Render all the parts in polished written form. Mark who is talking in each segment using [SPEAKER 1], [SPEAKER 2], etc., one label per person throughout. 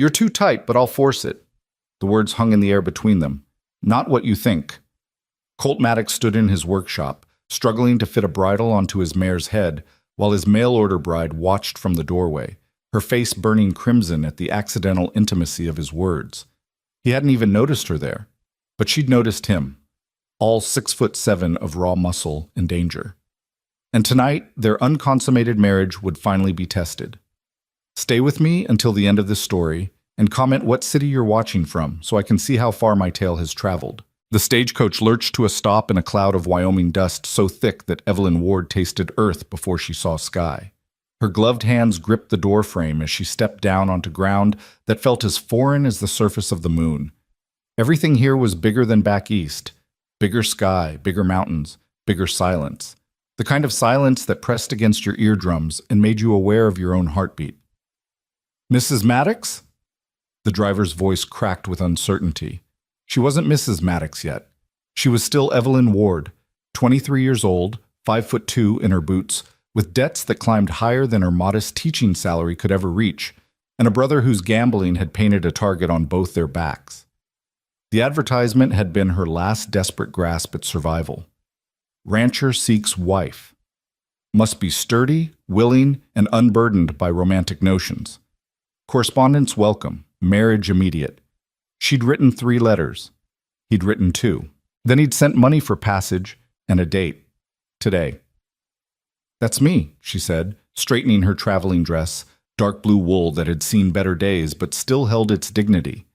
[SPEAKER 1] You're too tight, but I'll force it. The words hung in the air between them. Not what you think. Colt Maddox stood in his workshop, struggling to fit a bridle onto his mare's head, while his mail-order bride watched from the doorway, her face burning crimson at the accidental intimacy of his words. He hadn't even noticed her there, but she'd noticed him, all 6'7" of raw muscle in danger. And tonight, their unconsummated marriage would finally be tested. Stay with me until the end of this story, and comment what city you're watching from so I can see how far my tale has traveled. The stagecoach lurched to a stop in a cloud of Wyoming dust so thick that Evelyn Ward tasted earth before she saw sky. Her gloved hands gripped the doorframe as she stepped down onto ground that felt as foreign as the surface of the moon. Everything here was bigger than back east. Bigger sky, bigger mountains, bigger silence. The kind of silence that pressed against your eardrums and made you aware of your own heartbeat. Mrs. Maddox? The driver's voice cracked with uncertainty. She wasn't Mrs. Maddox yet. She was still Evelyn Ward, 23 years old, 5'2" in her boots, with debts that climbed higher than her modest teaching salary could ever reach, and a brother whose gambling had painted a target on both their backs. The advertisement had been her last desperate grasp at survival. Rancher seeks wife. Must be sturdy, willing, and unburdened by romantic notions. Correspondence welcome, marriage immediate. She'd written 3 letters. He'd written 2. Then he'd sent money for passage and a date. Today. That's me, she said, straightening her traveling dress, dark blue wool that had seen better days but still held its dignity.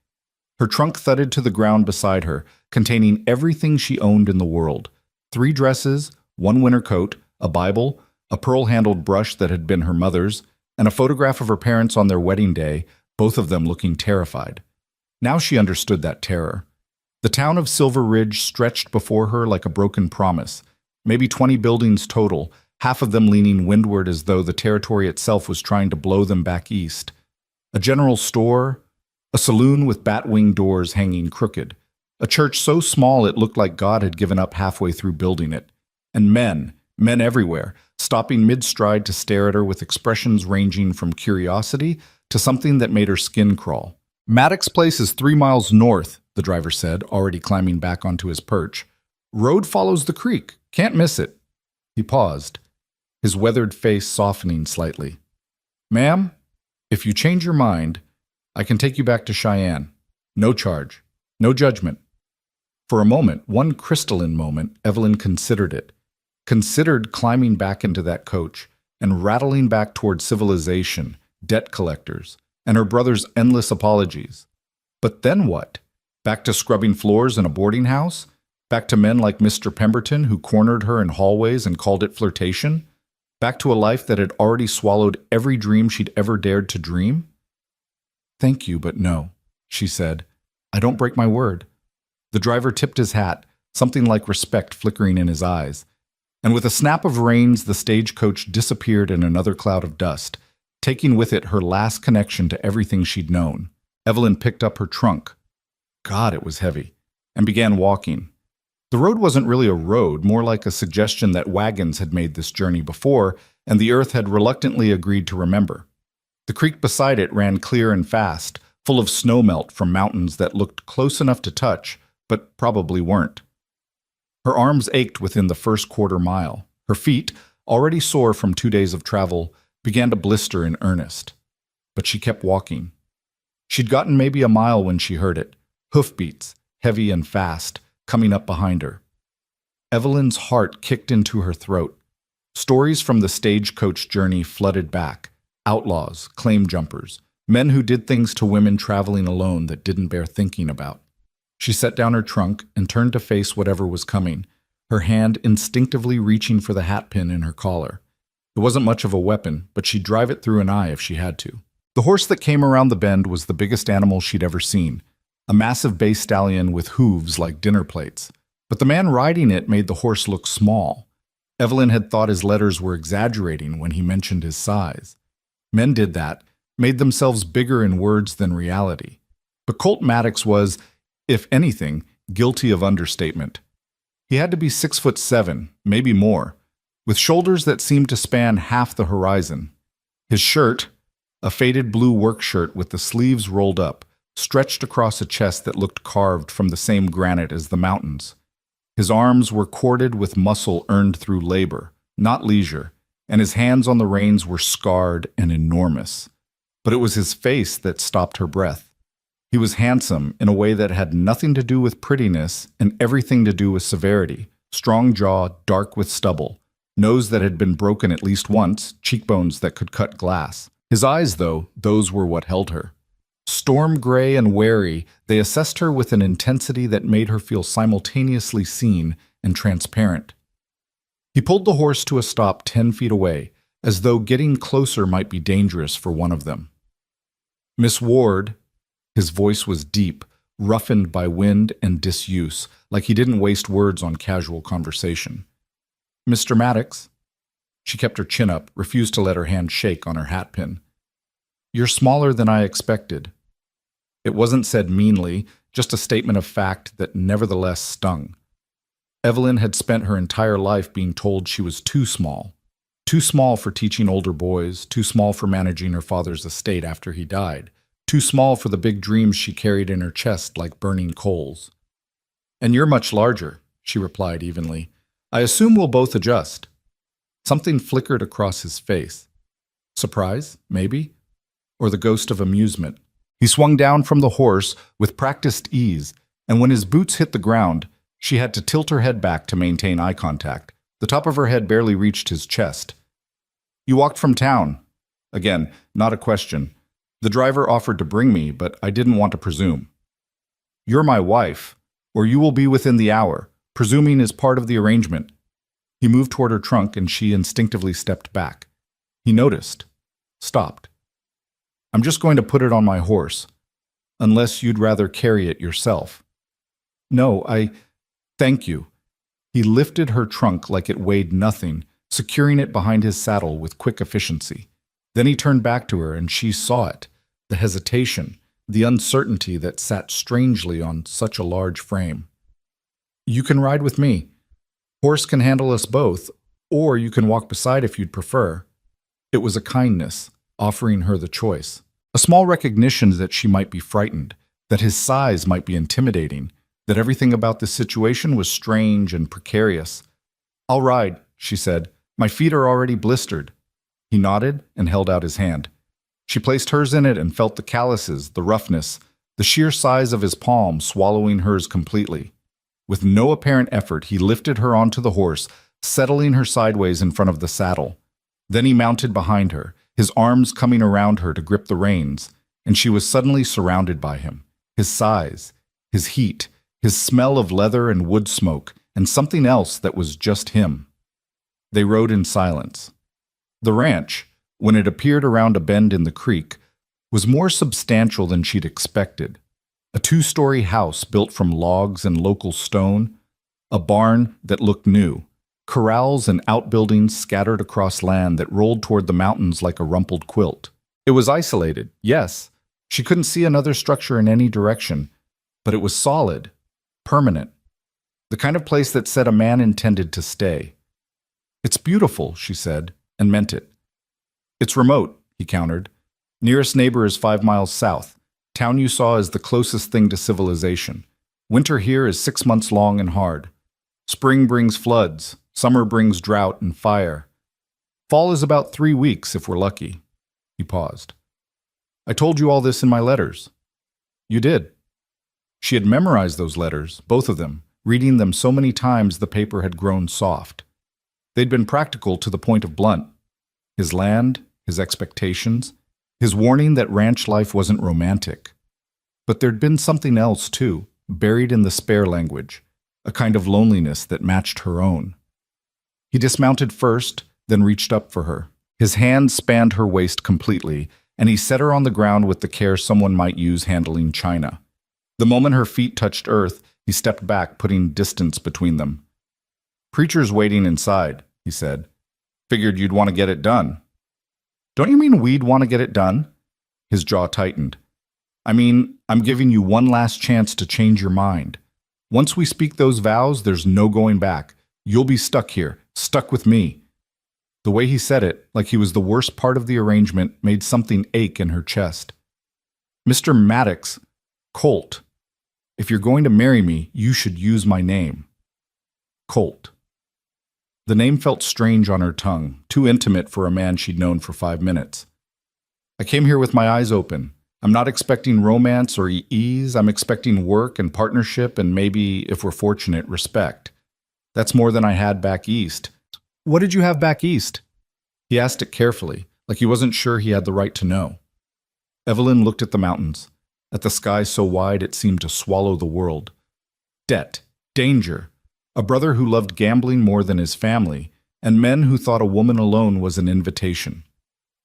[SPEAKER 1] Her trunk thudded to the ground beside her, containing everything she owned in the world. 3 dresses, 1 winter coat, a Bible, a pearl-handled brush that had been her mother's, and a photograph of her parents on their wedding day, both of them looking terrified. Now she understood that terror. The town of Silver Ridge stretched before her like a broken promise, maybe 20 buildings total, half of them leaning windward as though the territory itself was trying to blow them back east. A general store, a saloon with bat-wing doors hanging crooked, a church so small it looked like God had given up halfway through building it, and men everywhere, stopping mid-stride to stare at her with expressions ranging from curiosity to something that made her skin crawl. Maddox Place is 3 miles north, the driver said, already climbing back onto his perch. Road follows the creek. Can't miss it. He paused, his weathered face softening slightly. Ma'am, if you change your mind, I can take you back to Cheyenne. No charge. No judgment. For a moment, one crystalline moment, Evelyn considered it. Considered climbing back into that coach and rattling back toward civilization, debt collectors, and her brother's endless apologies. But then what? Back to scrubbing floors in a boarding house? Back to men like Mr. Pemberton who cornered her in hallways and called it flirtation? Back to a life that had already swallowed every dream she'd ever dared to dream? Thank you, but no, she said. I don't break my word. The driver tipped his hat, something like respect flickering in his eyes. And with a snap of reins, the stagecoach disappeared in another cloud of dust, taking with it her last connection to everything she'd known. Evelyn picked up her trunk. God, it was heavy, and began walking. The road wasn't really a road, more like a suggestion that wagons had made this journey before, and the earth had reluctantly agreed to remember. The creek beside it ran clear and fast, full of snowmelt from mountains that looked close enough to touch, but probably weren't. Her arms ached within the first quarter mile. Her feet, already sore from 2 days of travel, began to blister in earnest. But she kept walking. She'd gotten maybe a mile when she heard it, hoofbeats, heavy and fast, coming up behind her. Evelyn's heart kicked into her throat. Stories from the stagecoach journey flooded back. Outlaws, claim jumpers, men who did things to women traveling alone that didn't bear thinking about. She set down her trunk and turned to face whatever was coming, her hand instinctively reaching for the hat pin in her collar. It wasn't much of a weapon, but she'd drive it through an eye if she had to. The horse that came around the bend was the biggest animal she'd ever seen, a massive bay stallion with hooves like dinner plates. But the man riding it made the horse look small. Evelyn had thought his letters were exaggerating when he mentioned his size. Men did that, made themselves bigger in words than reality. But Colt Maddox was, if anything, guilty of understatement. He had to be 6'7", maybe more, with shoulders that seemed to span half the horizon. His shirt, a faded blue work shirt with the sleeves rolled up, stretched across a chest that looked carved from the same granite as the mountains. His arms were corded with muscle earned through labor, not leisure, and his hands on the reins were scarred and enormous. But it was his face that stopped her breath. He was handsome in a way that had nothing to do with prettiness and everything to do with severity. Strong jaw, dark with stubble, nose that had been broken at least once, cheekbones that could cut glass. His eyes, though, those were what held her. Storm gray and wary, they assessed her with an intensity that made her feel simultaneously seen and transparent. He pulled the horse to a stop 10 feet away, as though getting closer might be dangerous for one of them. Miss Ward, his voice was deep, roughened by wind and disuse, like he didn't waste words on casual conversation. Mr. Maddox. She kept her chin up, refused to let her hand shake on her hat pin. You're smaller than I expected. It wasn't said meanly, just a statement of fact that nevertheless stung. Evelyn had spent her entire life being told she was too small for teaching older boys, too small for managing her father's estate after he died, too small for the big dreams she carried in her chest like burning coals. And you're much larger, she replied evenly. I assume we'll both adjust. Something flickered across his face. Surprise, maybe? Or the ghost of amusement. He swung down from the horse with practiced ease, and when his boots hit the ground, she had to tilt her head back to maintain eye contact. The top of her head barely reached his chest. You walked from town. Again, not a question. The driver offered to bring me, but I didn't want to presume. You're my wife, or you will be within the hour, presuming is part of the arrangement. He moved toward her trunk, and she instinctively stepped back. He noticed. Stopped. I'm just going to put it on my horse, unless you'd rather carry it yourself. No, thank you. He lifted her trunk like it weighed nothing, securing it behind his saddle with quick efficiency. Then he turned back to her, and she saw it, the hesitation, the uncertainty that sat strangely on such a large frame. You can ride with me. Horse can handle us both, or you can walk beside if you'd prefer. It was a kindness, offering her the choice. A small recognition that she might be frightened, that his size might be intimidating, that everything about this situation was strange and precarious. I'll ride, she said. My feet are already blistered. He nodded and held out his hand. She placed hers in it and felt the calluses, the roughness, the sheer size of his palm swallowing hers completely. With no apparent effort, he lifted her onto the horse, settling her sideways in front of the saddle. Then he mounted behind her, his arms coming around her to grip the reins, and she was suddenly surrounded by him. His size, his heat, his smell of leather and wood smoke, and something else that was just him. They rode in silence. The ranch, when it appeared around a bend in the creek, was more substantial than she'd expected. A 2-story house built from logs and local stone, a barn that looked new, corrals and outbuildings scattered across land that rolled toward the mountains like a rumpled quilt. It was isolated, yes. She couldn't see another structure in any direction, but it was solid, permanent, the kind of place that said a man intended to stay. It's beautiful, she said, and meant it. It's remote, he countered. Nearest neighbor is 5 miles south. Town you saw is the closest thing to civilization. Winter here is 6 months long and hard. Spring brings floods. Summer brings drought and fire. Fall is about 3 weeks if we're lucky. He paused. I told you all this in my letters. You did. She had memorized those letters, both of them, reading them so many times the paper had grown soft. They'd been practical to the point of blunt. His land, his expectations, his warning that ranch life wasn't romantic. But there'd been something else, too, buried in the spare language, a kind of loneliness that matched her own. He dismounted first, then reached up for her. His hand spanned her waist completely, and he set her on the ground with the care someone might use handling china. The moment her feet touched earth, he stepped back, putting distance between them. Preacher's waiting inside, he said. Figured you'd want to get it done. Don't you mean we'd want to get it done? His jaw tightened. I mean, I'm giving you one last chance to change your mind. Once we speak those vows, there's no going back. You'll be stuck here, stuck with me. The way he said it, like he was the worst part of the arrangement, made something ache in her chest. Mr. Maddox, Colt, if you're going to marry me, you should use my name. Colt. The name felt strange on her tongue, too intimate for a man she'd known for 5 minutes. I came here with my eyes open. I'm not expecting romance or ease. I'm expecting work and partnership and maybe, if we're fortunate, respect. That's more than I had back east. What did you have back east? He asked it carefully, like he wasn't sure he had the right to know. Evelyn looked at the mountains, at the sky so wide it seemed to swallow the world. Debt, danger, a brother who loved gambling more than his family, and men who thought a woman alone was an invitation.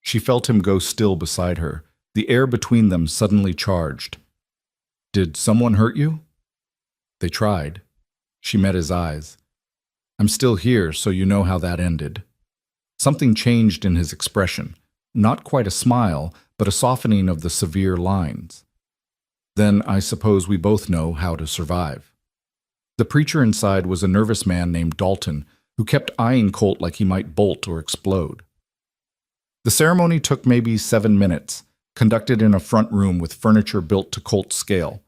[SPEAKER 1] She felt him go still beside her, the air between them suddenly charged. Did someone hurt you? They tried. She met his eyes. I'm still here, so you know how that ended. Something changed in his expression, not quite a smile, but a softening of the severe lines. Then I suppose we both know how to survive. The preacher inside was a nervous man named Dalton, who kept eyeing Colt like he might bolt or explode. The ceremony took maybe 7 minutes, conducted in a front room with furniture built to Colt's scale,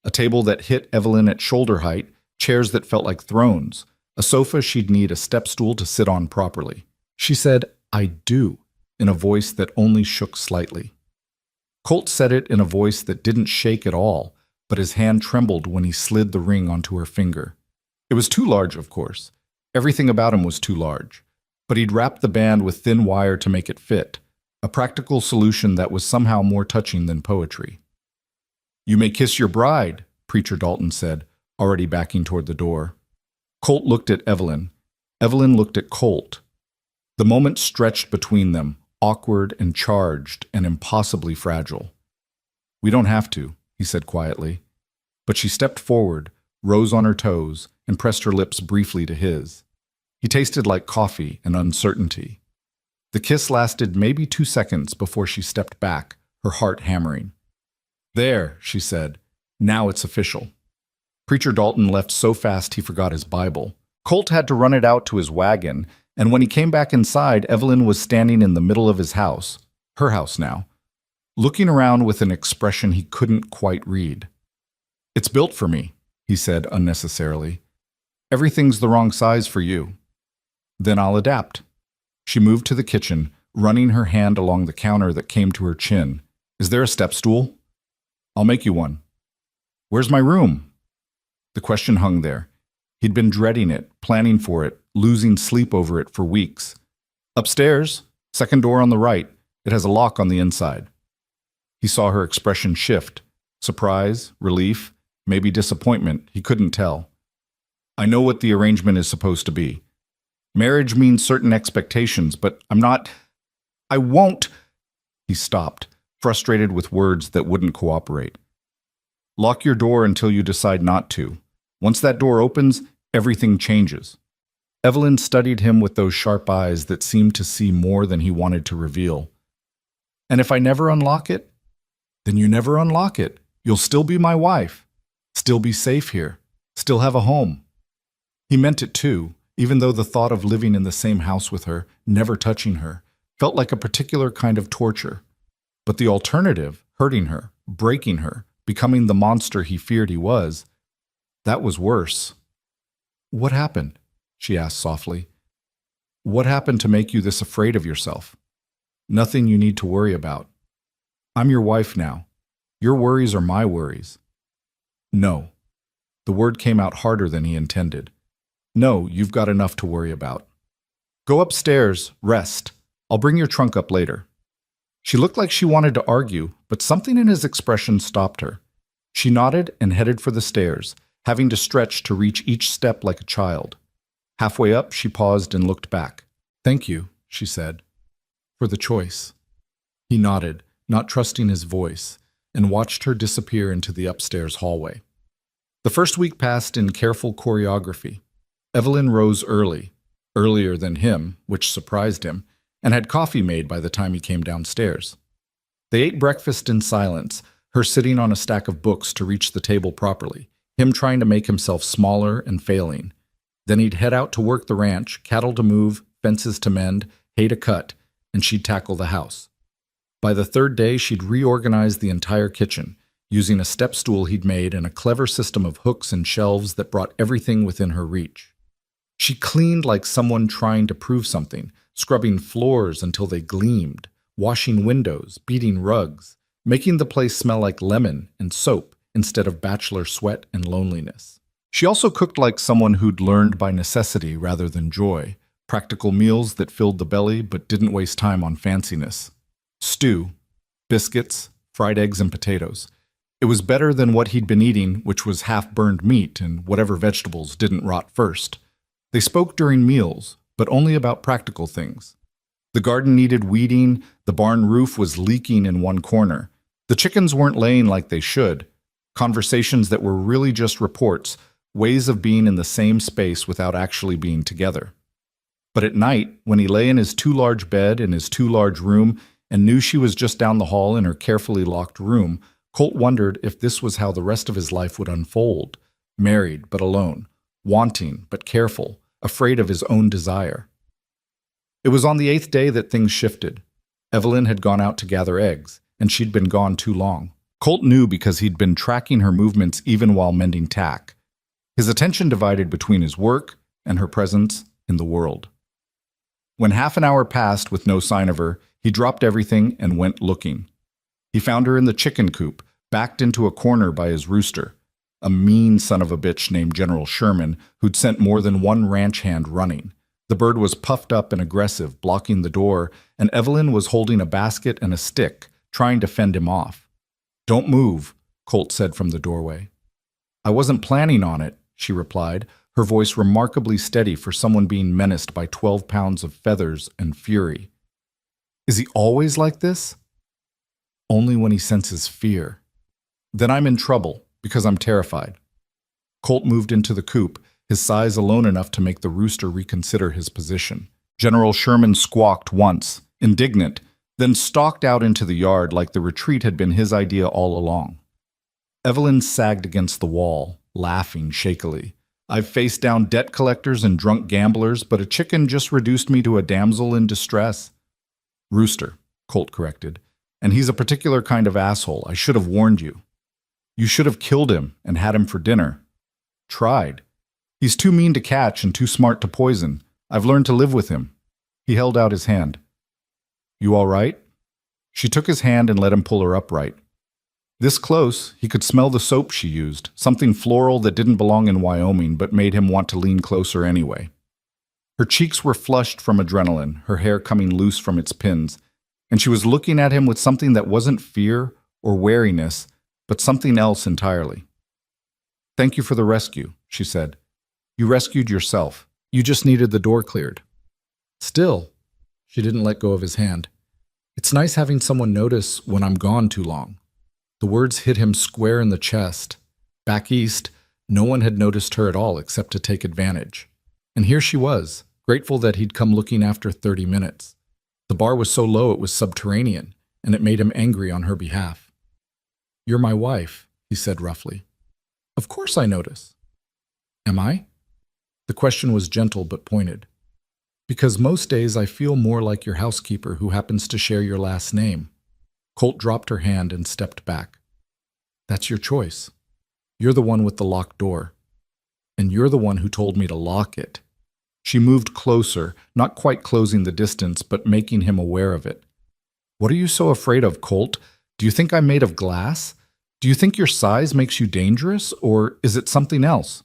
[SPEAKER 1] a table that hit Evelyn at shoulder height, chairs that felt like thrones, a sofa she'd need a step stool to sit on properly. She said, "I do," in a voice that only shook slightly. Colt said it in a voice that didn't shake at all, but his hand trembled when he slid the ring onto her finger. It was too large, of course. Everything about him was too large. But he'd wrapped the band with thin wire to make it fit, a practical solution that was somehow more touching than poetry. "You may kiss your bride," Preacher Dalton said, already backing toward the door. Colt looked at Evelyn. Evelyn looked at Colt. The moment stretched between them, awkward and charged and impossibly fragile. "We don't have to," he said quietly. But she stepped forward, rose on her toes, and pressed her lips briefly to his. He tasted like coffee and uncertainty. The kiss lasted maybe 2 seconds before she stepped back, her heart hammering. "There," she said. "Now it's official." Preacher Dalton left so fast he forgot his Bible. Colt had to run it out to his wagon, and when he came back inside, Evelyn was standing in the middle of his house, her house now, looking around with an expression he couldn't quite read. "It's built for me," he said unnecessarily. "Everything's the wrong size for you." "Then I'll adapt." She moved to the kitchen, running her hand along the counter that came to her chin. "Is there a step stool?" "I'll make you one." "Where's my room?" The question hung there. He'd been dreading it, planning for it, losing sleep over it for weeks. "Upstairs, second door on the right. It has a lock on the inside." He saw her expression shift. Surprise, relief, maybe disappointment, he couldn't tell. "I know what the arrangement is supposed to be. Marriage means certain expectations, but I won't." He stopped, frustrated with words that wouldn't cooperate. "Lock your door until you decide not to. Once that door opens, everything changes." Evelyn studied him with those sharp eyes that seemed to see more than he wanted to reveal. "And if I never unlock it?" "Then you never unlock it. You'll still be my wife. Still be safe here. Still have a home." He meant it too, even though the thought of living in the same house with her, never touching her, felt like a particular kind of torture. But the alternative, hurting her, breaking her, becoming the monster he feared he was, that was worse. "What happened?" she asked softly. "What happened to make you this afraid of yourself?" "Nothing you need to worry about. I'm your wife now. Your worries are my worries." "No." The word came out harder than he intended. "No, you've got enough to worry about. Go upstairs, rest. I'll bring your trunk up later." She looked like she wanted to argue, but something in his expression stopped her. She nodded and headed for the stairs, having to stretch to reach each step like a child. Halfway up, she paused and looked back. "Thank you," she said, "for the choice." He nodded, not trusting his voice, and watched her disappear into the upstairs hallway. The first week passed in careful choreography. Evelyn rose early, earlier than him, which surprised him, and had coffee made by the time he came downstairs. They ate breakfast in silence, her sitting on a stack of books to reach the table properly, him trying to make himself smaller and failing. Then he'd head out to work the ranch, cattle to move, fences to mend, hay to cut, and she'd tackle the house. By the third day, she'd reorganized the entire kitchen, using a step stool he'd made and a clever system of hooks and shelves that brought everything within her reach. She cleaned like someone trying to prove something, scrubbing floors until they gleamed, washing windows, beating rugs, making the place smell like lemon and soap instead of bachelor sweat and loneliness. She also cooked like someone who'd learned by necessity rather than joy, practical meals that filled the belly but didn't waste time on fanciness. Stew, biscuits, fried eggs and potatoes. It was better than what he'd been eating, which was half-burned meat and whatever vegetables didn't rot first. They spoke during meals, but only about practical things. The garden needed weeding, the barn roof was leaking in one corner. The chickens weren't laying like they should. Conversations that were really just reports, ways of being in the same space without actually being together. But at night, when he lay in his too-large bed in his too-large room and knew she was just down the hall in her carefully locked room, Colt wondered if this was how the rest of his life would unfold, married but alone, wanting but careful, afraid of his own desire. It was on the 8th day that things shifted. Evelyn had gone out to gather eggs, and she'd been gone too long. Colt knew because he'd been tracking her movements even while mending tack. His attention divided between his work and her presence in the world. When half an hour passed with no sign of her, he dropped everything and went looking. He found her in the chicken coop, backed into a corner by his rooster, a mean son of a bitch named General Sherman who'd sent more than one ranch hand running. The bird was puffed up and aggressive, blocking the door, and Evelyn was holding a basket and a stick, trying to fend him off. "Don't move," Colt said from the doorway. "I wasn't planning on it," she replied, her voice remarkably steady for someone being menaced by 12 pounds of feathers and fury. "Is he always like this?" "Only when he senses fear." "Then I'm in trouble, because I'm terrified." Colt moved into the coop, his size alone enough to make the rooster reconsider his position. General Sherman squawked once, indignant, then stalked out into the yard like the retreat had been his idea all along. Evelyn sagged against the wall, laughing shakily. "I've faced down debt collectors and drunk gamblers, but a chicken just reduced me to a damsel in distress." "Rooster," Colt corrected. "And he's a particular kind of asshole. I should have warned you." "You should have killed him and had him for dinner." "Tried. He's too mean to catch and too smart to poison. I've learned to live with him." He held out his hand. "You all right?" She took his hand and let him pull her upright. This close, he could smell the soap she used, something floral that didn't belong in Wyoming but made him want to lean closer anyway. Her cheeks were flushed from adrenaline, her hair coming loose from its pins, and she was looking at him with something that wasn't fear or wariness, but something else entirely. "Thank you for the rescue," she said. "You rescued yourself. You just needed the door cleared." "Still," she didn't let go of his hand, "it's nice having someone notice when I'm gone too long." The words hit him square in the chest. Back east, no one had noticed her at all except to take advantage. And here she was, grateful that he'd come looking after 30 minutes. The bar was so low it was subterranean, and it made him angry on her behalf. "You're my wife," he said roughly. "Of course I notice." "Am I?" The question was gentle but pointed. "Because most days I feel more like your housekeeper who happens to share your last name." Colt dropped her hand and stepped back. "That's your choice. You're the one with the locked door. And you're the one who told me to lock it." She moved closer, not quite closing the distance, but making him aware of it. "What are you so afraid of, Colt? Do you think I'm made of glass? Do you think your size makes you dangerous, or is it something else?"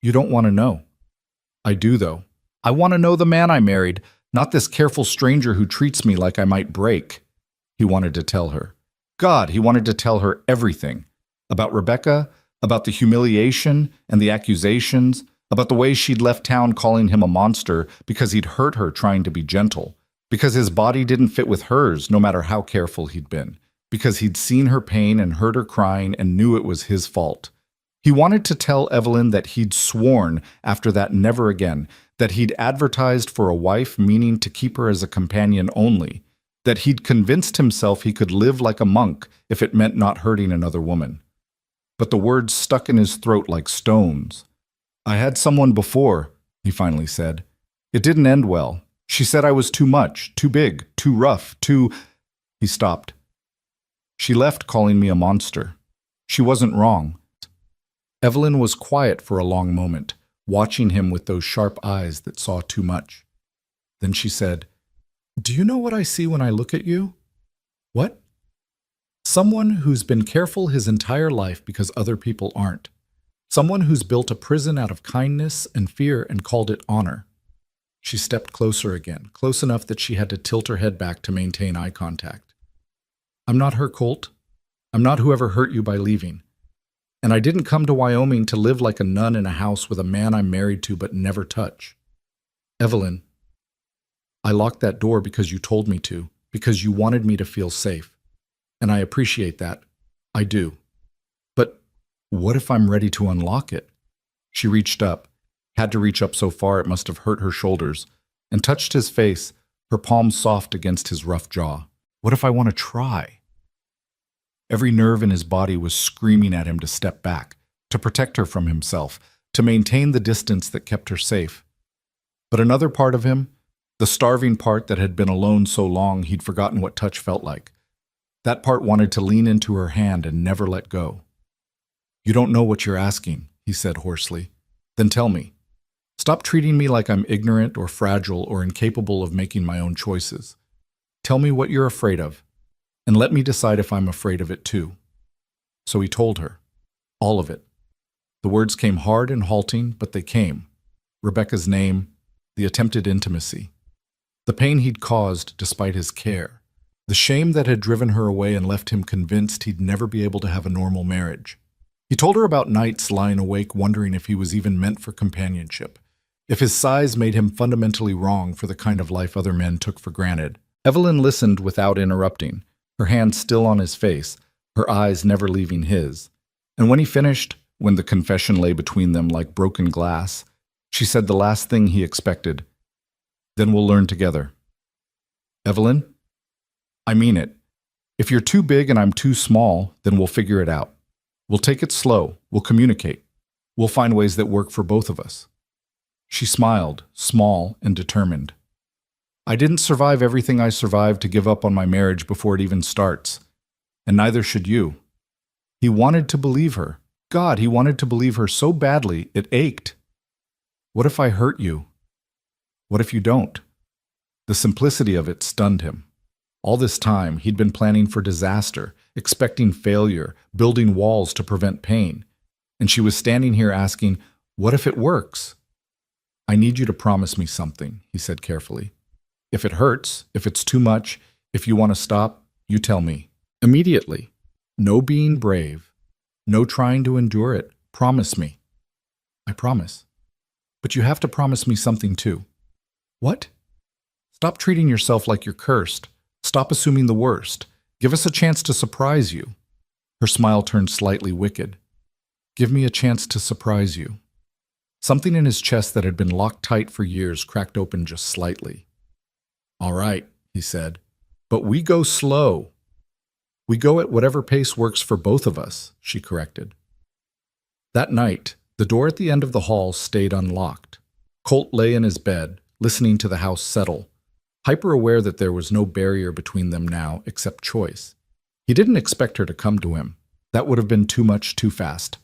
[SPEAKER 1] "You don't want to know." "I do, though. I want to know the man I married, not this careful stranger who treats me like I might break." He wanted to tell her. God, he wanted to tell her everything. About Rebecca, about the humiliation and the accusations, about the way she'd left town calling him a monster because he'd hurt her trying to be gentle, because his body didn't fit with hers no matter how careful he'd been, because he'd seen her pain and heard her crying and knew it was his fault. He wanted to tell Evelyn that he'd sworn after that never again, that he'd advertised for a wife meaning to keep her as a companion only, that he'd convinced himself he could live like a monk if it meant not hurting another woman. But the words stuck in his throat like stones. "I had someone before," he finally said. "It didn't end well. She said I was too much, too big, too rough, too... He stopped. She left calling me a monster. She wasn't wrong. Evelyn was quiet for a long moment, watching him with those sharp eyes that saw too much. Then she said, "Do you know what I see when I look at you?" "What?" "Someone who's been careful his entire life because other people aren't. Someone who's built a prison out of kindness and fear and called it honor." She stepped closer again, close enough that she had to tilt her head back to maintain eye contact. "I'm not her, Colt. I'm not whoever hurt you by leaving. And I didn't come to Wyoming to live like a nun in a house with a man I'm married to but never touch. Evelyn, I locked that door because you told me to, because you wanted me to feel safe. And I appreciate that. I do. But what if I'm ready to unlock it?" She reached up, had to reach up so far it must have hurt her shoulders, and touched his face, her palms soft against his rough jaw. "What if I want to try?" Every nerve in his body was screaming at him to step back, to protect her from himself, to maintain the distance that kept her safe. But another part of him, the starving part that had been alone so long he'd forgotten what touch felt like, that part wanted to lean into her hand and never let go. "You don't know what you're asking," he said hoarsely. "Then tell me. Stop treating me like I'm ignorant or fragile or incapable of making my own choices. Tell me what you're afraid of, and let me decide if I'm afraid of it too." So he told her. All of it. The words came hard and halting, but they came. Rebecca's name, the attempted intimacy, the pain he'd caused despite his care, the shame that had driven her away and left him convinced he'd never be able to have a normal marriage. He told her about nights lying awake wondering if he was even meant for companionship, if his size made him fundamentally wrong for the kind of life other men took for granted. Evelyn listened without interrupting, her hand still on his face, her eyes never leaving his. And when he finished, when the confession lay between them like broken glass, she said the last thing he expected, "Then we'll learn together." "Evelyn, I mean it. If you're too big and I'm too small, then we'll figure it out. We'll take it slow, we'll communicate. We'll find ways that work for both of us." She smiled, small and determined. "I didn't survive everything I survived to give up on my marriage before it even starts. And neither should you." He wanted to believe her. God, he wanted to believe her so badly it ached. "What if I hurt you? What if you don't?" The simplicity of it stunned him. All this time, he'd been planning for disaster, expecting failure, building walls to prevent pain. And she was standing here asking, "What if it works?" "I need you to promise me something," he said carefully. "If it hurts, if it's too much, if you want to stop, you tell me. Immediately. No being brave. No trying to endure it. Promise me." "I promise. But you have to promise me something too." "What?" "Stop treating yourself like you're cursed. Stop assuming the worst. Give us a chance to surprise you." Her smile turned slightly wicked. "Give me a chance to surprise you." Something in his chest that had been locked tight for years cracked open just slightly. "All right," he said, "but we go slow." "We go at whatever pace works for both of us," she corrected. That night, the door at the end of the hall stayed unlocked. Colt lay in his bed, listening to the house settle, hyper-aware that there was no barrier between them now except choice. He didn't expect her to come to him. That would have been too much too fast.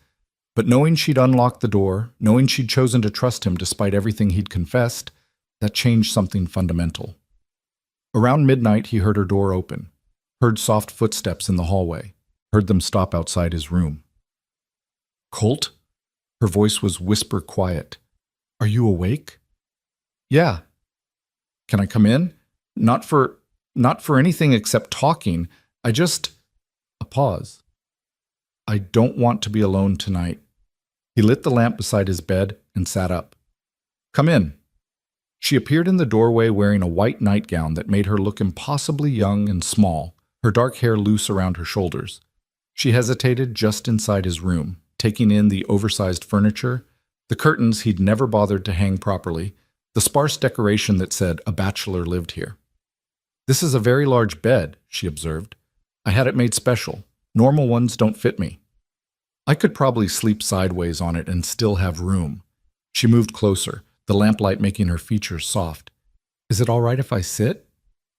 [SPEAKER 1] But knowing she'd unlocked the door, knowing she'd chosen to trust him despite everything he'd confessed, that changed something fundamental. Around midnight, he heard her door open, heard soft footsteps in the hallway, heard them stop outside his room. "Colt?" Her voice was whisper quiet. "Are you awake?" "Yeah." "Can I come in? Not for anything except talking. I just..." A pause. "I don't want to be alone tonight." He lit the lamp beside his bed and sat up. "Come in." She appeared in the doorway wearing a white nightgown that made her look impossibly young and small, her dark hair loose around her shoulders. She hesitated just inside his room, taking in the oversized furniture, the curtains he'd never bothered to hang properly, the sparse decoration that said a bachelor lived here. "This is a very large bed," she observed. "I had it made special. Normal ones don't fit me. I could probably sleep sideways on it and still have room." She moved closer, the lamplight making her features soft. Is it all right if I sit?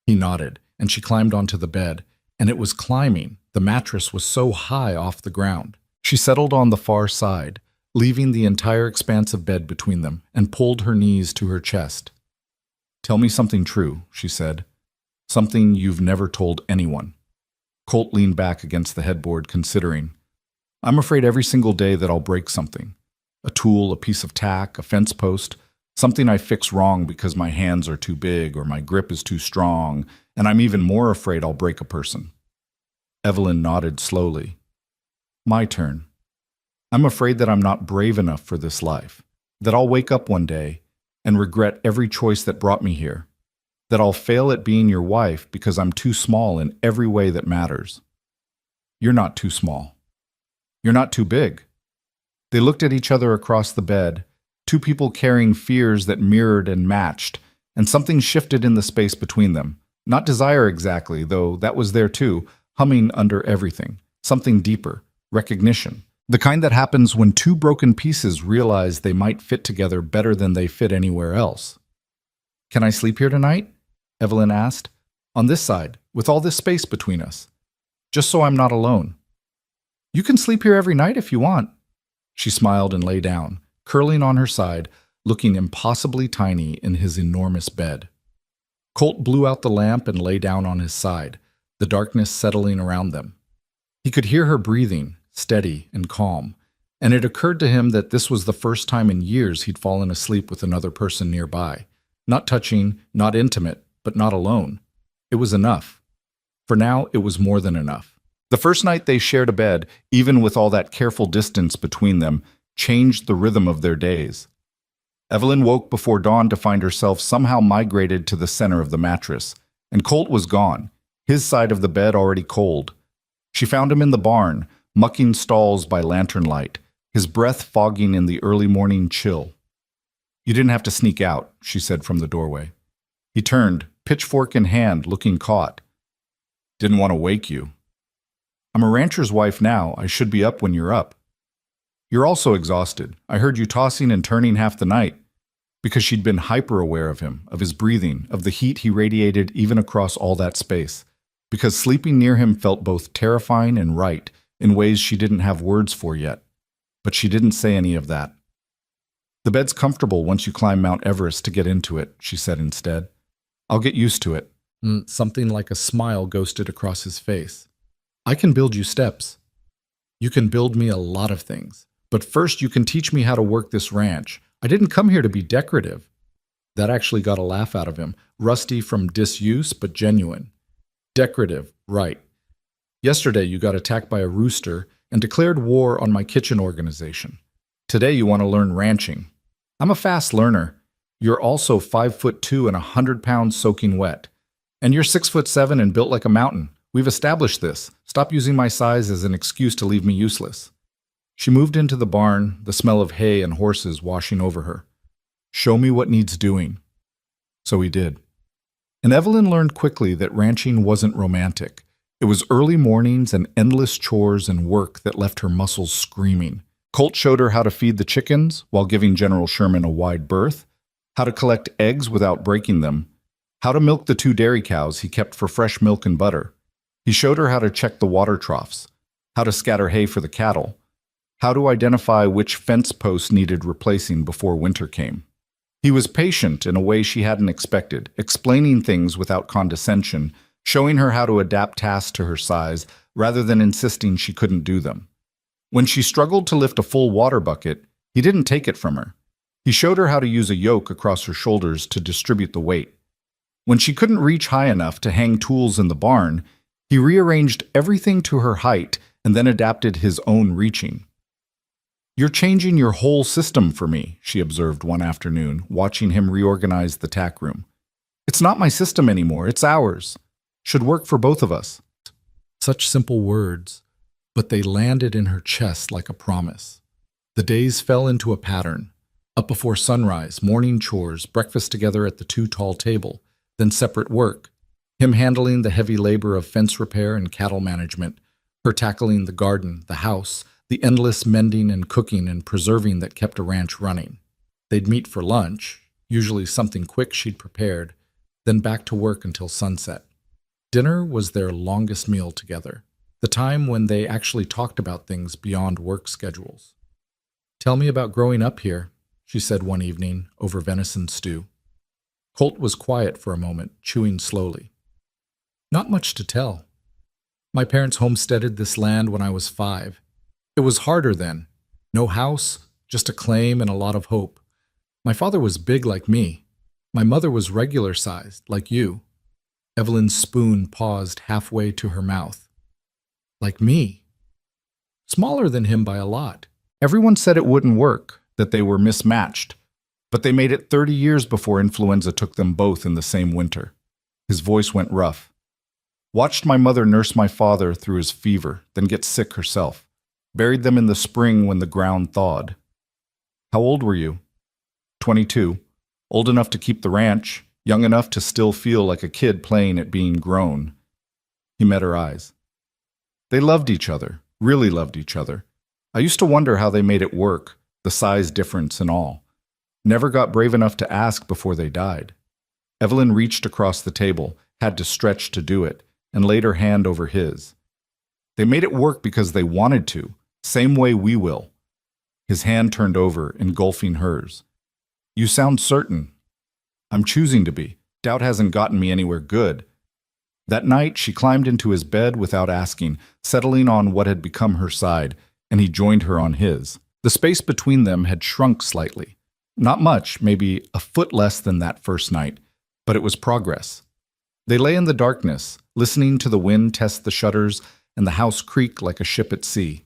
[SPEAKER 1] He nodded, and she climbed onto the bed, and it was climbing. The mattress was so high off the ground. She settled on the far side, leaving the entire expanse of bed between them, and pulled her knees to her chest. Tell me something true, she said. Something you've never told anyone. Colt leaned back against the headboard, considering. I'm afraid every single day that I'll break something. A tool, a piece of tack, a fence post, something I fix wrong because my hands are too big or my grip is too strong, and I'm even more afraid I'll break a person. Evelyn nodded slowly. My turn. I'm afraid that I'm not brave enough for this life, that I'll wake up one day and regret every choice that brought me here, that I'll fail at being your wife because I'm too small in every way that matters. You're not too small. You're not too big. They looked at each other across the bed, two people carrying fears that mirrored and matched, and something shifted in the space between them. Not desire exactly, though that was there too, humming under everything. Something deeper, recognition. The kind that happens when two broken pieces realize they might fit together better than they fit anywhere else. Can I sleep here tonight? Evelyn asked. On this side, with all this space between us. Just so I'm not alone. You can sleep here every night if you want. She smiled and lay down, curling on her side, looking impossibly tiny in his enormous bed. Colt blew out the lamp and lay down on his side, the darkness settling around them. He could hear her breathing, steady and calm, and it occurred to him that this was the first time in years he'd fallen asleep with another person nearby. Not touching, not intimate, but not alone. It was enough. For now, it was more than enough. The first night they shared a bed, even with all that careful distance between them, changed the rhythm of their days. Evelyn woke before dawn to find herself somehow migrated to the center of the mattress, and Colt was gone, his side of the bed already cold. She found him in the barn, mucking stalls by lantern light, his breath fogging in the early morning chill. You didn't have to sneak out, she said from the doorway. He turned, pitchfork in hand, looking caught. Didn't want to wake you. I'm a rancher's wife now. I should be up when you're up. You're also exhausted. I heard you tossing and turning half the night. Because she'd been hyper-aware of him, of his breathing, of the heat he radiated even across all that space. Because sleeping near him felt both terrifying and right, in ways she didn't have words for yet. But she didn't say any of that. The bed's comfortable once you climb Mount Everest to get into it, she said instead. I'll get used to it. Something like a smile ghosted across his face. I can build you steps. You can build me a lot of things. But first you can teach me how to work this ranch. I didn't come here to be decorative. That actually got a laugh out of him, rusty from disuse, but genuine. Decorative, right. Yesterday you got attacked by a rooster and declared war on my kitchen organization. Today you want to learn ranching. I'm a fast learner. You're also 5'2" and 100 pounds soaking wet. And you're 6'7" and built like a mountain. We've established this. Stop using my size as an excuse to leave me useless. She moved into the barn, the smell of hay and horses washing over her. Show me what needs doing. So he did. And Evelyn learned quickly that ranching wasn't romantic. It was early mornings and endless chores and work that left her muscles screaming. Colt showed her how to feed the chickens while giving General Sherman a wide berth, how to collect eggs without breaking them, how to milk the 2 dairy cows he kept for fresh milk and butter. He showed her how to check the water troughs, how to scatter hay for the cattle, how to identify which fence posts needed replacing before winter came. He was patient in a way she hadn't expected, explaining things without condescension, showing her how to adapt tasks to her size rather than insisting she couldn't do them. When she struggled to lift a full water bucket, he didn't take it from her. He showed her how to use a yoke across her shoulders to distribute the weight. When she couldn't reach high enough to hang tools in the barn, he rearranged everything to her height and then adapted his own reaching. You're changing your whole system for me, she observed one afternoon, watching him reorganize the tack room. It's not my system anymore, it's ours. Should work for both of us. Such simple words, but they landed in her chest like a promise. The days fell into a pattern. Up before sunrise, morning chores, breakfast together at the 2-tall table, then separate work. Him handling the heavy labor of fence repair and cattle management, her tackling the garden, the house, the endless mending and cooking and preserving that kept a ranch running. They'd meet for lunch, usually something quick she'd prepared, then back to work until sunset. Dinner was their longest meal together, the time when they actually talked about things beyond work schedules. "Tell me about growing up here," she said one evening over venison stew. Colt was quiet for a moment, chewing slowly. "Not much to tell. My parents homesteaded this land when I was 5. It was harder then. No house, just a claim and a lot of hope. My father was big like me. My mother was regular-sized, like you." Evelyn's spoon paused halfway to her mouth. "Like me?" "Smaller than him by a lot. Everyone said it wouldn't work, that they were mismatched. But they made it 30 years before influenza took them both in the same winter." His voice went rough. "Watched my mother nurse my father through his fever, then get sick herself. Buried them in the spring when the ground thawed." "How old were you?" 22. Old enough to keep the ranch, young enough to still feel like a kid playing at being grown. He met her eyes. "They loved each other, really loved each other. I used to wonder how they made it work, the size difference and all. Never got brave enough to ask before they died." Evelyn reached across the table, had to stretch to do it, and laid her hand over his. "They made it work because they wanted to, same way we will." His hand turned over, engulfing hers. "You sound certain." "I'm choosing to be. Doubt hasn't gotten me anywhere good." That night, she climbed into his bed without asking, settling on what had become her side, and he joined her on his. The space between them had shrunk slightly. Not much, maybe a foot less than that first night, but it was progress. They lay in the darkness, listening to the wind test the shutters and the house creak like a ship at sea.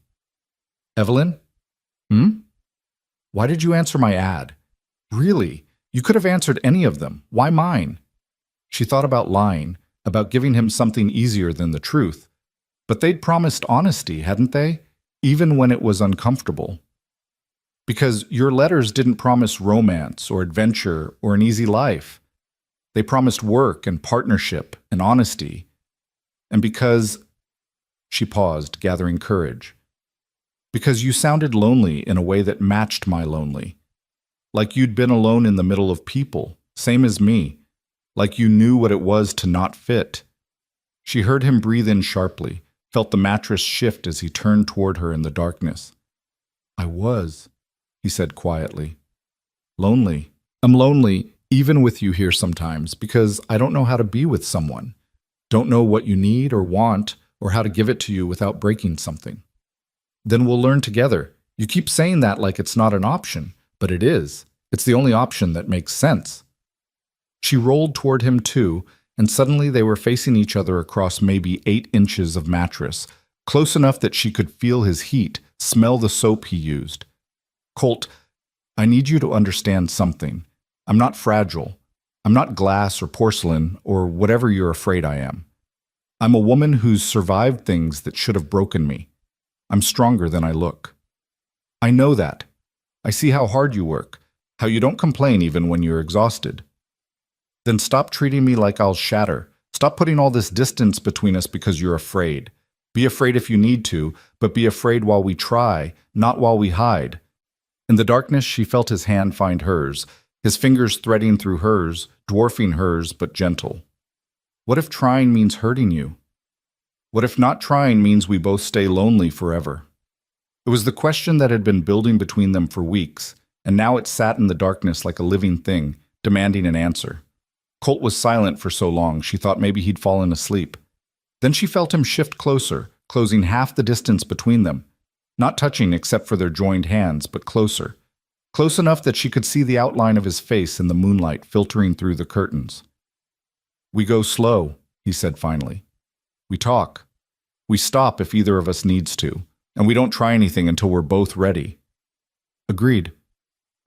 [SPEAKER 1] "Evelyn?" "Hmm? Why did you answer my ad? Really? You could have answered any of them. Why mine?" She thought about lying, about giving him something easier than the truth. But they'd promised honesty, hadn't they? Even when it was uncomfortable. "Because your letters didn't promise romance or adventure or an easy life. They promised work and partnership and honesty. And because—" She paused, gathering courage. "Because you sounded lonely in a way that matched my lonely. Like you'd been alone in the middle of people, same as me. Like you knew what it was to not fit." She heard him breathe in sharply, felt the mattress shift as he turned toward her in the darkness. "I was," he said quietly. "Lonely. I'm lonely, even with you here sometimes, because I don't know how to be with someone. Don't know what you need or want, or how to give it to you without breaking something." "Then we'll learn together. You keep saying that like it's not an option, but it is. It's the only option that makes sense." She rolled toward him too, and suddenly they were facing each other across maybe 8 inches of mattress, close enough that she could feel his heat, smell the soap he used. "Colt, I need you to understand something. I'm not fragile. I'm not glass or porcelain or whatever you're afraid I am. I'm a woman who's survived things that should have broken me. I'm stronger than I look. I know that. I see how hard you work, how you don't complain even when you're exhausted. Then stop treating me like I'll shatter. Stop putting all this distance between us because you're afraid. Be afraid if you need to, but be afraid while we try, not while we hide." In the darkness, she felt his hand find hers, his fingers threading through hers, dwarfing hers but gentle. "What if trying means hurting you? What if not trying means we both stay lonely forever?" It was the question that had been building between them for weeks, and now it sat in the darkness like a living thing, demanding an answer. Colt was silent for so long, she thought maybe he'd fallen asleep. Then she felt him shift closer, closing half the distance between them. Not touching except for their joined hands, but closer. Close enough that she could see the outline of his face in the moonlight filtering through the curtains. "We go slow," he said finally. "We talk. We stop if either of us needs to, and we don't try anything until we're both ready." "Agreed."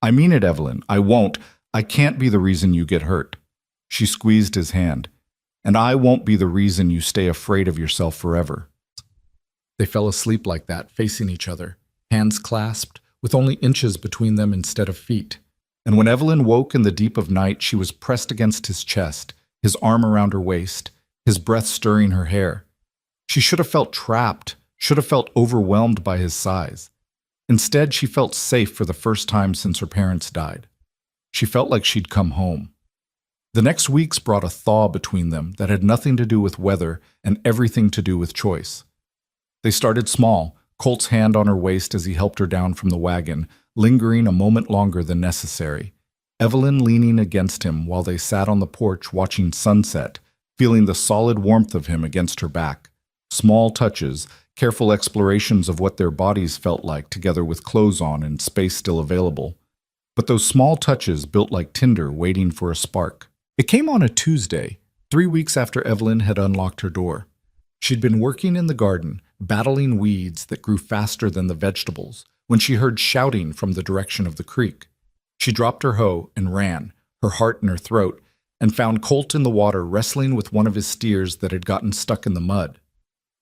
[SPEAKER 1] "I mean it, Evelyn. I won't. I can't be the reason you get hurt." She squeezed his hand. "And I won't be the reason you stay afraid of yourself forever." They fell asleep like that, facing each other, hands clasped, with only inches between them instead of feet. And when Evelyn woke in the deep of night, she was pressed against his chest, his arm around her waist, his breath stirring her hair. She should have felt trapped, should have felt overwhelmed by his size. Instead, she felt safe for the first time since her parents died. She felt like she'd come home. The next weeks brought a thaw between them that had nothing to do with weather and everything to do with choice. They started small, Colt's hand on her waist as he helped her down from the wagon, lingering a moment longer than necessary. Evelyn leaning against him while they sat on the porch watching sunset, feeling the solid warmth of him against her back. Small touches, careful explorations of what their bodies felt like together with clothes on and space still available. But those small touches built like tinder waiting for a spark. It came on a Tuesday, 3 weeks after Evelyn had unlocked her door. She'd been working in the garden, battling weeds that grew faster than the vegetables, when she heard shouting from the direction of the creek. She dropped her hoe and ran, her heart in her throat, and found Colt in the water wrestling with one of his steers that had gotten stuck in the mud.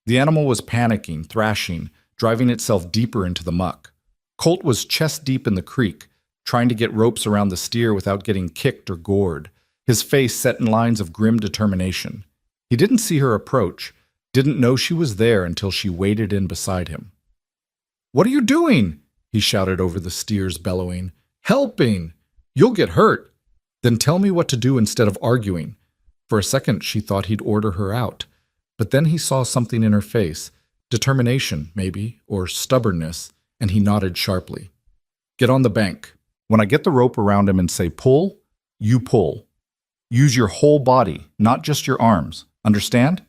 [SPEAKER 1] The animal was panicking, thrashing, driving itself deeper into the muck. Colt was chest deep in the creek, trying to get ropes around the steer without getting kicked or gored, his face set in lines of grim determination. He didn't see her approach, didn't know she was there until she waded in beside him. "What are you doing?" he shouted over the steer's bellowing. "Helping! You'll get hurt. Then tell me what to do instead of arguing." For a second she thought he'd order her out, but then he saw something in her face, determination, maybe, or stubbornness, and he nodded sharply. "Get on the bank. When I get the rope around him and say pull, you pull. Use your whole body, not just your arms. Understand?"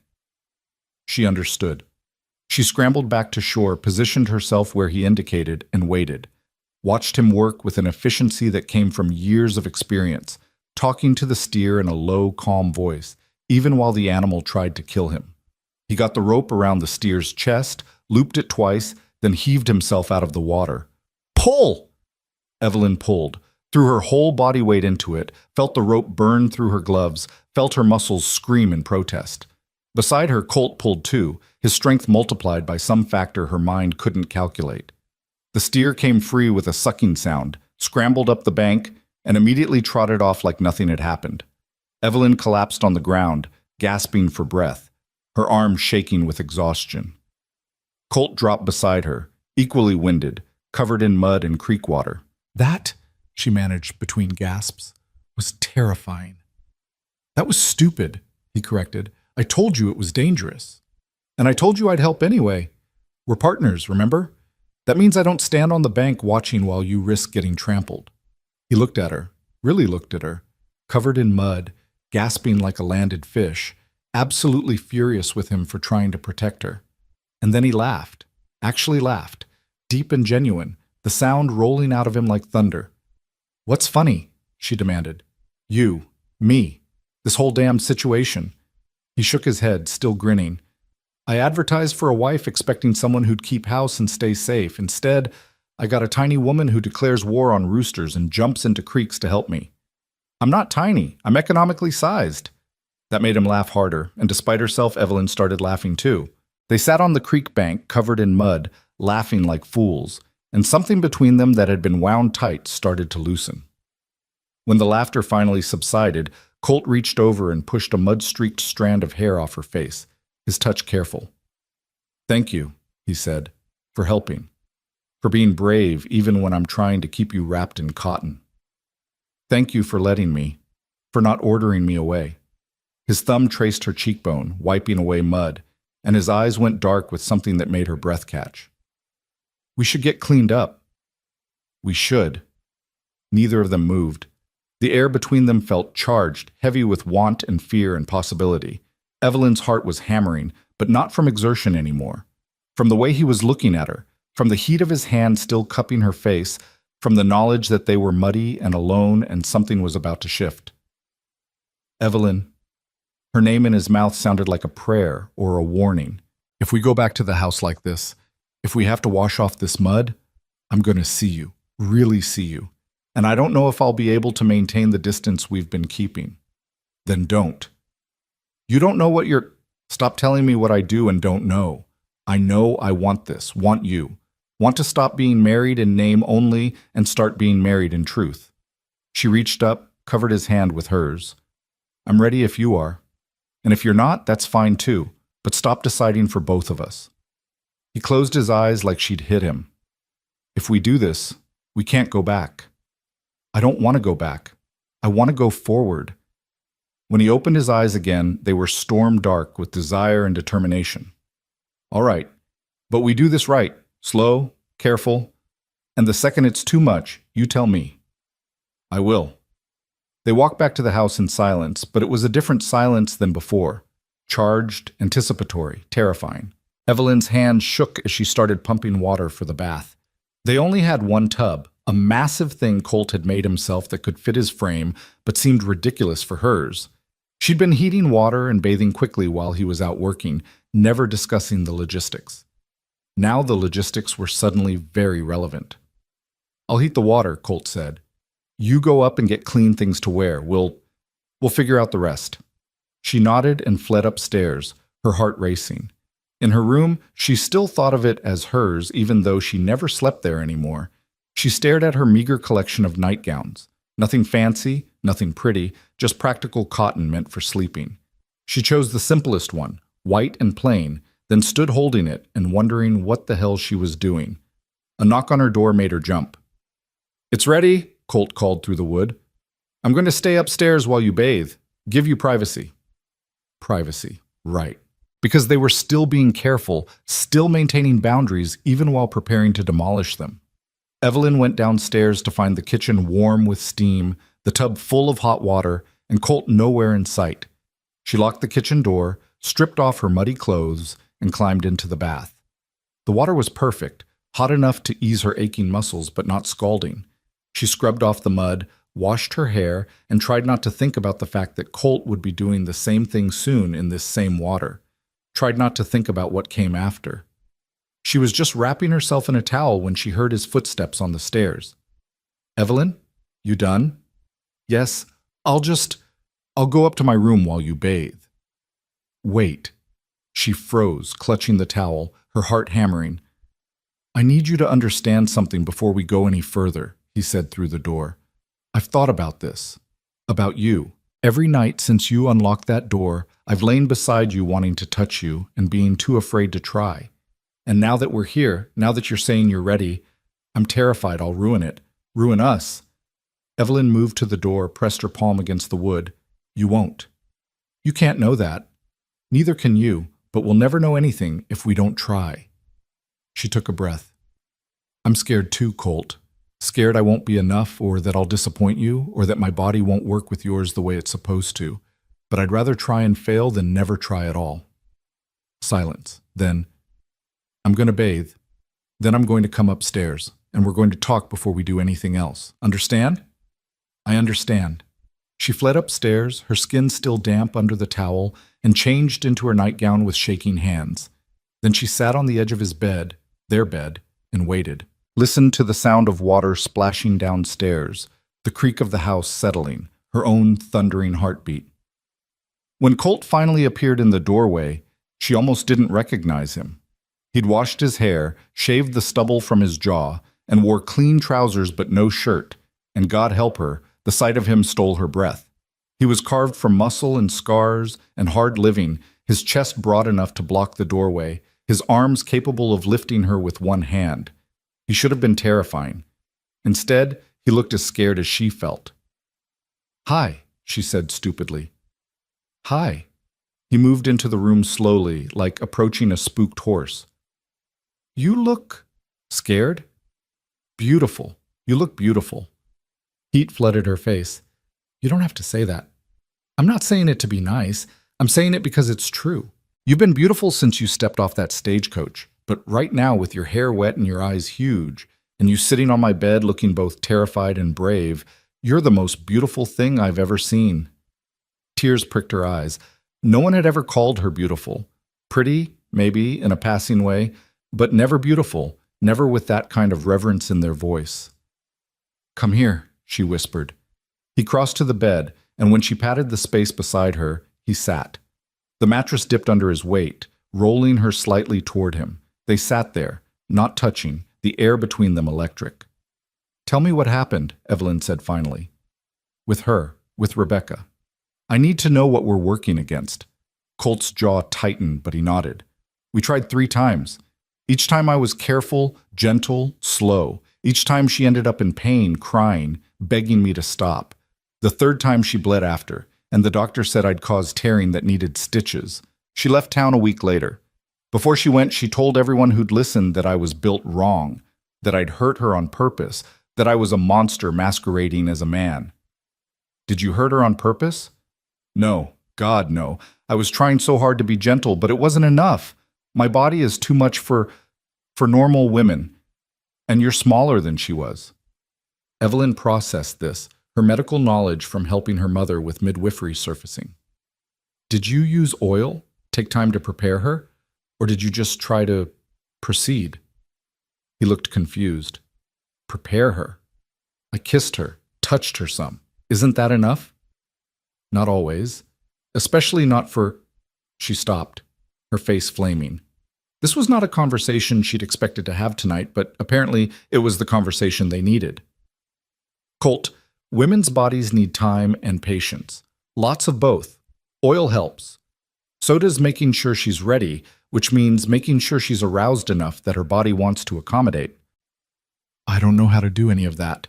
[SPEAKER 1] She understood. She scrambled back to shore, positioned herself where he indicated, and waited. Watched him work with an efficiency that came from years of experience, talking to the steer in a low, calm voice, even while the animal tried to kill him. He got the rope around the steer's chest, looped it twice, then heaved himself out of the water. "Pull!" Evelyn pulled, threw her whole body weight into it, felt the rope burn through her gloves, felt her muscles scream in protest. Beside her, Colt pulled too, his strength multiplied by some factor her mind couldn't calculate. The steer came free with a sucking sound, scrambled up the bank, and immediately trotted off like nothing had happened. Evelyn collapsed on the ground, gasping for breath, her arms shaking with exhaustion. Colt dropped beside her, equally winded, covered in mud and creek water. "That," she managed between gasps, "was terrifying." "That was stupid," he corrected. "I told you it was dangerous. And I told you I'd help anyway. We're partners, remember? That means I don't stand on the bank watching while you risk getting trampled." He looked at her, really looked at her, covered in mud, gasping like a landed fish, absolutely furious with him for trying to protect her. And then he laughed, actually laughed, deep and genuine, the sound rolling out of him like thunder. "What's funny?" she demanded. "You, me, this whole damn situation." He shook his head, still grinning. "I advertised for a wife expecting someone who'd keep house and stay safe. Instead, I got a tiny woman who declares war on roosters and jumps into creeks to help me. I'm not tiny, I'm economically sized." That made him laugh harder, and despite herself, Evelyn started laughing too. They sat on the creek bank, covered in mud, laughing like fools, and something between them that had been wound tight started to loosen. When the laughter finally subsided, Colt reached over and pushed a mud-streaked strand of hair off her face, his touch careful. "Thank you," he said, "for helping. For being brave even when I'm trying to keep you wrapped in cotton. Thank you for letting me, for not ordering me away." His thumb traced her cheekbone, wiping away mud, and his eyes went dark with something that made her breath catch. "We should get cleaned up." "We should." Neither of them moved. The air between them felt charged, heavy with want and fear and possibility. Evelyn's heart was hammering, but not from exertion anymore. From the way he was looking at her, from the heat of his hand still cupping her face, from the knowledge that they were muddy and alone and something was about to shift. "Evelyn." Her name in his mouth sounded like a prayer or a warning. "If we go back to the house like this, if we have to wash off this mud, I'm going to see you, really see you. And I don't know if I'll be able to maintain the distance we've been keeping." "Then don't." "You don't know what you're—" "Stop telling me what I do and don't know. I know I want this, want you. Want to stop being married in name only and start being married in truth." She reached up, covered his hand with hers. "I'm ready if you are. And if you're not, that's fine too, but stop deciding for both of us." He closed his eyes like she'd hit him. "If we do this, we can't go back." "I don't want to go back. I want to go forward." When he opened his eyes again, they were storm dark with desire and determination. All right, but we do this right, slow, careful, and the second it's too much, you tell me. I will. They walked back to the house in silence, but it was a different silence than before. Charged, anticipatory, terrifying. Evelyn's hand shook as she started pumping water for the bath. They only had one tub, a massive thing Colt had made himself that could fit his frame, but seemed ridiculous for hers. She'd been heating water and bathing quickly while he was out working, never discussing the logistics. Now the logistics were suddenly very relevant. I'll heat the water, Colt said. You go up and get clean things to wear. We'll figure out the rest. She nodded and fled upstairs, her heart racing. In her room, she still thought of it as hers, even though she never slept there anymore. She stared at her meager collection of nightgowns. Nothing fancy, nothing pretty, just practical cotton meant for sleeping. She chose the simplest one, white and plain, then stood holding it and wondering what the hell she was doing. A knock on her door made her jump. It's ready, Colt called through the wood. I'm going to stay upstairs while you bathe. Give you privacy. Privacy, right. Because they were still being careful, still maintaining boundaries even while preparing to demolish them. Evelyn went downstairs to find the kitchen warm with steam, the tub full of hot water, and Colt nowhere in sight. She locked the kitchen door, stripped off her muddy clothes, and climbed into the bath. The water was perfect, hot enough to ease her aching muscles but not scalding. She scrubbed off the mud, washed her hair, and tried not to think about the fact that Colt would be doing the same thing soon in this same water. Tried not to think about what came after. She was just wrapping herself in a towel when she heard his footsteps on the stairs. Evelyn, you done? Yes, I'll go up to my room while you bathe. Wait. She froze, clutching the towel, her heart hammering. I need you to understand something before we go any further, he said through the door. I've thought about this. About you. Every night since you unlocked that door, I've lain beside you wanting to touch you and being too afraid to try. And now that we're here, now that you're saying you're ready, I'm terrified I'll ruin it. Ruin us. Evelyn moved to the door, pressed her palm against the wood. You won't. You can't know that. Neither can you, but we'll never know anything if we don't try. She took a breath. I'm scared too, Colt. Scared I won't be enough, or that I'll disappoint you, or that my body won't work with yours the way it's supposed to. But I'd rather try and fail than never try at all. Silence. Then, I'm going to bathe. Then I'm going to come upstairs, and we're going to talk before we do anything else. Understand? I understand. She fled upstairs, her skin still damp under the towel, and changed into her nightgown with shaking hands. Then she sat on the edge of his bed, their bed, and waited. Listened to the sound of water splashing downstairs, the creak of the house settling, her own thundering heartbeat. When Colt finally appeared in the doorway, she almost didn't recognize him. He'd washed his hair, shaved the stubble from his jaw, and wore clean trousers but no shirt, and God help her, the sight of him stole her breath. He was carved from muscle and scars and hard living, his chest broad enough to block the doorway, his arms capable of lifting her with one hand. He should have been terrifying. Instead, he looked as scared as she felt. Hi, she said stupidly. Hi. He moved into the room slowly, like approaching a spooked horse. You look scared? Beautiful. You look beautiful. Heat flooded her face. You don't have to say that. I'm not saying it to be nice. I'm saying it because it's true. You've been beautiful since you stepped off that stagecoach, but right now with your hair wet and your eyes huge, and you sitting on my bed looking both terrified and brave, you're the most beautiful thing I've ever seen. Tears pricked her eyes. No one had ever called her beautiful. Pretty, maybe, in a passing way, but never beautiful, never with that kind of reverence in their voice. Come here, she whispered. He crossed to the bed, and when she patted the space beside her, he sat. The mattress dipped under his weight, rolling her slightly toward him. They sat there, not touching, the air between them electric. Tell me what happened, Evelyn said finally. With her, with Rebecca. I need to know what we're working against. Colt's jaw tightened, but he nodded. We tried 3 times. Each time I was careful, gentle, slow. Each time she ended up in pain, crying, begging me to stop. The 3rd time she bled after, and the doctor said I'd caused tearing that needed stitches. She left town a week later. Before she went, she told everyone who'd listened that I was built wrong, that I'd hurt her on purpose, that I was a monster masquerading as a man. Did you hurt her on purpose? No, God, no. I was trying so hard to be gentle, but it wasn't enough. My body is too much for normal women, and you're smaller than she was. Evelyn processed this, her medical knowledge from helping her mother with midwifery surfacing. Did you use oil? Take time to prepare her? Or did you just try to proceed? He looked confused. Prepare her? I kissed her, touched her some. Isn't that enough? Not always. Especially not for... She stopped, her face flaming. This was not a conversation she'd expected to have tonight, but apparently it was the conversation they needed. Colt, women's bodies need time and patience. Lots of both. Oil helps. So does making sure she's ready, which means making sure she's aroused enough that her body wants to accommodate. I don't know how to do any of that.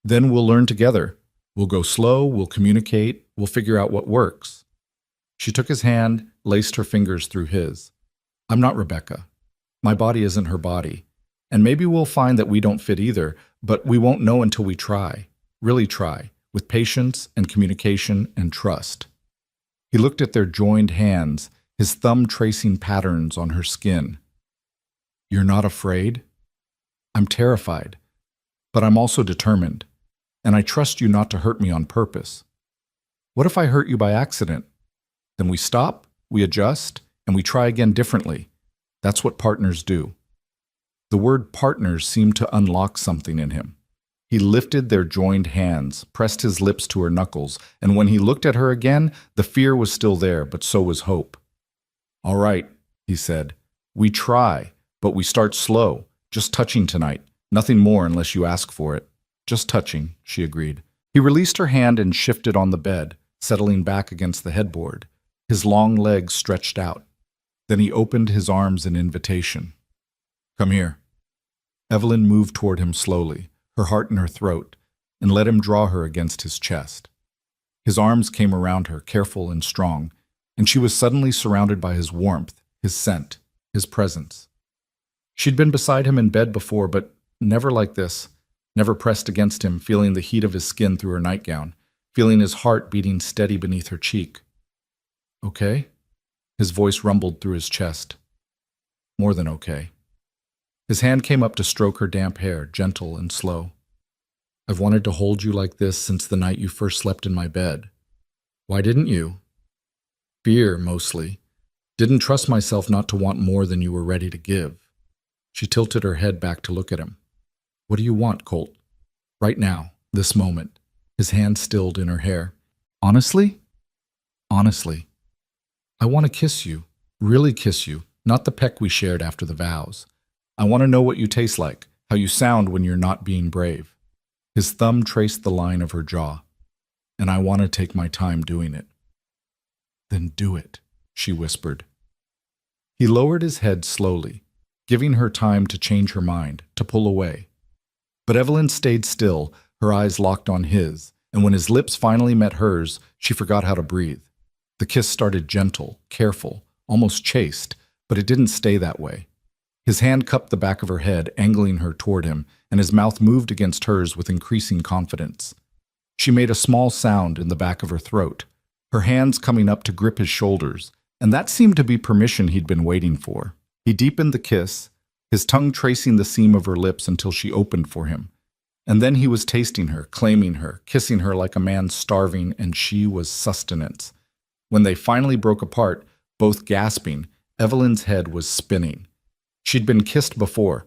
[SPEAKER 1] Then we'll learn together. We'll go slow, we'll communicate, we'll figure out what works. She took his hand, laced her fingers through his. I'm not Rebecca. My body isn't her body. And maybe we'll find that we don't fit either, but we won't know until we try. Really try, with patience and communication and trust. He looked at their joined hands, his thumb tracing patterns on her skin. You're not afraid? I'm terrified, but I'm also determined, and I trust you not to hurt me on purpose. What if I hurt you by accident? Then we stop, we adjust, and we try again differently. That's what partners do. The word partners seemed to unlock something in him. He lifted their joined hands, pressed his lips to her knuckles, and when he looked at her again, the fear was still there, but so was hope. All right, he said. We try, but we start slow, just touching tonight. Nothing more unless you ask for it. Just touching, she agreed. He released her hand and shifted on the bed, settling back against the headboard, his long legs stretched out. Then he opened his arms in invitation. Come here. Evelyn moved toward him slowly, her heart in her throat, and let him draw her against his chest. His arms came around her, careful and strong, and she was suddenly surrounded by his warmth, his scent, his presence. She'd been beside him in bed before, but never like this, never pressed against him, feeling the heat of his skin through her nightgown, feeling his heart beating steady beneath her cheek. Okay? His voice rumbled through his chest. More than okay. His hand came up to stroke her damp hair, gentle and slow. I've wanted to hold you like this since the night you first slept in my bed. Why didn't you? Fear, mostly. Didn't trust myself not to want more than you were ready to give. She tilted her head back to look at him. What do you want, Colt? Right now, this moment. His hand stilled in her hair. Honestly? Honestly. I want to kiss you, really kiss you, not the peck we shared after the vows. I want to know what you taste like, how you sound when you're not being brave. His thumb traced the line of her jaw. And I want to take my time doing it. Then do it, she whispered. He lowered his head slowly, giving her time to change her mind, to pull away. But Evelyn stayed still, her eyes locked on his, and when his lips finally met hers, she forgot how to breathe. The kiss started gentle, careful, almost chaste, but it didn't stay that way. His hand cupped the back of her head, angling her toward him, and his mouth moved against hers with increasing confidence. She made a small sound in the back of her throat, her hands coming up to grip his shoulders, and that seemed to be permission he'd been waiting for. He deepened the kiss, his tongue tracing the seam of her lips until she opened for him. And then he was tasting her, claiming her, kissing her like a man starving, and she was sustenance. When they finally broke apart, both gasping, Evelyn's head was spinning. She'd been kissed before,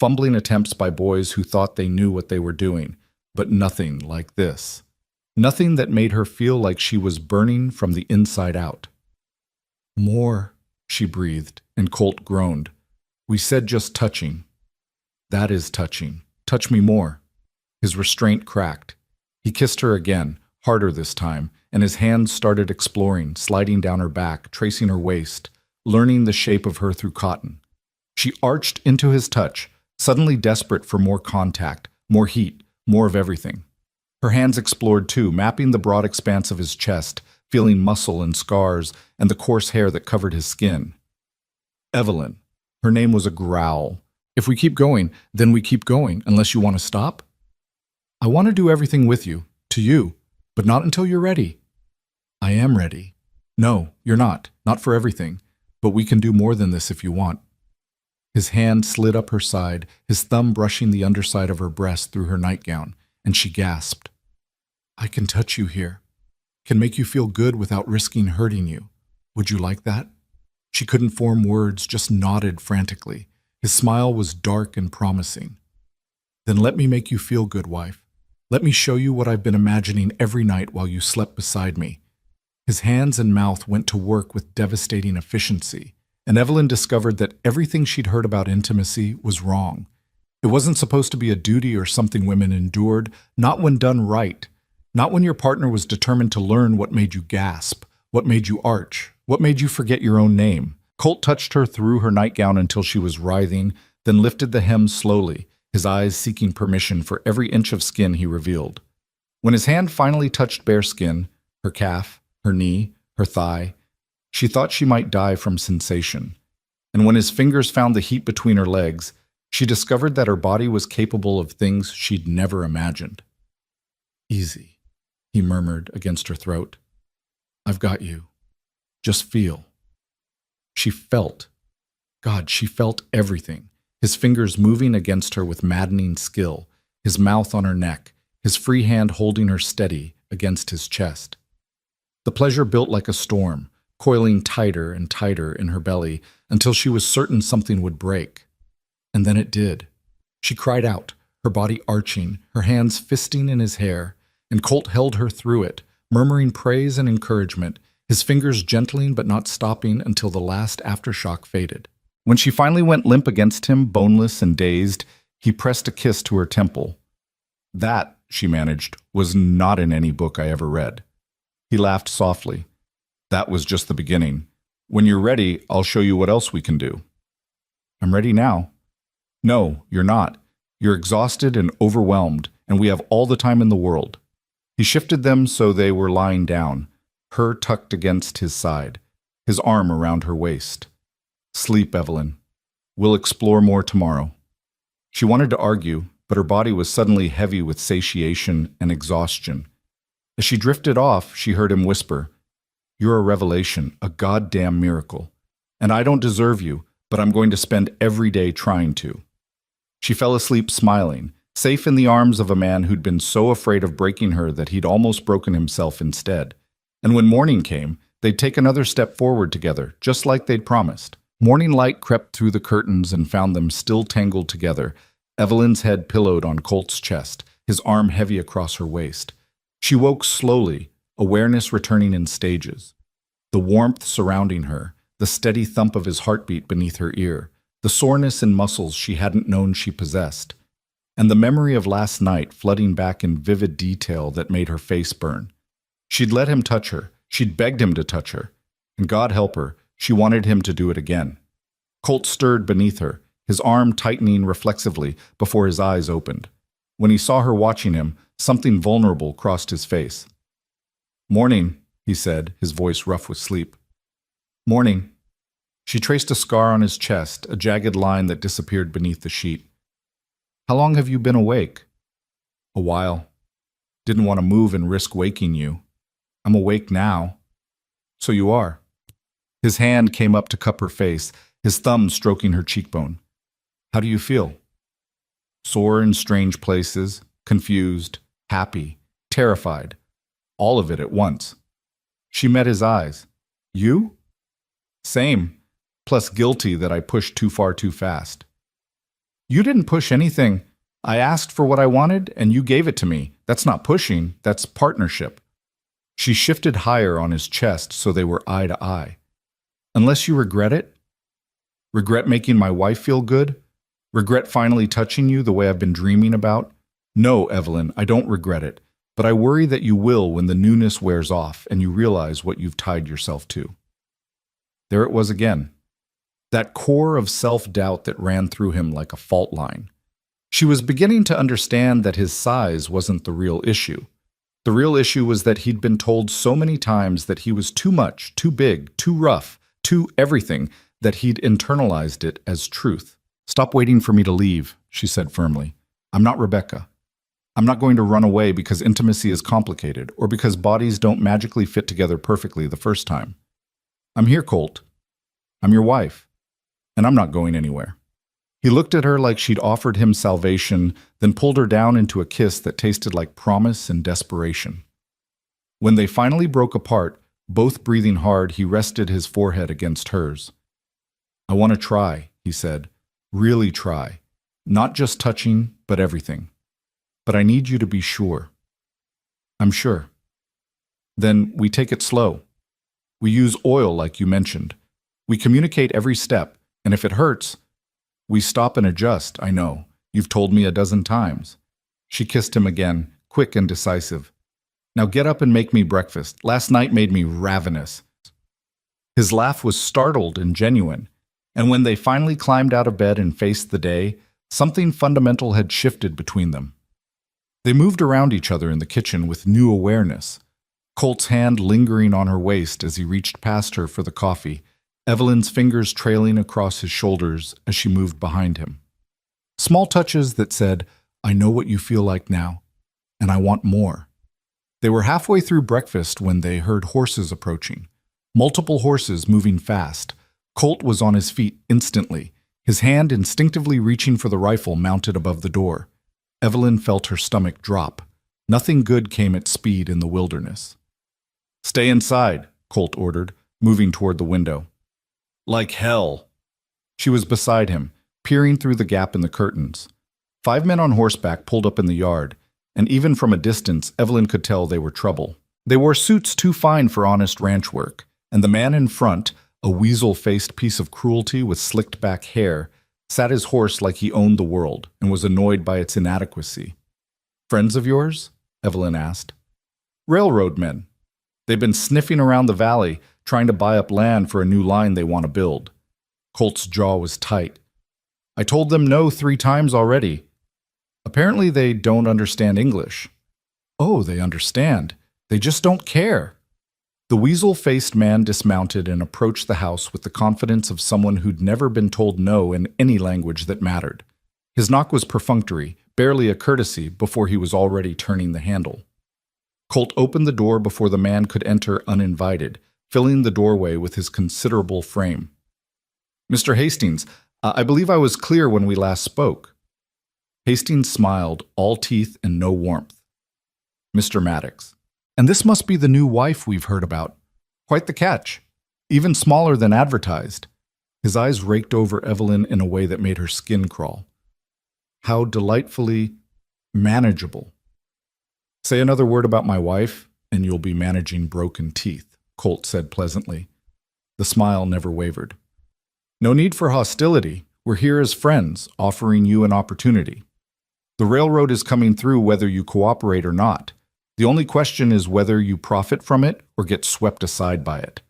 [SPEAKER 1] fumbling attempts by boys who thought they knew what they were doing, but nothing like this. Nothing that made her feel like she was burning from the inside out. More, she breathed, and Colt groaned. We said just touching. That is touching. Touch me more. His restraint cracked. He kissed her again, harder this time, and his hands started exploring, sliding down her back, tracing her waist, learning the shape of her through cotton. She arched into his touch, suddenly desperate for more contact, more heat, more of everything. Her hands explored too, mapping the broad expanse of his chest, feeling muscle and scars and the coarse hair that covered his skin. Evelyn. Her name was a growl. If we keep going, then we keep going, unless you want to stop? I want to do everything with you, to you, but not until you're ready. I am ready. No, you're not for everything, but we can do more than this if you want. His hand slid up her side, his thumb brushing the underside of her breast through her nightgown, and she gasped. I can touch you here, can make you feel good without risking hurting you. Would you like that? She couldn't form words, just nodded frantically. His smile was dark and promising. Then let me make you feel good, wife. Let me show you what I've been imagining every night while you slept beside me. His hands and mouth went to work with devastating efficiency, and Evelyn discovered that everything she'd heard about intimacy was wrong. It wasn't supposed to be a duty or something women endured, not when done right, not when your partner was determined to learn what made you gasp, what made you arch, what made you forget your own name. Colt touched her through her nightgown until she was writhing, then lifted the hem slowly, his eyes seeking permission for every inch of skin he revealed. When his hand finally touched bare skin, her calf, her knee, her thigh, she thought she might die from sensation. And when his fingers found the heat between her legs, she discovered that her body was capable of things she'd never imagined. Easy, he murmured against her throat. I've got you. Just feel. She felt. God, she felt everything. His fingers moving against her with maddening skill, his mouth on her neck, his free hand holding her steady against his chest. The pleasure built like a storm, coiling tighter and tighter in her belly until she was certain something would break. And then it did. She cried out, her body arching, her hands fisting in his hair, and Colt held her through it, murmuring praise and encouragement, his fingers gentling but not stopping until the last aftershock faded. When she finally went limp against him, boneless and dazed, he pressed a kiss to her temple. That, she managed, was not in any book I ever read. He laughed softly. That was just the beginning. When you're ready, I'll show you what else we can do. I'm ready now. No, you're not. You're exhausted and overwhelmed, and we have all the time in the world. He shifted them so they were lying down, her tucked against his side, his arm around her waist. Sleep, Evelyn. We'll explore more tomorrow. She wanted to argue, but her body was suddenly heavy with satiation and exhaustion. As she drifted off, she heard him whisper, You're a revelation, a goddamn miracle. And I don't deserve you, but I'm going to spend every day trying to. She fell asleep smiling, safe in the arms of a man who'd been so afraid of breaking her that he'd almost broken himself instead. And when morning came, they'd take another step forward together, just like they'd promised. Morning light crept through the curtains and found them still tangled together, Evelyn's head pillowed on Colt's chest, his arm heavy across her waist. She woke slowly, awareness returning in stages. The warmth surrounding her, the steady thump of his heartbeat beneath her ear, the soreness in muscles she hadn't known she possessed, and the memory of last night flooding back in vivid detail that made her face burn. She'd let him touch her, she'd begged him to touch her, and God help her, she wanted him to do it again. Colt stirred beneath her, his arm tightening reflexively before his eyes opened. When he saw her watching him, something vulnerable crossed his face. Morning, he said, his voice rough with sleep. Morning. She traced a scar on his chest, a jagged line that disappeared beneath the sheet. How long have you been awake? A while. Didn't want to move and risk waking you. I'm awake now. So you are. His hand came up to cup her face, his thumb stroking her cheekbone. How do you feel? Sore in strange places, confused, happy, terrified, all of it at once. She met his eyes. You? Same, plus guilty that I pushed too far too fast. You didn't push anything. I asked for what I wanted, and you gave it to me. That's not pushing, that's partnership. She shifted higher on his chest so they were eye to eye. Unless you regret it? Regret making my wife feel good? Regret finally touching you the way I've been dreaming about? No, Evelyn, I don't regret it, but I worry that you will when the newness wears off and you realize what you've tied yourself to. There it was again. That core of self-doubt that ran through him like a fault line. She was beginning to understand that his size wasn't the real issue. The real issue was that he'd been told so many times that he was too much, too big, too rough, too everything, that he'd internalized it as truth. "Stop waiting for me to leave," she said firmly. "I'm not Rebecca. I'm not going to run away because intimacy is complicated or because bodies don't magically fit together perfectly the first time. I'm here, Colt. I'm your wife, and I'm not going anywhere." He looked at her like she'd offered him salvation, then pulled her down into a kiss that tasted like promise and desperation. When they finally broke apart, both breathing hard, he rested his forehead against hers. "I want to try," he said. "Really try. Not just touching, but everything. But I need you to be sure." "I'm sure." "Then we take it slow. We use oil like you mentioned. We communicate every step, and if it hurts, we stop and adjust. I know. You've told me a dozen times." She kissed him again, quick and decisive. "Now get up and make me breakfast. Last night made me ravenous." His laugh was startled and genuine, and when they finally climbed out of bed and faced the day, something fundamental had shifted between them. They moved around each other in the kitchen with new awareness, Colt's hand lingering on her waist as he reached past her for the coffee, Evelyn's fingers trailing across his shoulders as she moved behind him. Small touches that said, "I know what you feel like now, and I want more." They were halfway through breakfast when they heard horses approaching. Multiple horses moving fast. Colt was on his feet instantly, his hand instinctively reaching for the rifle mounted above the door. Evelyn felt her stomach drop. Nothing good came at speed in the wilderness. "Stay inside," Colt ordered, moving toward the window. "Like hell." She was beside him, peering through the gap in the curtains. 5 men on horseback pulled up in the yard, and even from a distance, Evelyn could tell they were trouble. They wore suits too fine for honest ranch work, and the man in front, a weasel-faced piece of cruelty with slicked-back hair, sat his horse like he owned the world and was annoyed by its inadequacy. "Friends of yours?" Evelyn asked. "Railroad men. They've been sniffing around the valley, trying to buy up land for a new line they want to build." Colt's jaw was tight. "I told them no 3 times already. Apparently they don't understand English." "Oh, they understand. They just don't care." The weasel-faced man dismounted and approached the house with the confidence of someone who'd never been told no in any language that mattered. His knock was perfunctory, barely a courtesy, before he was already turning the handle. Colt opened the door before the man could enter uninvited, filling the doorway with his considerable frame. "Mr. Hastings, I believe I was clear when we last spoke." Hastings smiled, all teeth and no warmth. "Mr. Maddox. And this must be the new wife we've heard about. Quite the catch. Even smaller than advertised." His eyes raked over Evelyn in a way that made her skin crawl. "How delightfully manageable." "Say another word about my wife, and you'll be managing broken teeth," Colt said pleasantly. The smile never wavered. "No need for hostility. We're here as friends, offering you an opportunity. The railroad is coming through whether you cooperate or not. The only question is whether you profit from it or get swept aside by it.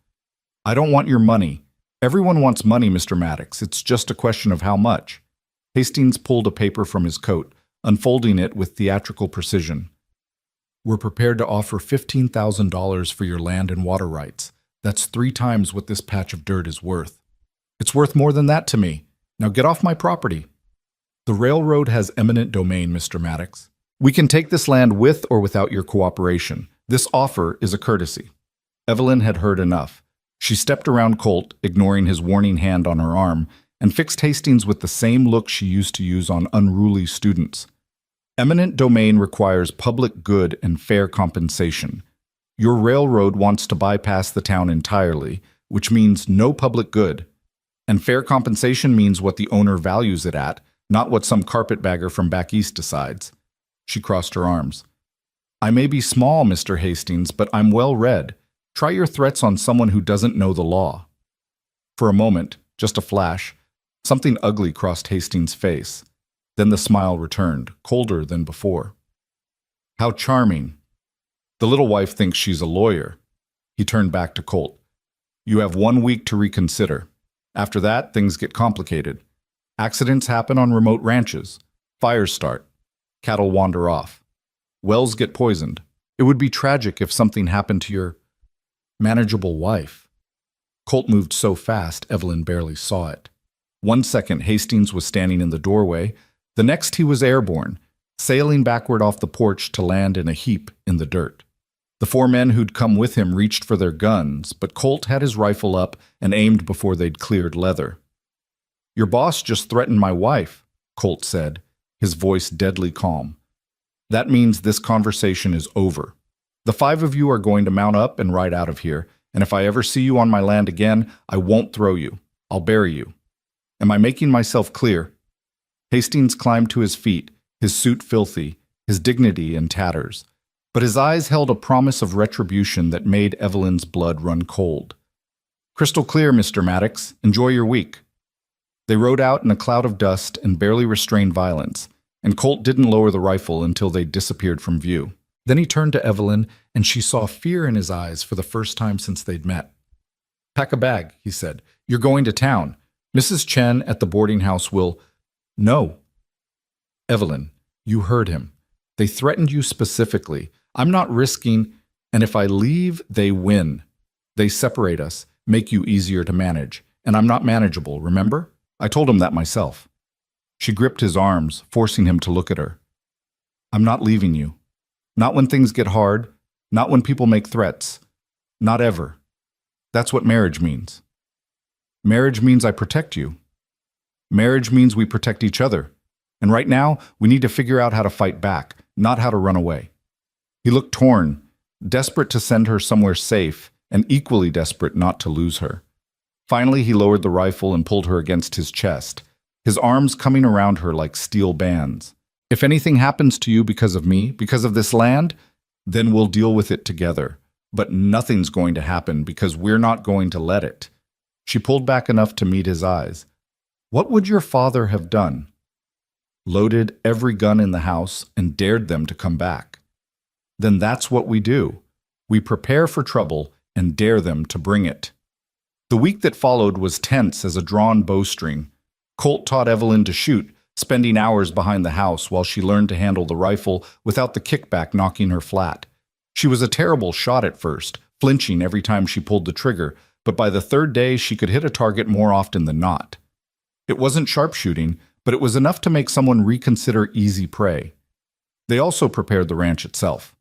[SPEAKER 1] I don't want your money. Everyone wants money, Mr. Maddox. It's just a question of how much." Hastings pulled a paper from his coat, unfolding it with theatrical precision. "We're prepared to offer $15,000 for your land and water rights. That's 3 times what this patch of dirt is worth." "It's worth more than that to me. Now get off my property." "The railroad has eminent domain, Mr. Maddox. We can take this land with or without your cooperation. This offer is a courtesy." Evelyn had heard enough. She stepped around Colt, ignoring his warning hand on her arm, and fixed Hastings with the same look she used to use on unruly students. "Eminent domain requires public good and fair compensation. Your railroad wants to bypass the town entirely, which means no public good. And fair compensation means what the owner values it at, not what some carpetbagger from back east decides." She crossed her arms. "I may be small, Mr. Hastings, but I'm well read. Try your threats on someone who doesn't know the law." For a moment, just a flash, something ugly crossed Hastings' face. Then the smile returned, colder than before. "How charming. The little wife thinks she's a lawyer." He turned back to Colt. "You have 1 week to reconsider. After that, things get complicated. Accidents happen on remote ranches. Fires start. Cattle wander off. Wells get poisoned. It would be tragic if something happened to your manageable wife. Colt moved so fast, Evelyn barely saw it. 1 second, Hastings was standing in the doorway. The next, he was airborne, sailing backward off the porch to land in a heap in the dirt. The 4 men who'd come with him reached for their guns, but Colt had his rifle up and aimed before they'd cleared leather. "Your boss just threatened my wife," Colt said, his voice deadly calm. "That means this conversation is over. The 5 of you are going to mount up and ride out of here, and if I ever see you on my land again, I won't throw you. I'll bury you. Am I making myself clear?" Hastings climbed to his feet, his suit filthy, his dignity in tatters. But his eyes held a promise of retribution that made Evelyn's blood run cold. "Crystal clear, Mr. Maddox. Enjoy your week." They rode out in a cloud of dust and barely restrained violence, and Colt didn't lower the rifle until they disappeared from view. Then he turned to Evelyn, and she saw fear in his eyes for the first time since they'd met. "Pack a bag," he said. "You're going to town. Mrs. Chen at the boarding house will—" "No." "Evelyn, you heard him. They threatened you specifically. I'm not risking, and if I leave, they win. They separate us, make you easier to manage, and I'm not manageable, remember? I told him that myself." She gripped his arms, forcing him to look at her. "I'm not leaving you. Not when things get hard, not when people make threats. Not ever. That's what marriage means. Marriage means I protect you. Marriage means we protect each other. And right now, we need to figure out how to fight back, not how to run away." He looked torn, desperate to send her somewhere safe, and equally desperate not to lose her. Finally, he lowered the rifle and pulled her against his chest, his arms coming around her like steel bands. "If anything happens to you because of me, because of this land, then we'll deal with it together. But nothing's going to happen because we're not going to let it." She pulled back enough to meet his eyes. "What would your father have done?" "Loaded every gun in the house and dared them to come back." "Then that's what we do. We prepare for trouble and dare them to bring it." The week that followed was tense as a drawn bowstring. Colt taught Evelyn to shoot, spending hours behind the house while she learned to handle the rifle without the kickback knocking her flat. She was a terrible shot at first, flinching every time she pulled the trigger, but by the 3rd day she could hit a target more often than not. It wasn't sharpshooting, but it was enough to make someone reconsider easy prey. They also prepared the ranch itself.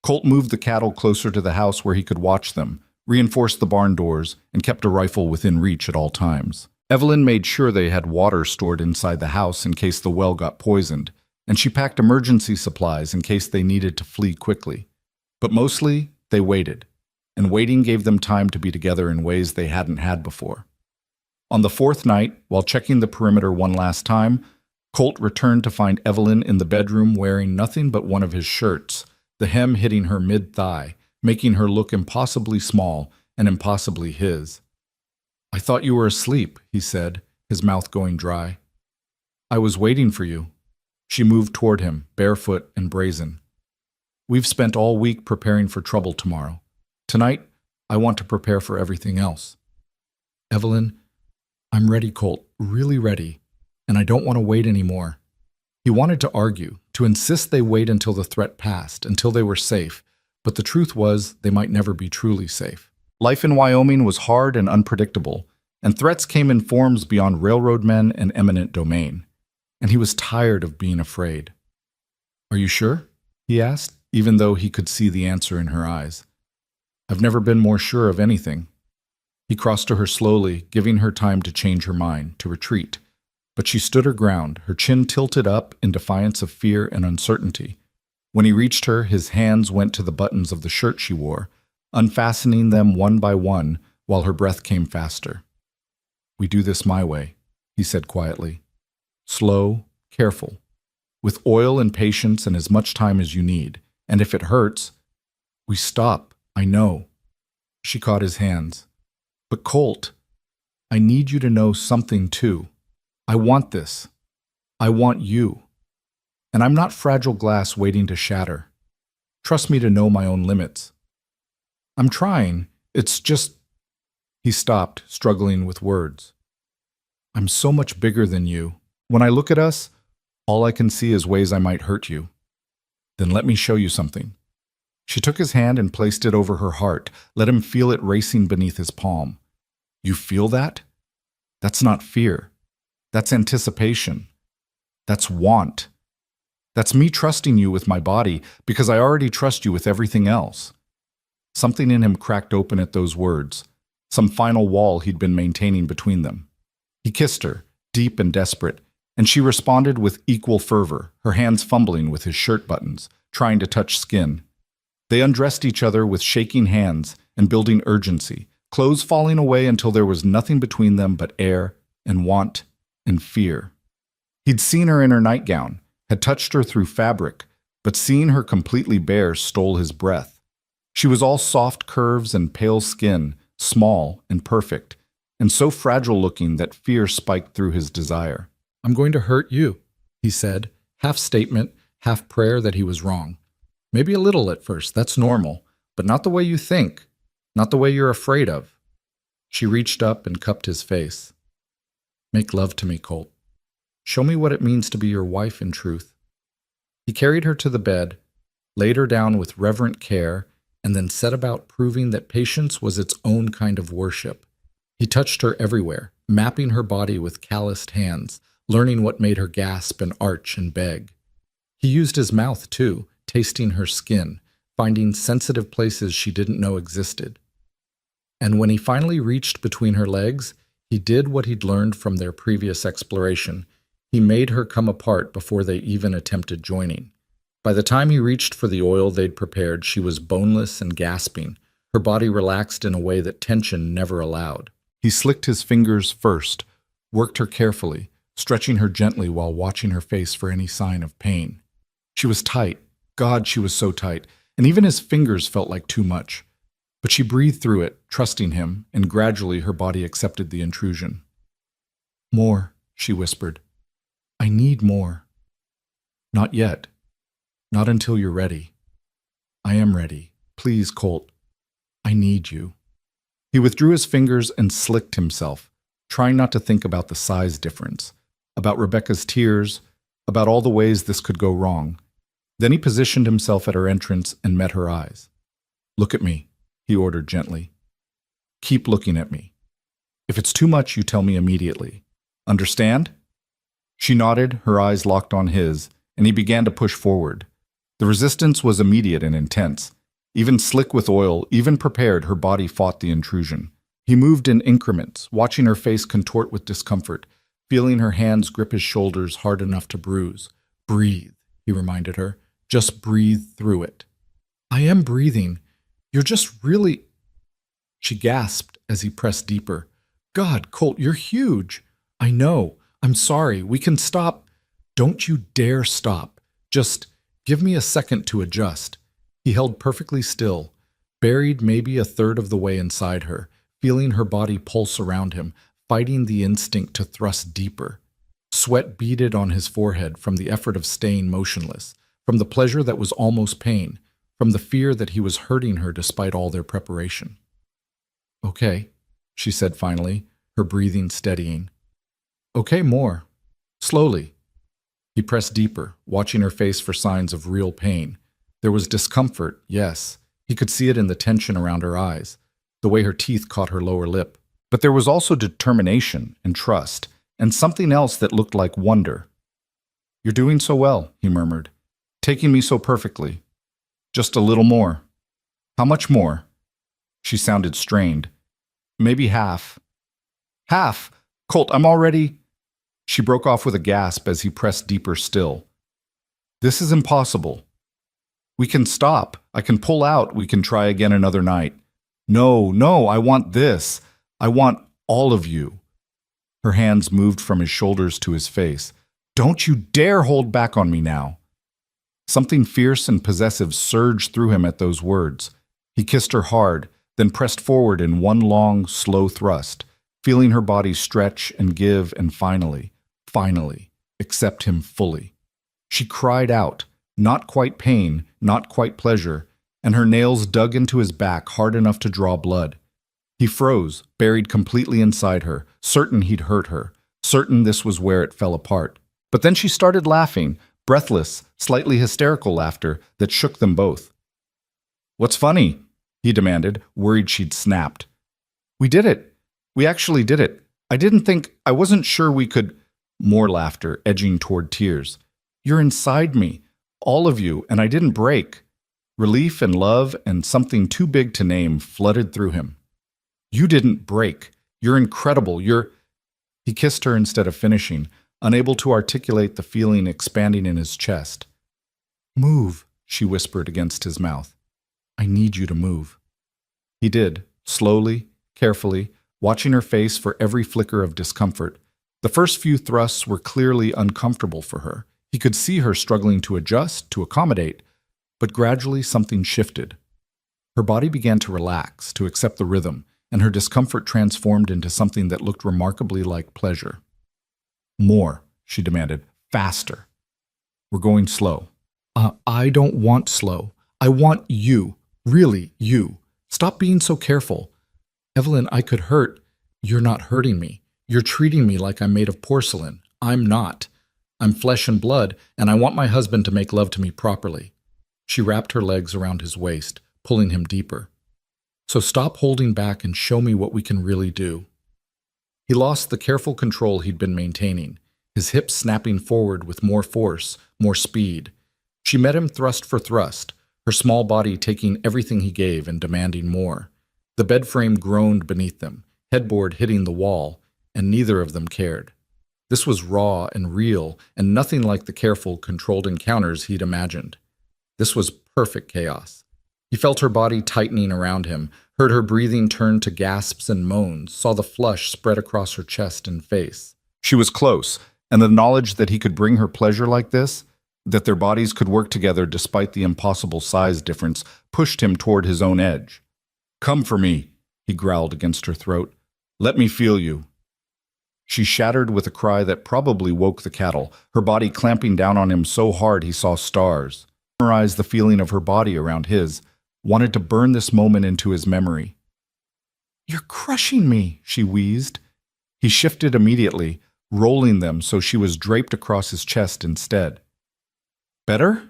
[SPEAKER 1] Colt moved the cattle closer to the house where he could watch them, reinforced the barn doors, and kept a rifle within reach at all times. Evelyn made sure they had water stored inside the house in case the well got poisoned, and she packed emergency supplies in case they needed to flee quickly. But mostly, they waited, and waiting gave them time to be together in ways they hadn't had before. On the 4th night, while checking the perimeter one last time, Colt returned to find Evelyn in the bedroom wearing nothing but one of his shirts, the hem hitting her mid-thigh, making her look impossibly small and impossibly his. "I thought you were asleep," he said, his mouth going dry. "I was waiting for you." She moved toward him, barefoot and brazen. "We've spent all week preparing for trouble tomorrow. Tonight, I want to prepare for everything else." "Evelyn, I'm ready, Colt, really ready, and I don't want to wait anymore." He wanted to argue, to insist they wait until the threat passed, until they were safe, but the truth was they might never be truly safe. Life in Wyoming was hard and unpredictable, and threats came in forms beyond railroad men and eminent domain. And he was tired of being afraid. "Are you sure?" he asked, even though he could see the answer in her eyes. "I've never been more sure of anything." He crossed to her slowly, giving her time to change her mind, to retreat. But she stood her ground, her chin tilted up in defiance of fear and uncertainty. When he reached her, his hands went to the buttons of the shirt she wore, unfastening them one by one while her breath came faster. "We do this my way," he said quietly. "Slow, careful, with oil and patience and as much time as you need. And if it hurts, we stop, I know." She caught his hands. "But Colt, I need you to know something too. I want this. I want you. And I'm not fragile glass waiting to shatter. Trust me to know my own limits. I'm trying. It's just—" He stopped, struggling with words. "I'm so much bigger than you. When I look at us, all I can see is ways I might hurt you. Then let me show you something." She took his hand and placed it over her heart, let him feel it racing beneath his palm. You feel that? That's not fear. That's anticipation. That's want. That's me trusting you with my body because I already trust you with everything else. Something in him cracked open at those words, some final wall he'd been maintaining between them. He kissed her, deep and desperate, and she responded with equal fervor, her hands fumbling with his shirt buttons, trying to touch skin. They undressed each other with shaking hands and building urgency, clothes falling away until there was nothing between them but air and want and fear. He'd seen her in her nightgown, had touched her through fabric, but seeing her completely bare stole his breath. She was all soft curves and pale skin, small and perfect, and so fragile-looking that fear spiked through his desire. "I'm going to hurt you," he said, half statement, half prayer that he was wrong. "Maybe a little at first, that's normal, but not the way you think, not the way you're afraid of." She reached up and cupped his face. "Make love to me, Colt. Show me what it means to be your wife in truth." He carried her to the bed, laid her down with reverent care, and then set about proving that patience was its own kind of worship. He touched her everywhere, mapping her body with calloused hands, learning what made her gasp and arch and beg. He used his mouth, too, tasting her skin, finding sensitive places she didn't know existed. And when he finally reached between her legs, he did what he'd learned from their previous exploration. He made her come apart before they even attempted joining. By the time he reached for the oil they'd prepared, she was boneless and gasping, her body relaxed in a way that tension never allowed. He slicked his fingers first, worked her carefully, stretching her gently while watching her face for any sign of pain. She was tight. God, she was so tight, and even his fingers felt like too much. But she breathed through it, trusting him, and gradually her body accepted the intrusion. "More," she whispered. "I need more." "Not yet. Not until you're ready." "I am ready. Please, Colt. I need you." He withdrew his fingers and slicked himself, trying not to think about the size difference, about Rebecca's tears, about all the ways this could go wrong. Then he positioned himself at her entrance and met her eyes. "Look at me," he ordered gently. "Keep looking at me. If it's too much, you tell me immediately. Understand?" She nodded, her eyes locked on his, and he began to push forward. The resistance was immediate and intense. Even slick with oil, even prepared, her body fought the intrusion. He moved in increments, watching her face contort with discomfort, feeling her hands grip his shoulders hard enough to bruise. "Breathe," he reminded her. "Just breathe through it." "I am breathing. You're just really—" She gasped as he pressed deeper. "God, Colt, you're huge." "I know. I'm sorry. We can stop." "Don't you dare stop. Just give me a second to adjust." He held perfectly still, buried maybe a third of the way inside her, feeling her body pulse around him, fighting the instinct to thrust deeper. Sweat beaded on his forehead from the effort of staying motionless, from the pleasure that was almost pain, from the fear that he was hurting her despite all their preparation. "Okay," she said finally, her breathing steadying. "Okay, more. Slowly." He pressed deeper, watching her face for signs of real pain. There was discomfort, yes. He could see it in the tension around her eyes, the way her teeth caught her lower lip. But there was also determination and trust, and something else that looked like wonder. "You're doing so well," he murmured, "taking me so perfectly. Just a little more." "How much more?" She sounded strained. "Maybe half." "Half? Colt, I'm already—" She broke off with a gasp as he pressed deeper still. "This is impossible. We can stop. I can pull out. We can try again another night." "No, no, I want this. I want all of you." Her hands moved from his shoulders to his face. "Don't you dare hold back on me now." Something fierce and possessive surged through him at those words. He kissed her hard, then pressed forward in one long, slow thrust, feeling her body stretch and give and finally, accept him fully. She cried out, not quite pain, not quite pleasure, and her nails dug into his back hard enough to draw blood. He froze, buried completely inside her, certain he'd hurt her, certain this was where it fell apart. But then she started laughing, breathless, slightly hysterical laughter that shook them both. What's funny? He demanded, worried she'd snapped. We did it. We actually did it. I wasn't sure we could. More laughter, edging toward tears. You're inside me, all of you, and I didn't break. Relief and love and something too big to name flooded through him. You didn't break. You're incredible. He kissed her instead of finishing, unable to articulate the feeling expanding in his chest. Move, she whispered against his mouth. I need you to move. He did, slowly, carefully, watching her face for every flicker of discomfort. The first few thrusts were clearly uncomfortable for her. He could see her struggling to adjust, to accommodate, but gradually something shifted. Her body began to relax, to accept the rhythm, and her discomfort transformed into something that looked remarkably like pleasure. More, she demanded. Faster. We're going slow. I don't want slow. I want you. Really, you. Stop being so careful. Evelyn, I could hurt. You're not hurting me. You're treating me like I'm made of porcelain. I'm not. I'm flesh and blood, and I want my husband to make love to me properly. She wrapped her legs around his waist, pulling him deeper. So stop holding back and show me what we can really do. He lost the careful control he'd been maintaining, his hips snapping forward with more force, more speed. She met him thrust for thrust, her small body taking everything he gave and demanding more. The bed frame groaned beneath them, headboard hitting the wall, and neither of them cared. This was raw and real, and nothing like the careful, controlled encounters he'd imagined. This was perfect chaos. He felt her body tightening around him, heard her breathing turn to gasps and moans, saw the flush spread across her chest and face. She was close, and the knowledge that he could bring her pleasure like this, that their bodies could work together despite the impossible size difference, pushed him toward his own edge. Come for me, he growled against her throat. Let me feel you. She shattered with a cry that probably woke the cattle, her body clamping down on him so hard he saw stars. Memorized the feeling of her body around his, wanted to burn this moment into his memory. You're crushing me, she wheezed. He shifted immediately, rolling them so she was draped across his chest instead. Better?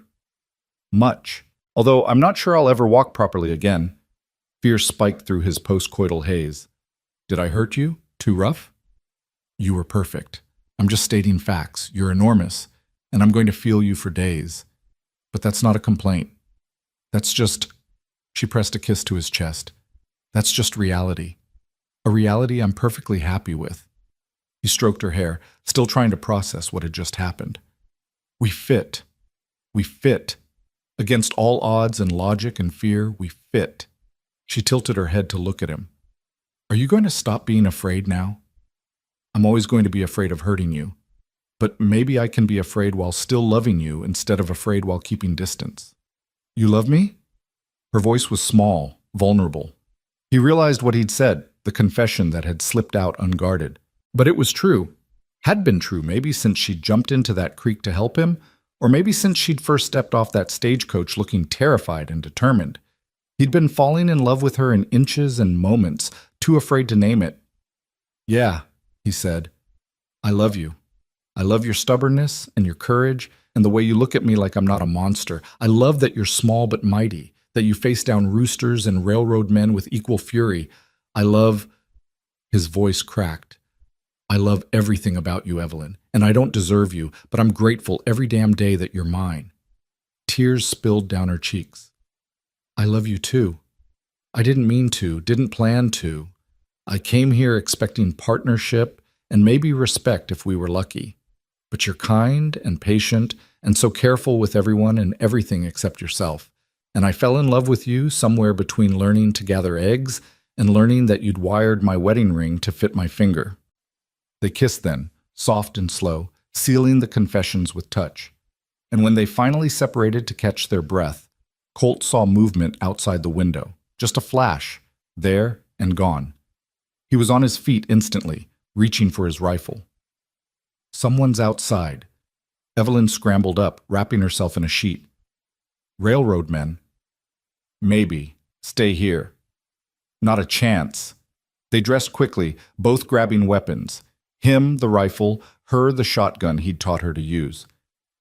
[SPEAKER 1] Much. Although I'm not sure I'll ever walk properly again. Fear spiked through his postcoital haze. Did I hurt you? Too rough? You were perfect. I'm just stating facts. You're enormous, and I'm going to feel you for days. But that's not a complaint. That's just... She pressed a kiss to his chest. That's just reality. A reality I'm perfectly happy with. He stroked her hair, still trying to process what had just happened. We fit. We fit. Against all odds and logic and fear, we fit. She tilted her head to look at him. Are you going to stop being afraid now? I'm always going to be afraid of hurting you. But maybe I can be afraid while still loving you instead of afraid while keeping distance. You love me? Her voice was small, vulnerable. He realized what he'd said, the confession that had slipped out unguarded. But it was true. Had been true maybe since she'd jumped into that creek to help him, or maybe since she'd first stepped off that stagecoach looking terrified and determined. He'd been falling in love with her in inches and moments, too afraid to name it. Yeah, he said. I love you. I love your stubbornness and your courage and the way you look at me like I'm not a monster. I love that you're small but mighty, that you face down roosters and railroad men with equal fury. I love... His voice cracked. I love everything about you, Evelyn, and I don't deserve you, but I'm grateful every damn day that you're mine. Tears spilled down her cheeks. I love you too. I didn't mean to, didn't plan to. I came here expecting partnership and maybe respect if we were lucky. But you're kind and patient and so careful with everyone and everything except yourself. And I fell in love with you somewhere between learning to gather eggs and learning that you'd wired my wedding ring to fit my finger. They kissed then, soft and slow, sealing the confessions with touch. And when they finally separated to catch their breath, Colt saw movement outside the window. Just a flash, there and gone. He was on his feet instantly, reaching for his rifle. Someone's outside. Evelyn scrambled up, wrapping herself in a sheet. Railroad men. Maybe. Stay here. Not a chance. They dressed quickly, both grabbing weapons. Him, the rifle, her, the shotgun he'd taught her to use.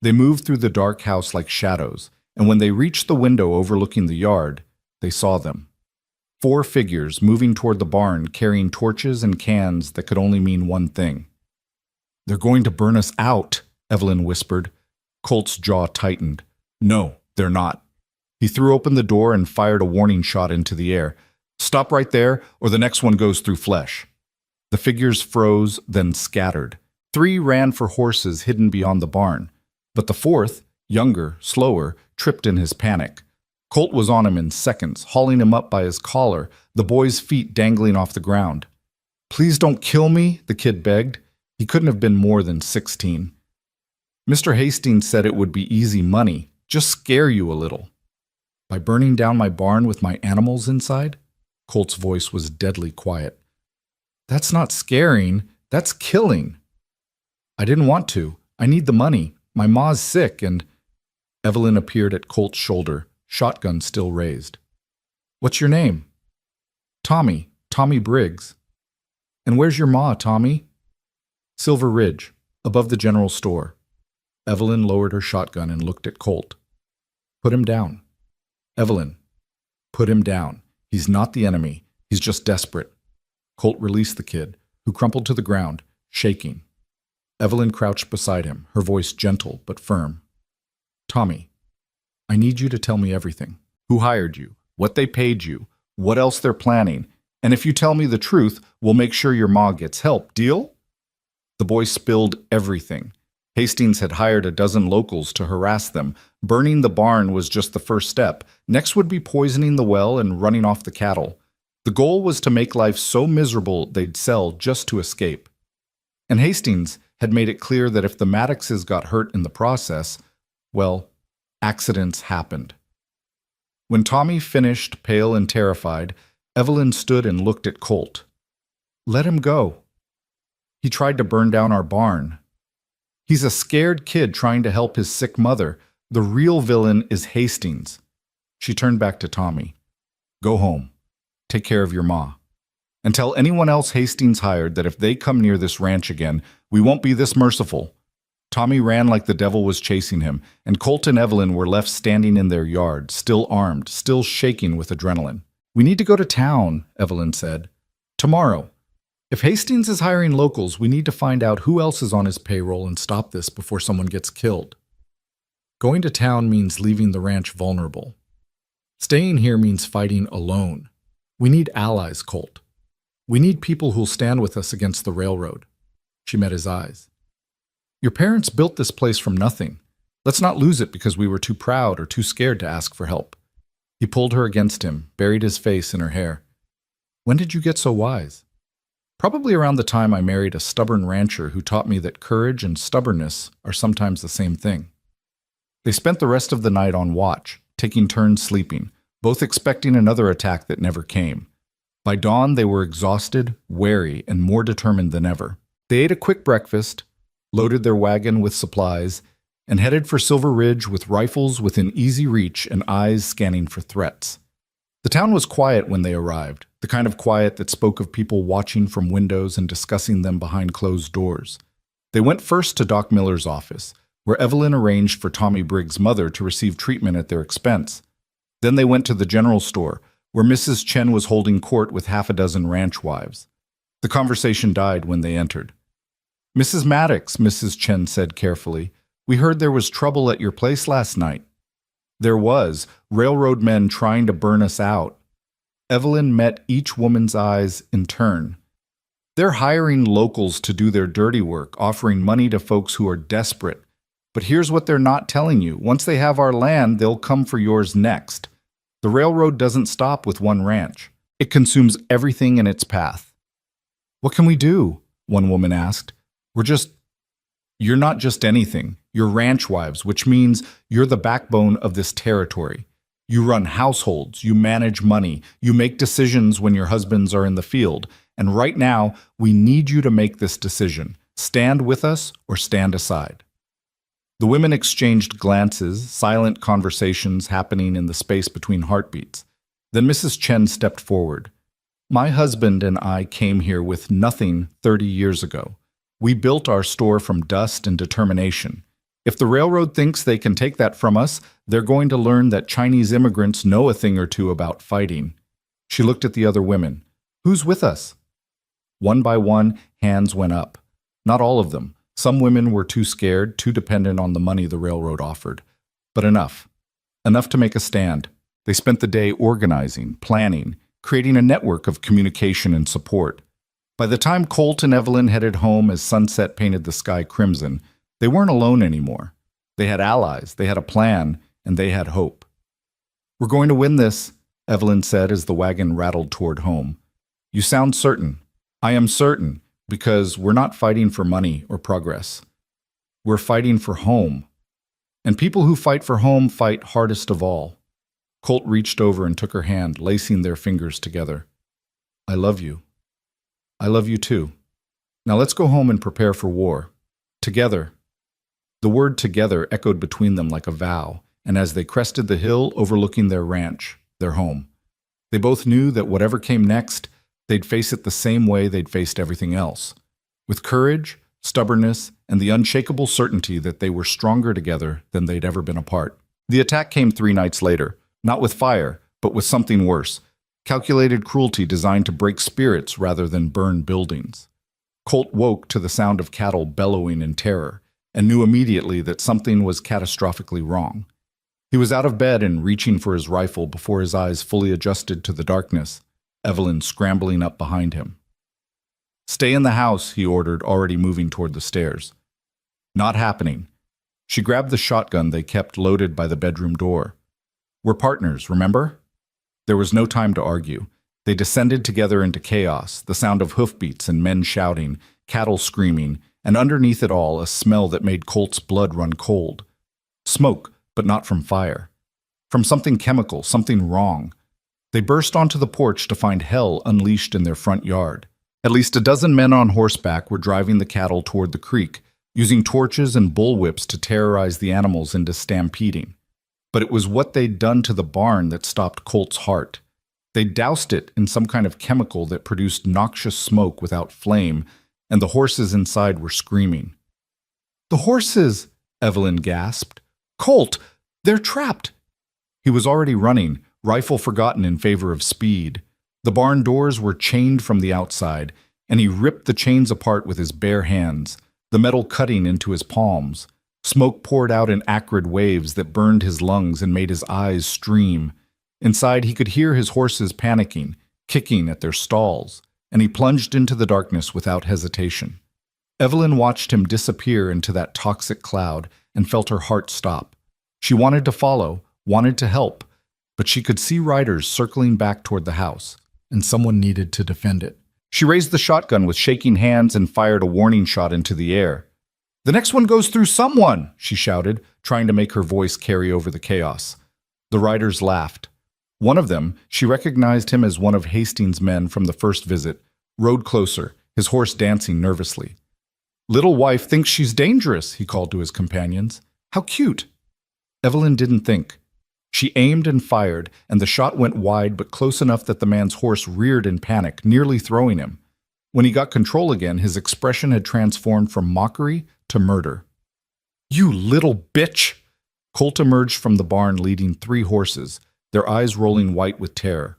[SPEAKER 1] They moved through the dark house like shadows, and when they reached the window overlooking the yard, They saw them. 4 figures moving toward the barn carrying torches and cans that could only mean one thing. "They're going to burn us out," Evelyn whispered. Colt's jaw tightened. "No, they're not." He threw open the door and fired a warning shot into the air. "Stop right there, or the next one goes through flesh." The figures froze, then scattered. 3 ran for horses hidden beyond the barn, but the 4th, younger, slower, tripped in his panic. Colt was on him in seconds, hauling him up by his collar, the boy's feet dangling off the ground. "Please don't kill me," the kid begged. He couldn't have been more than 16. "Mr. Hastings said it would be easy money, just scare you a little." "By burning down my barn with my animals inside?" Colt's voice was deadly quiet. "That's not scaring, that's killing." "I didn't want to. I need the money. My ma's sick and—" Evelyn appeared at Colt's shoulder, shotgun still raised. "What's your name?" "Tommy. Tommy Briggs." "And where's your ma, Tommy?" "Silver Ridge, above the general store." Evelyn lowered her shotgun and looked at Colt. "Put him down." "Evelyn, put him down. He's not the enemy. He's just desperate." Colt released the kid, who crumpled to the ground, shaking. Evelyn crouched beside him, her voice gentle but firm. "Tommy, I need you to tell me everything. Who hired you? What they paid you? What else they're planning? And if you tell me the truth, we'll make sure your ma gets help. Deal?" The boy spilled everything. Hastings had hired a dozen locals to harass them. Burning the barn was just the first step. Next would be poisoning the well and running off the cattle. The goal was to make life so miserable they'd sell just to escape. And Hastings had made it clear that if the Maddoxes got hurt in the process, well, accidents happened. When Tommy finished, pale and terrified, Evelyn stood and looked at Colt. "Let him go. He tried to burn down our barn. He's a scared kid trying to help his sick mother. The real villain is Hastings." She turned back to Tommy. "Go home. Take care of your ma. And tell anyone else Hastings hired that if they come near this ranch again, we won't be this merciful." Tommy ran like the devil was chasing him, and Colt and Evelyn were left standing in their yard, still armed, still shaking with adrenaline. "We need to go to town," Evelyn said. "Tomorrow. If Hastings is hiring locals, we need to find out who else is on his payroll and stop this before someone gets killed. Going to town means leaving the ranch vulnerable. Staying here means fighting alone. We need allies, Colt. We need people who'll stand with us against the railroad." She met his eyes. "Your parents built this place from nothing. Let's not lose it because we were too proud or too scared to ask for help." He pulled her against him, buried his face in her hair. "When did you get so wise?" "Probably around the time I married a stubborn rancher who taught me that courage and stubbornness are sometimes the same thing." They spent the rest of the night on watch, taking turns sleeping, both expecting another attack that never came. By dawn, they were exhausted, wary, and more determined than ever. They ate a quick breakfast, loaded their wagon with supplies, and headed for Silver Ridge with rifles within easy reach and eyes scanning for threats. The town was quiet when they arrived, the kind of quiet that spoke of people watching from windows and discussing them behind closed doors. They went first to Doc Miller's office, where Evelyn arranged for Tommy Briggs' mother to receive treatment at their expense. Then they went to the general store, where Mrs. Chen was holding court with half a dozen ranch wives. The conversation died when they entered. "Mrs. Maddox," Mrs. Chen said carefully, "we heard there was trouble at your place last night." "There was. Railroad men trying to burn us out." Evelyn met each woman's eyes in turn. "They're hiring locals to do their dirty work, offering money to folks who are desperate. But here's what they're not telling you. Once they have our land, they'll come for yours next. The railroad doesn't stop with one ranch. It consumes everything in its path." "What can we do?" one woman asked. You're not just anything. You're ranch wives, which means you're the backbone of this territory. You run households, you manage money, you make decisions when your husbands are in the field. And right now, we need you to make this decision. Stand with us or stand aside." The women exchanged glances, silent conversations happening in the space between heartbeats. Then Mrs. Chen stepped forward. "My husband and I came here with nothing 30 years ago. We built our store from dust and determination. If the railroad thinks they can take that from us, They're going to learn that Chinese immigrants know a thing or two about fighting. She looked at the other women. Who's with us? One by one, hands went up. Not all of them. Some women were too scared, too dependent on the money the railroad offered. But enough. Enough to make a stand. They spent the day organizing, planning, creating a network of communication and support. By the time Colt and Evelyn headed home as sunset painted the sky crimson, they weren't alone anymore. They had allies, they had a plan, and they had hope. "We're going to win this," Evelyn said as the wagon rattled toward home. "You sound certain." "I am certain, because we're not fighting for money or progress. We're fighting for home. And people who fight for home fight hardest of all." Colt reached over and took her hand, lacing their fingers together. "I love you. I love you too. Now let's go home and prepare for war. Together." The word "together" echoed between them like a vow, and as they crested the hill overlooking their ranch, their home, they both knew that whatever came next, they'd face it the same way they'd faced everything else, with courage, stubbornness, and the unshakable certainty that they were stronger together than they'd ever been apart. The attack came 3 nights later, not with fire, but with something worse, calculated cruelty designed to break spirits rather than burn buildings. Colt woke to the sound of cattle bellowing in terror, and knew immediately that something was catastrophically wrong. He was out of bed and reaching for his rifle before his eyes fully adjusted to the darkness, Evelyn scrambling up behind him. "Stay in the house," he ordered, already moving toward the stairs. Not happening. She grabbed the shotgun they kept loaded by the bedroom door. "We're partners, remember?" There was no time to argue. They descended together into chaos, the sound of hoofbeats and men shouting, cattle screaming, and underneath it all, a smell that made Colt's blood run cold. Smoke, but not from fire. From something chemical, something wrong. They burst onto the porch to find hell unleashed in their front yard. At least a dozen men on horseback were driving the cattle toward the creek, using torches and bullwhips to terrorize the animals into stampeding. But it was what they'd done to the barn that stopped Colt's heart. They'd doused it in some kind of chemical that produced noxious smoke without flame, and the horses inside were screaming. "The horses!" Evelyn gasped. "Colt! They're trapped!" He was already running, rifle forgotten in favor of speed. The barn doors were chained from the outside, and he ripped the chains apart with his bare hands, the metal cutting into his palms. Smoke poured out in acrid waves that burned his lungs and made his eyes stream. Inside, he could hear his horses panicking, kicking at their stalls, and he plunged into the darkness without hesitation. Evelyn watched him disappear into that toxic cloud and felt her heart stop. She wanted to follow, wanted to help, but she could see riders circling back toward the house, and someone needed to defend it. She raised the shotgun with shaking hands and fired a warning shot into the air. "The next one goes through someone!" she shouted, trying to make her voice carry over the chaos. The riders laughed. One of them, she recognized him as one of Hastings' men from the first visit, rode closer, his horse dancing nervously. "Little wife thinks she's dangerous," he called to his companions. "How cute!" Evelyn didn't think. She aimed and fired, and the shot went wide but close enough that the man's horse reared in panic, nearly throwing him. When he got control again, his expression had transformed from mockery to murder. "You little bitch!" Colt emerged from the barn leading 3 horses, their eyes rolling white with terror.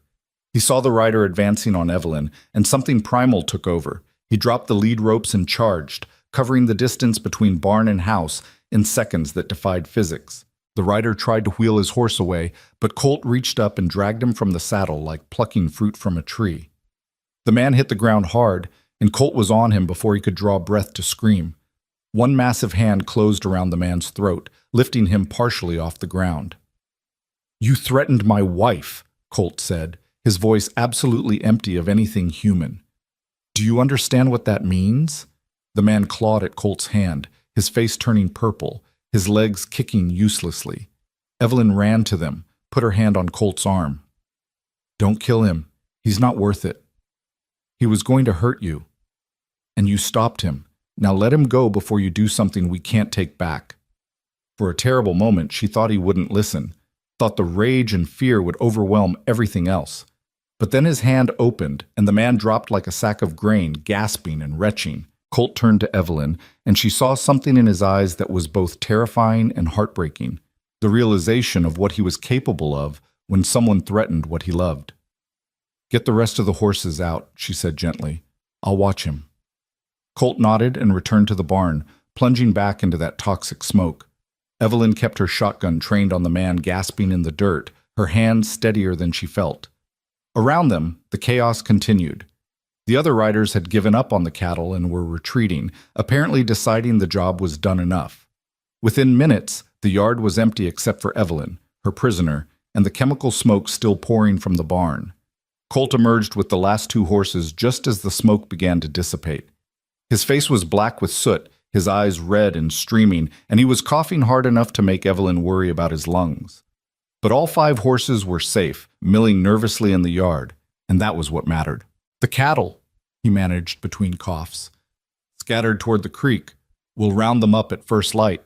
[SPEAKER 1] He saw the rider advancing on Evelyn, and something primal took over. He dropped the lead ropes and charged, covering the distance between barn and house in seconds that defied physics. The rider tried to wheel his horse away, but Colt reached up and dragged him from the saddle like plucking fruit from a tree. The man hit the ground hard, and Colt was on him before he could draw breath to scream. One massive hand closed around the man's throat, lifting him partially off the ground. "You threatened my wife," Colt said, his voice absolutely empty of anything human. "Do you understand what that means?" The man clawed at Colt's hand, his face turning purple, his legs kicking uselessly. Evelyn ran to them, put her hand on Colt's arm. "Don't kill him. He's not worth it. He was going to hurt you. And you stopped him. Now let him go before you do something we can't take back." For a terrible moment, she thought he wouldn't listen, thought the rage and fear would overwhelm everything else. But then his hand opened, and the man dropped like a sack of grain, gasping and retching. Colt turned to Evelyn, and she saw something in his eyes that was both terrifying and heartbreaking. the realization of what he was capable of when someone threatened what he loved. "Get the rest of the horses out," she said gently. "I'll watch him." Colt nodded and returned to the barn, plunging back into that toxic smoke. Evelyn kept her shotgun trained on the man gasping in the dirt, her hands steadier than she felt. Around them, the chaos continued. The other riders had given up on the cattle and were retreating, apparently deciding the job was done enough. Within minutes, the yard was empty except for Evelyn, her prisoner, and the chemical smoke still pouring from the barn. Colt emerged with the last two horses just as the smoke began to dissipate. His face was black with soot, his eyes red and streaming, and he was coughing hard enough to make Evelyn worry about his lungs. But all 5 horses were safe, milling nervously in the yard, and that was what mattered. "The cattle," he managed between coughs, "scattered toward the creek. We'll round them up at first light."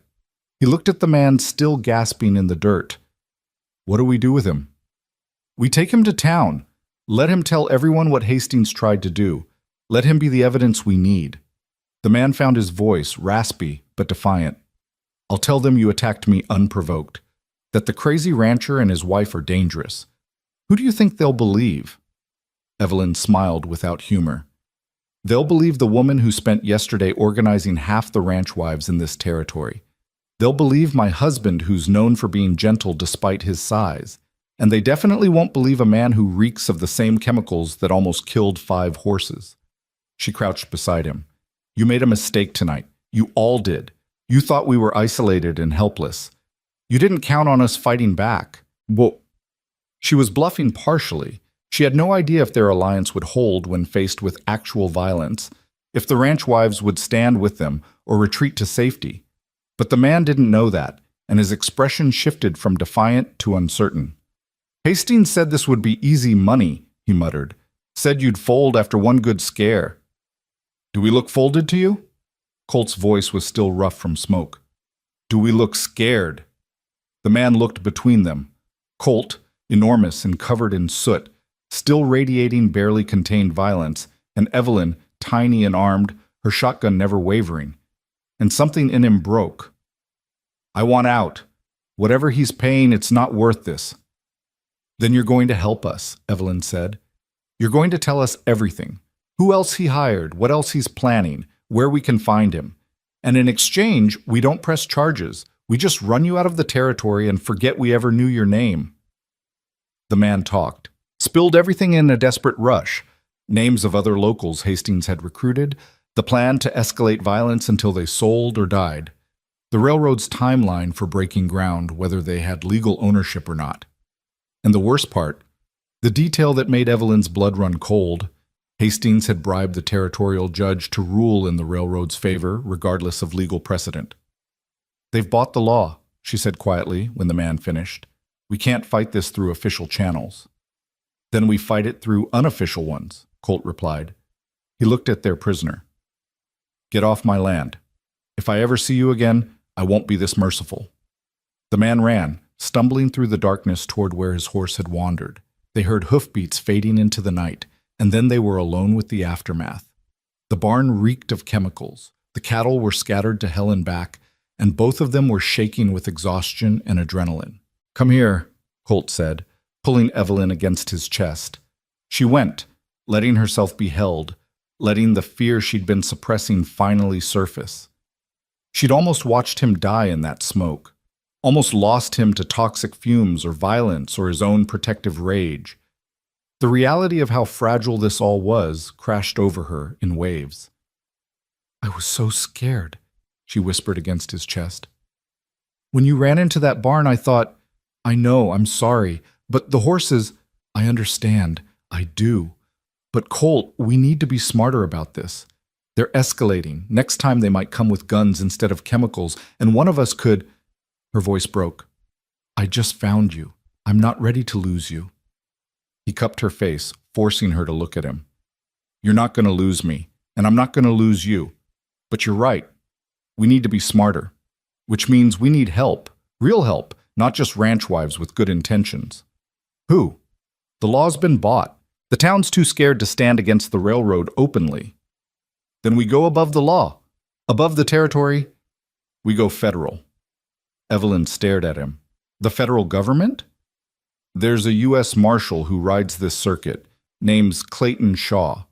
[SPEAKER 1] He looked at the man still gasping in the dirt. "What do we do with him?" "We take him to town. Let him tell everyone what Hastings tried to do. Let him be the evidence we need." The man found his voice, raspy but defiant. "I'll tell them you attacked me unprovoked, that the crazy rancher and his wife are dangerous. Who do you think they'll believe?" Evelyn smiled without humor. "They'll believe the woman who spent yesterday organizing half the ranch wives in this territory. They'll believe my husband who's known for being gentle despite his size. And they definitely won't believe a man who reeks of the same chemicals that almost killed 5 horses." She crouched beside him. "You made a mistake tonight. You all did. You thought we were isolated and helpless. You didn't count on us fighting back." Well, she was bluffing partially. She had no idea if their alliance would hold when faced with actual violence, if the ranch wives would stand with them or retreat to safety. But the man didn't know that, and his expression shifted from defiant to uncertain. "Hastings said this would be easy money," he muttered. "Said you'd fold after one good scare." "Do we look folded to you?" Colt's voice was still rough from smoke. "Do we look scared?" The man looked between them. Colt, enormous and covered in soot, still radiating barely contained violence, and Evelyn, tiny and armed, her shotgun never wavering. And something in him broke. "I want out. Whatever he's paying, it's not worth this." "Then you're going to help us," Evelyn said. "You're going to tell us everything. Who else he hired, what else he's planning, where we can find him. And in exchange, we don't press charges. We just run you out of the territory and forget we ever knew your name." The man talked, spilled everything in a desperate rush. Names of other locals Hastings had recruited, the plan to escalate violence until they sold or died, the railroad's timeline for breaking ground, whether they had legal ownership or not. And the worst part, the detail that made Evelyn's blood run cold, Hastings had bribed the territorial judge to rule in the railroad's favor, regardless of legal precedent. "They've bought the law," she said quietly when the man finished. "We can't fight this through official channels." "Then we fight it through unofficial ones," Colt replied. He looked at their prisoner. "Get off my land. If I ever see you again, I won't be this merciful." The man ran, stumbling through the darkness toward where his horse had wandered. They heard hoofbeats fading into the night, and then they were alone with the aftermath. The barn reeked of chemicals. The cattle were scattered to hell and back, and both of them were shaking with exhaustion and adrenaline. "Come here," Colt said, pulling Evelyn against his chest. She went, letting herself be held, letting the fear she'd been suppressing finally surface. She'd almost watched him die in that smoke, almost lost him to toxic fumes or violence or his own protective rage. The reality of how fragile this all was crashed over her in waves. "I was so scared," she whispered against his chest. "When you ran into that barn, I thought, I know, I'm sorry, but the horses, I understand, I do. But Colt, we need to be smarter about this. They're escalating. Next time they might come with guns instead of chemicals, and one of us could—" Her voice broke. "I just found you. I'm not ready to lose you." He cupped her face, forcing her to look at him. "You're not going to lose me, and I'm not going to lose you. But you're right. We need to be smarter. Which means we need help. Real help, not just ranch wives with good intentions." "Who?" "The law's been bought. The town's too scared to stand against the railroad openly." "Then we go above the law. Above the territory, we go federal." Evelyn stared at him. The federal government? There's a U.S. Marshal who rides this circuit, name's Clayton Shaw.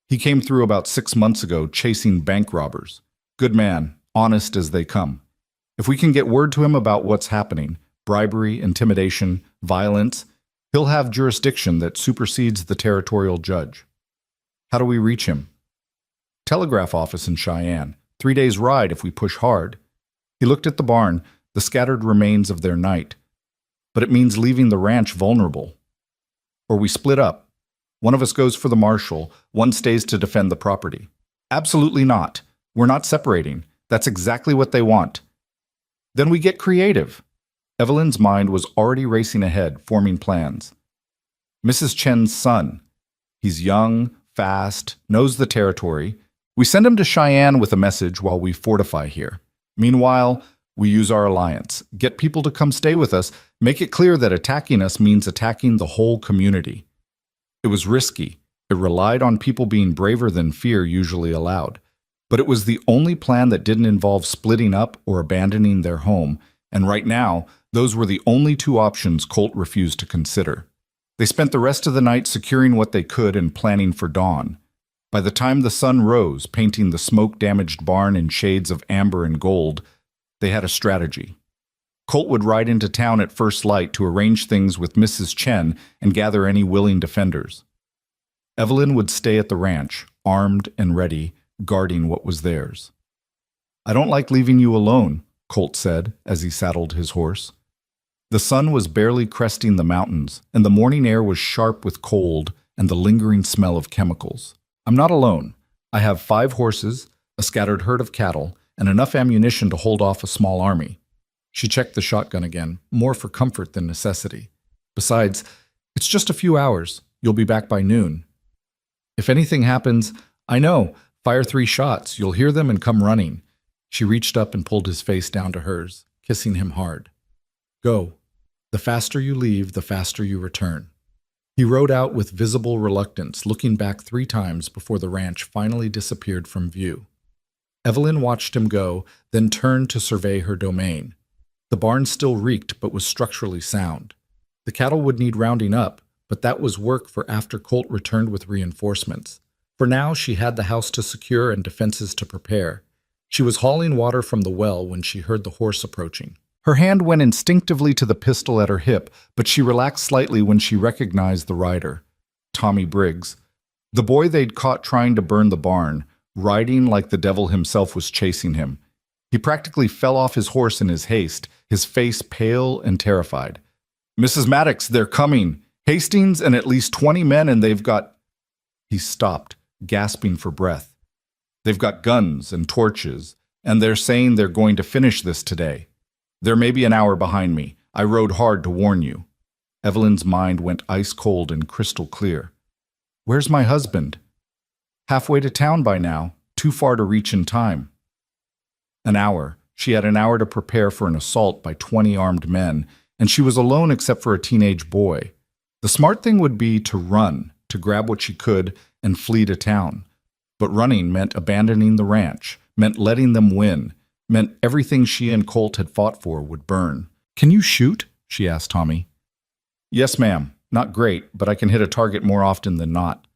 [SPEAKER 1] He came through about 6 months ago chasing bank robbers. Good man, honest as they come. If we can get word to him about what's happening, bribery, intimidation, violence, he'll have jurisdiction that supersedes the territorial judge. How do we reach him? Telegraph office in Cheyenne. 3 days' ride if we push hard. He looked at the barn, the scattered remains of their night. But it means leaving the ranch vulnerable. Or we split up. One of us goes for the marshal, one stays to defend the property. Absolutely not. We're not separating. That's exactly what they want. Then we get creative. Evelyn's mind was already racing ahead, forming plans. Mrs. Chen's son. He's young, fast, knows the territory. We send him to Cheyenne with a message while we fortify here. Meanwhile, we use our alliance, get people to come stay with us, make it clear that attacking us means attacking the whole community. It was risky. It relied on people being braver than fear usually allowed. But it was the only plan that didn't involve splitting up or abandoning their home, and right now, those were the only two options Colt refused to consider. They spent the rest of the night securing what they could and planning for dawn. By the time the sun rose, painting the smoke-damaged barn in shades of amber and gold, they had a strategy. Colt would ride into town at first light to arrange things with Mrs. Chen and gather any willing defenders. Evelyn would stay at the ranch, armed and ready, guarding what was theirs. "I don't like leaving you alone," Colt said as he saddled his horse. The sun was barely cresting the mountains, and the morning air was sharp with cold and the lingering smell of chemicals. "I'm not alone. I have 5 horses, a scattered herd of cattle, and enough ammunition to hold off a small army." She checked the shotgun again, more for comfort than necessity. "Besides, it's just a few hours. You'll be back by noon. If anything happens, I know. Fire 3 shots. You'll hear them and come running." She reached up and pulled his face down to hers, kissing him hard. "Go. The faster you leave, the faster you return." He rode out with visible reluctance, looking back 3 times before the ranch finally disappeared from view. Evelyn watched him go, then turned to survey her domain. The barn still reeked but was structurally sound. The cattle would need rounding up, but that was work for after Colt returned with reinforcements. For now, she had the house to secure and defenses to prepare. She was hauling water from the well when she heard the horse approaching. Her hand went instinctively to the pistol at her hip, but she relaxed slightly when she recognized the rider, Tommy Briggs, the boy they'd caught trying to burn the barn, riding like the devil himself was chasing him. He practically fell off his horse in his haste, his face pale and terrified. "Mrs. Maddox, they're coming. Hastings and at least 20 men, and they've got—" He stopped, gasping for breath. "They've got guns and torches, and they're saying they're going to finish this today. They're maybe an hour behind me. I rode hard to warn you." Evelyn's mind went ice cold and crystal clear. "Where's my husband?" "Halfway to town by now, too far to reach in time." An hour. She had an hour to prepare for an assault by 20 armed men, and she was alone except for a teenage boy. The smart thing would be to run, to grab what she could, and flee to town. But running meant abandoning the ranch, meant letting them win, meant everything she and Colt had fought for would burn. "Can you shoot?" she asked Tommy. "Yes, ma'am. Not great, but I can hit a target more often than not."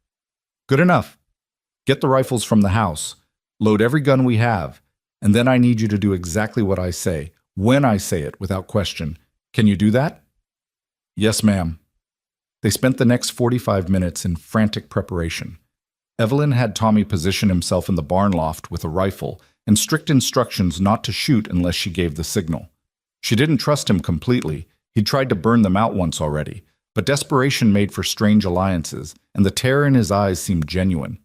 [SPEAKER 1] "Good enough. Get the rifles from the house. Load every gun we have. And then I need you to do exactly what I say, when I say it, without question. Can you do that?" "Yes, ma'am." They spent the next 45 minutes in frantic preparation. Evelyn had Tommy position himself in the barn loft with a rifle and strict instructions not to shoot unless she gave the signal. She didn't trust him completely. He'd tried to burn them out once already, but desperation made for strange alliances, and the terror in his eyes seemed genuine.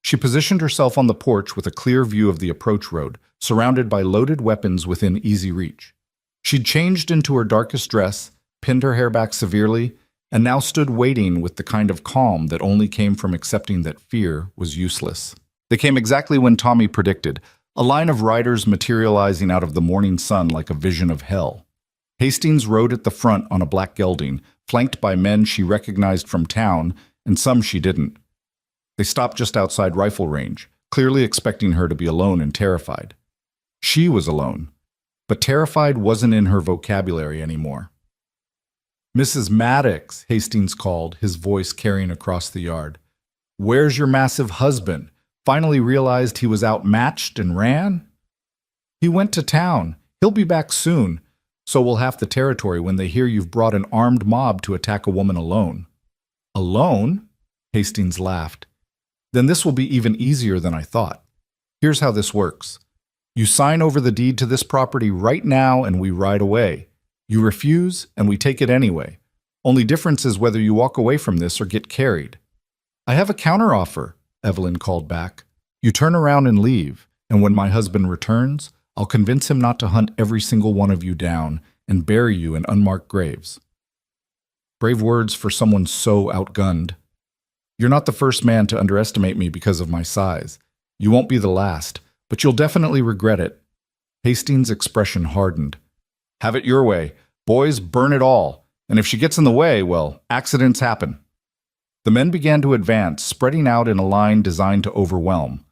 [SPEAKER 1] She positioned herself on the porch with a clear view of the approach road, surrounded by loaded weapons within easy reach. She'd changed into her darkest dress, pinned her hair back severely, and now stood waiting with the kind of calm that only came from accepting that fear was useless. They came exactly when Tommy predicted, a line of riders materializing out of the morning sun like a vision of hell. Hastings rode at the front on a black gelding, flanked by men she recognized from town, and some she didn't. They stopped just outside rifle range, clearly expecting her to be alone and terrified. She was alone, but terrified wasn't in her vocabulary anymore. Mrs. Maddox, Hastings called, his voice carrying across the yard. Where's your massive husband? Finally realized he was outmatched and ran? He went to town. He'll be back soon. So will half the territory when they hear you've brought an armed mob to attack a woman alone. Alone? Hastings laughed. Then this will be even easier than I thought. Here's how this works. You sign over the deed to this property right now and we ride away. You refuse and we take it anyway. Only difference is whether you walk away from this or get carried. I have a counteroffer, Evelyn called back. You turn around and leave, and when my husband returns, I'll convince him not to hunt every single one of you down and bury you in unmarked graves. Brave words for someone so outgunned. You're not the first man to underestimate me because of my size. You won't be the last, but you'll definitely regret it. Hastings' expression hardened. Have it your way. Boys, burn it all. And if she gets in the way, well, accidents happen. The men began to advance, spreading out in a line designed to overwhelm.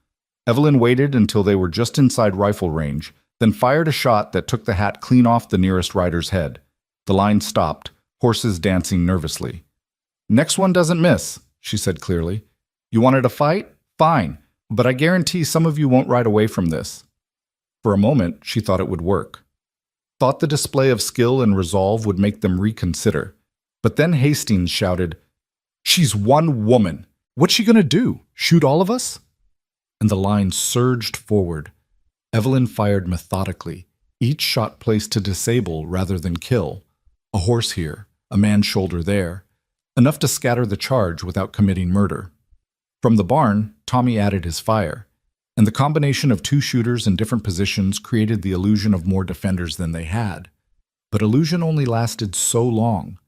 [SPEAKER 1] Evelyn waited until they were just inside rifle range, then fired a shot that took the hat clean off the nearest rider's head. The line stopped, horses dancing nervously. Next one doesn't miss, she said clearly. You wanted a fight? Fine, but I guarantee some of you won't ride away from this. For a moment, she thought it would work. Thought the display of skill and resolve would make them reconsider. But then Hastings shouted, She's one woman. What's she going to do? Shoot all of us? And the line surged forward. Evelyn fired methodically, each shot placed to disable rather than kill. A horse here, a man's shoulder there, enough to scatter the charge without committing murder. From the barn, Tommy added his fire, and the combination of two shooters in different positions created the illusion of more defenders than they had. But illusion only lasted so long.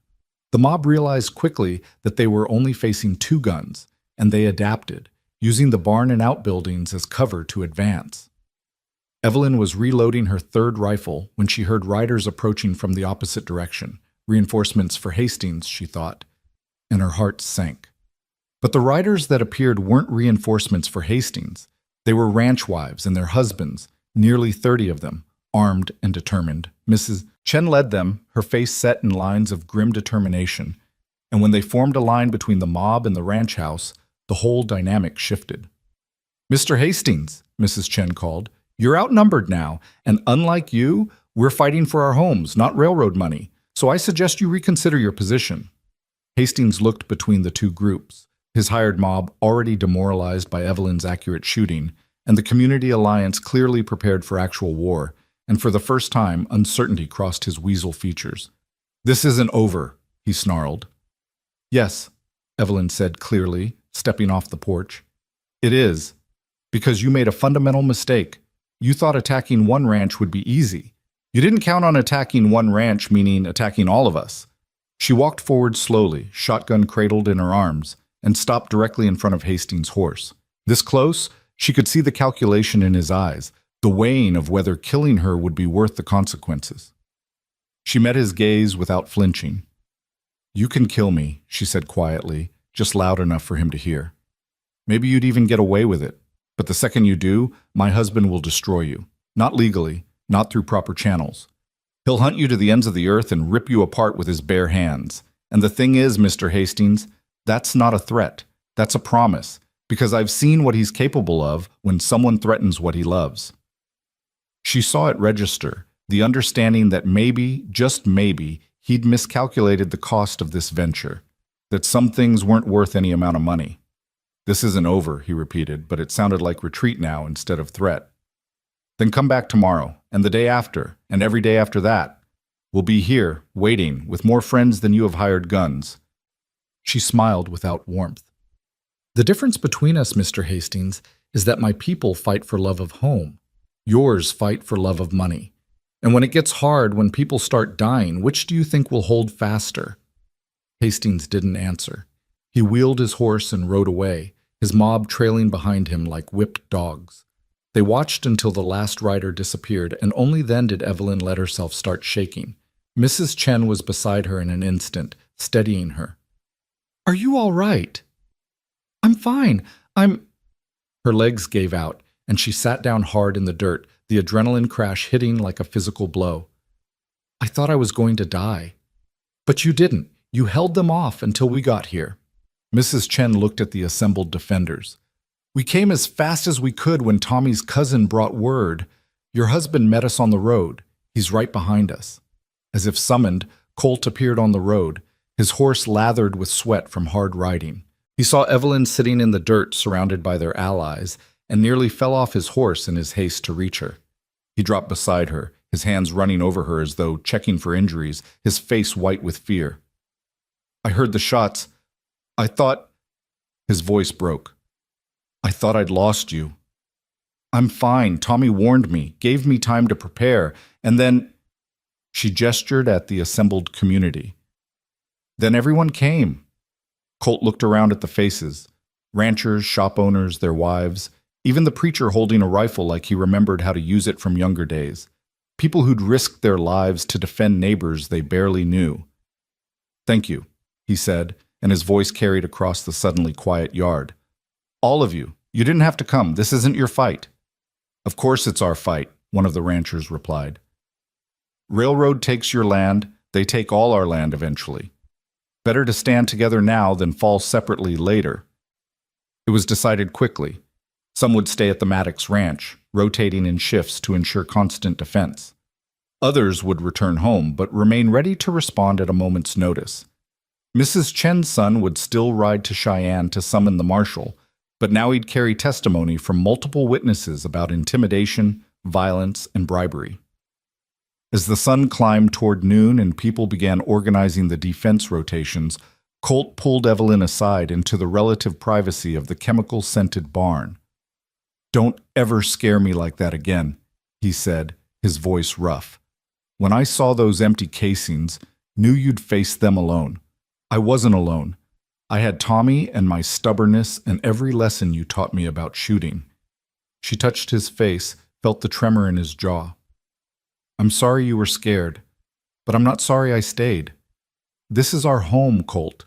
[SPEAKER 1] The mob realized quickly that they were only facing two guns, and they adapted, using the barn and outbuildings as cover to advance. Evelyn was reloading her third rifle when she heard riders approaching from the opposite direction, reinforcements for Hastings, she thought, and her heart sank. But the riders that appeared weren't reinforcements for Hastings. They were ranch wives and their husbands, nearly 30 of them, armed and determined. Mrs. Chen led them, her face set in lines of grim determination, and when they formed a line between the mob and the ranch house, the whole dynamic shifted. Mr. Hastings, Mrs. Chen called, you're outnumbered now, and unlike you, we're fighting for our homes, not railroad money, so I suggest you reconsider your position. Hastings looked between the two groups, his hired mob already demoralized by Evelyn's accurate shooting, and the community alliance clearly prepared for actual war, and for the first time, uncertainty crossed his weasel features. This isn't over, he snarled. Yes, Evelyn said clearly, stepping off the porch. It is, because you made a fundamental mistake. You thought attacking one ranch would be easy. You didn't count on attacking one ranch, meaning attacking all of us. She walked forward slowly, shotgun cradled in her arms, and stopped directly in front of Hastings' horse. This close, she could see the calculation in his eyes, the weighing of whether killing her would be worth the consequences. She met his gaze without flinching. You can kill me, she said quietly, just loud enough for him to hear. Maybe you'd even get away with it, but the second you do, my husband will destroy you. Not legally, not through proper channels. He'll hunt you to the ends of the earth and rip you apart with his bare hands. And the thing is, Mr. Hastings, that's not a threat. That's a promise, because I've seen what he's capable of when someone threatens what he loves. She saw it register, the understanding that maybe, just maybe, he'd miscalculated the cost of this venture, that some things weren't worth any amount of money. This isn't over, he repeated, but it sounded like retreat now instead of threat. Then come back tomorrow, and the day after, and every day after that. We'll be here, waiting, with more friends than you have hired guns. She smiled without warmth. The difference between us, Mr. Hastings, is that my people fight for love of home. Yours fight for love of money. And when it gets hard, when people start dying, which do you think will hold faster? Hastings didn't answer. He wheeled his horse and rode away, his mob trailing behind him like whipped dogs. They watched until the last rider disappeared, and only then did Evelyn let herself start shaking. Mrs. Chen was beside her in an instant, steadying her. Are you all right? I'm fine. Her legs gave out, and she sat down hard in the dirt, the adrenaline crash hitting like a physical blow. I thought I was going to die. But you didn't. You held them off until we got here. Mrs. Chen looked at the assembled defenders. We came as fast as we could when Tommy's cousin brought word. Your husband met us on the road. He's right behind us. As if summoned, Colt appeared on the road, his horse lathered with sweat from hard riding. He saw Evelyn sitting in the dirt surrounded by their allies and nearly fell off his horse in his haste to reach her. He dropped beside her, his hands running over her as though checking for injuries, his face white with fear. I heard the shots. I thought... His voice broke. I thought I'd lost you. I'm fine. Tommy warned me, gave me time to prepare, and then... She gestured at the assembled community. Then everyone came. Colt looked around at the faces. Ranchers, shop owners, their wives, even the preacher holding a rifle like he remembered how to use it from younger days. People who'd risked their lives to defend neighbors they barely knew. Thank you, he said, and his voice carried across the suddenly quiet yard. All of you. You didn't have to come. This isn't your fight. Of course it's our fight, one of the ranchers replied. Railroad takes your land, they take all our land eventually. Better to stand together now than fall separately later. It was decided quickly. Some would stay at the Maddox Ranch, rotating in shifts to ensure constant defense. Others would return home, but remain ready to respond at a moment's notice. Mrs. Chen's son would still ride to Cheyenne to summon the marshal, but now he'd carry testimony from multiple witnesses about intimidation, violence, and bribery. As the sun climbed toward noon and people began organizing the defense rotations, Colt pulled Evelyn aside into the relative privacy of the chemical-scented barn. Don't ever scare me like that again, he said, his voice rough. When I saw those empty casings, knew you'd face them alone. I wasn't alone. I had Tommy and my stubbornness and every lesson you taught me about shooting. She touched his face, felt the tremor in his jaw. I'm sorry you were scared, but I'm not sorry I stayed. This is our home, Colt.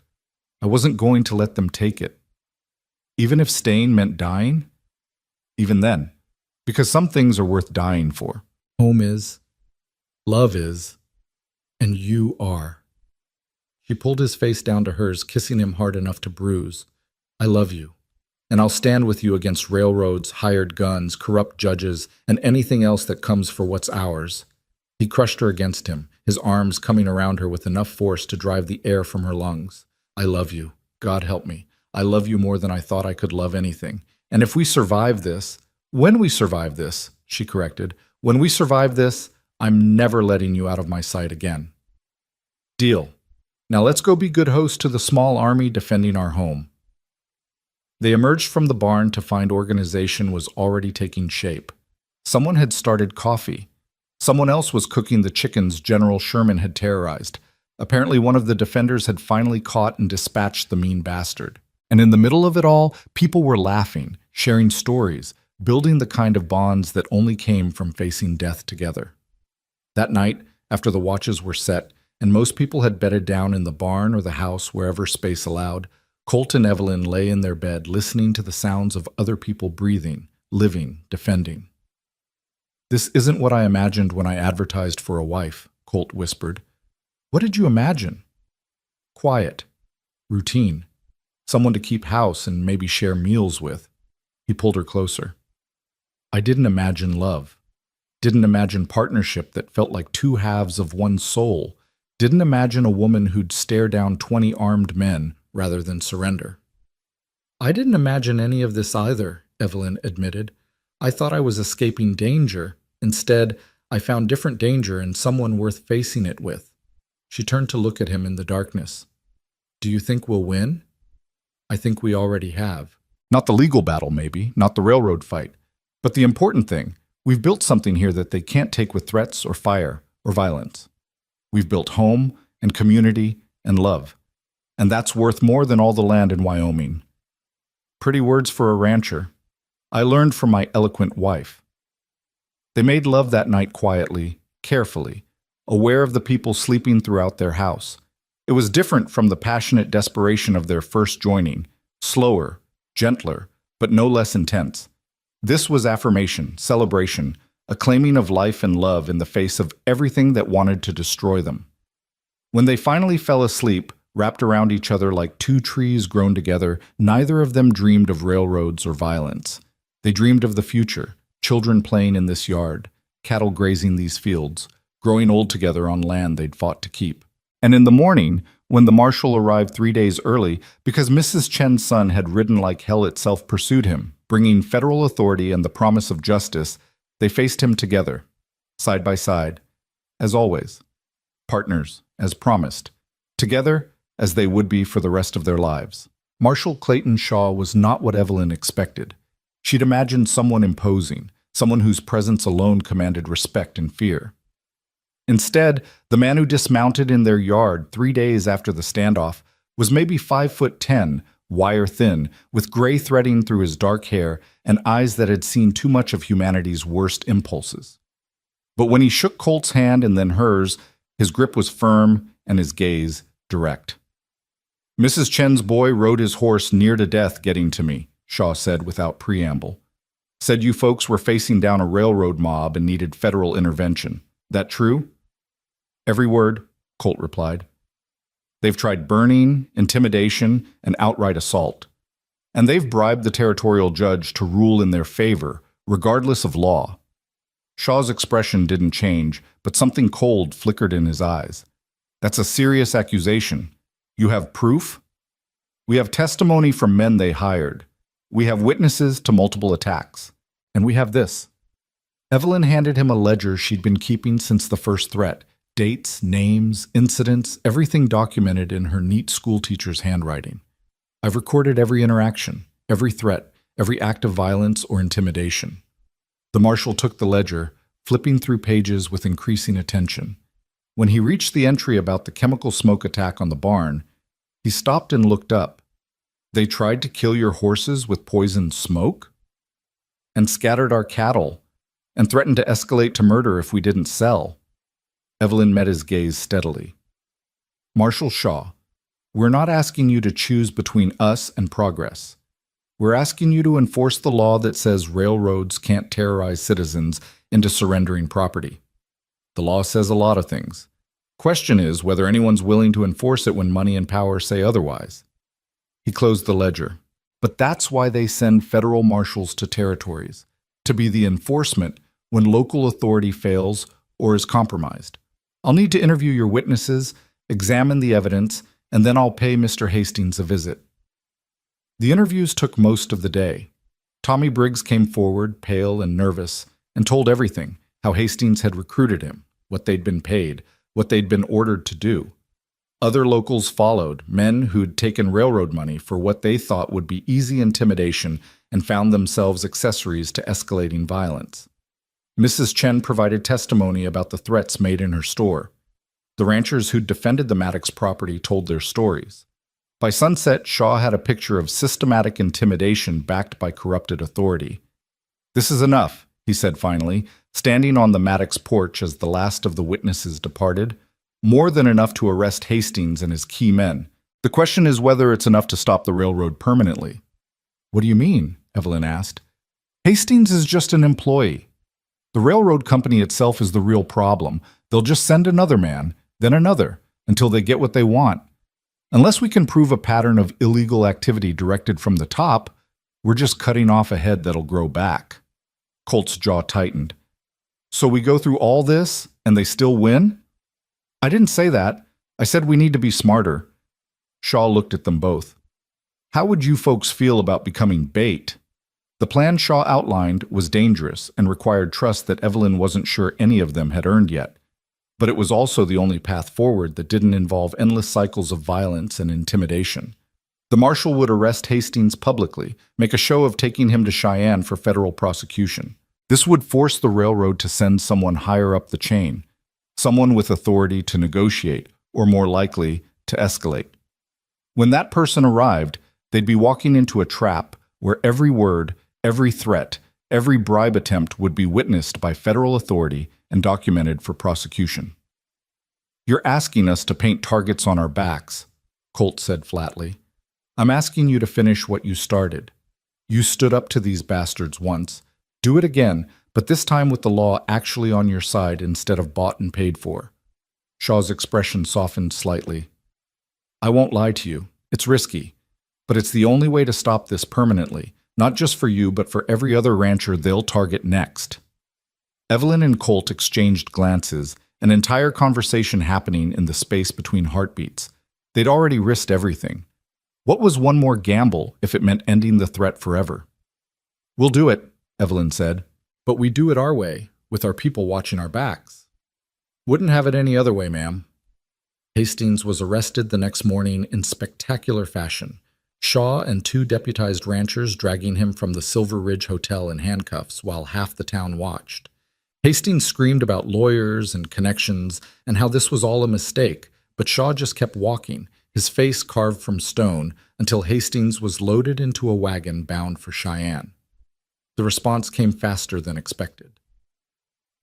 [SPEAKER 1] I wasn't going to let them take it. Even if staying meant dying? Even then, because some things are worth dying for. Home is, love is, and you are. She pulled his face down to hers, kissing him hard enough to bruise. I love you, and I'll stand with you against railroads, hired guns, corrupt judges, and anything else that comes for what's ours. He crushed her against him, his arms coming around her with enough force to drive the air from her lungs. I love you. God help me. I love you more than I thought I could love anything. And if we survive this, when we survive this, she corrected, when we survive this, I'm never letting you out of my sight again. Deal. Now let's go be good hosts to the small army defending our home. They emerged from the barn to find organization was already taking shape. Someone had started coffee. Someone else was cooking the chickens General Sherman had terrorized. Apparently one of the defenders had finally caught and dispatched the mean bastard. And in the middle of it all, people were laughing, sharing stories, building the kind of bonds that only came from facing death together. That night, after the watches were set, and most people had bedded down in the barn or the house wherever space allowed, Colt and Evelyn lay in their bed listening to the sounds of other people breathing, living, defending. This isn't what I imagined when I advertised for a wife, Colt whispered. What did you imagine? Quiet. Routine. Someone to keep house and maybe share meals with. He pulled her closer. I didn't imagine love. Didn't imagine partnership that felt like two halves of one soul. Didn't imagine a woman who'd stare down 20 armed men rather than surrender. I didn't imagine any of this either, Evelyn admitted. I thought I was escaping danger. Instead, I found different danger and someone worth facing it with. She turned to look at him in the darkness. Do you think we'll win? I think we already have. Not the legal battle, maybe, not the railroad fight. But the important thing, we've built something here that they can't take with threats or fire or violence. We've built home and community and love. And that's worth more than all the land in Wyoming. Pretty words for a rancher. I learned from my eloquent wife. They made love that night quietly, carefully, aware of the people sleeping throughout their house. It was different from the passionate desperation of their first joining, slower, gentler, but no less intense. This was affirmation, celebration, a claiming of life and love in the face of everything that wanted to destroy them. When they finally fell asleep, wrapped around each other like two trees grown together, neither of them dreamed of railroads or violence. They dreamed of the future, children playing in this yard, cattle grazing these fields, growing old together on land they'd fought to keep. And in the morning, when the marshal arrived 3 days early, because Mrs. Chen's son had ridden like hell itself pursued him, bringing federal authority and the promise of justice, they faced him together, side by side, as always, partners, as promised, together as they would be for the rest of their lives. Marshal Clayton Shaw was not what Evelyn expected. She'd imagined someone imposing, someone whose presence alone commanded respect and fear. Instead, the man who dismounted in their yard 3 days after the standoff was maybe 5'10", wire-thin, with gray threading through his dark hair and eyes that had seen too much of humanity's worst impulses. But when he shook Colt's hand and then hers, his grip was firm and his gaze direct. "Mrs. Chen's boy rode his horse near to death getting to me," Shaw said without preamble. "Said you folks were facing down a railroad mob and needed federal intervention. That true?" "Every word," Colt replied. "They've tried burning, intimidation, and outright assault. And they've bribed the territorial judge to rule in their favor, regardless of law." Shaw's expression didn't change, but something cold flickered in his eyes. "That's a serious accusation. You have proof?" "We have testimony from men they hired. We have witnesses to multiple attacks. And we have this." Evelyn handed him a ledger she'd been keeping since the first threat. Dates, names, incidents, everything documented in her neat schoolteacher's handwriting. "I've recorded every interaction, every threat, every act of violence or intimidation." The marshal took the ledger, flipping through pages with increasing attention. When he reached the entry about the chemical smoke attack on the barn, he stopped and looked up. "They tried to kill your horses with poisoned smoke? And scattered our cattle, and threatened to escalate to murder if we didn't sell." Evelyn met his gaze steadily. "Marshal Shaw, we're not asking you to choose between us and progress. We're asking you to enforce the law that says railroads can't terrorize citizens into surrendering property. The law says a lot of things. Question is whether anyone's willing to enforce it when money and power say otherwise." He closed the ledger. "But that's why they send federal marshals to territories, to be the enforcement when local authority fails or is compromised. I'll need to interview your witnesses, examine the evidence, and then I'll pay Mr. Hastings a visit." The interviews took most of the day. Tommy Briggs came forward, pale and nervous, and told everything, how Hastings had recruited him, what they'd been paid, what they'd been ordered to do. Other locals followed, men who'd taken railroad money for what they thought would be easy intimidation and found themselves accessories to escalating violence. Mrs. Chen provided testimony about the threats made in her store. The ranchers who'd defended the Maddox property told their stories. By sunset, Shaw had a picture of systematic intimidation backed by corrupted authority. "This is enough," he said finally, standing on the Maddox porch as the last of the witnesses departed. "More than enough to arrest Hastings and his key men. The question is whether it's enough to stop the railroad permanently." "What do you mean?" Evelyn asked. "Hastings is just an employee. The railroad company itself is the real problem. They'll just send another man, then another, until they get what they want. Unless we can prove a pattern of illegal activity directed from the top, we're just cutting off a head that'll grow back." Colt's jaw tightened. "So we go through all this, and they still win?" "I didn't say that. I said we need to be smarter." Shaw looked at them both. "How would you folks feel about becoming bait?" The plan Shaw outlined was dangerous and required trust that Evelyn wasn't sure any of them had earned yet. But it was also the only path forward that didn't involve endless cycles of violence and intimidation. The marshal would arrest Hastings publicly, make a show of taking him to Cheyenne for federal prosecution. This would force the railroad to send someone higher up the chain, someone with authority to negotiate, or more likely, to escalate. When that person arrived, they'd be walking into a trap where every word, every threat, every bribe attempt would be witnessed by federal authority and documented for prosecution. "You're asking us to paint targets on our backs," Colt said flatly. "I'm asking you to finish what you started. You stood up to these bastards once. Do it again, but this time with the law actually on your side instead of bought and paid for." Shaw's expression softened slightly. I won't lie to you. It's risky, but it's the only way to stop this permanently, not just for you, but for every other rancher they'll target next. Evelyn and Colt exchanged glances, an entire conversation happening in the space between heartbeats. They'd already risked everything. What was one more gamble if it meant ending the threat forever? We'll do it, Evelyn said, but we do it our way, with our people watching our backs. Wouldn't have it any other way, ma'am. Hastings was arrested the next morning in spectacular fashion, Shaw and two deputized ranchers dragging him from the Silver Ridge Hotel in handcuffs while half the town watched. Hastings screamed about lawyers and connections and how this was all a mistake, but Shaw just kept walking, his face carved from stone, until Hastings was loaded into a wagon bound for Cheyenne. The response came faster than expected.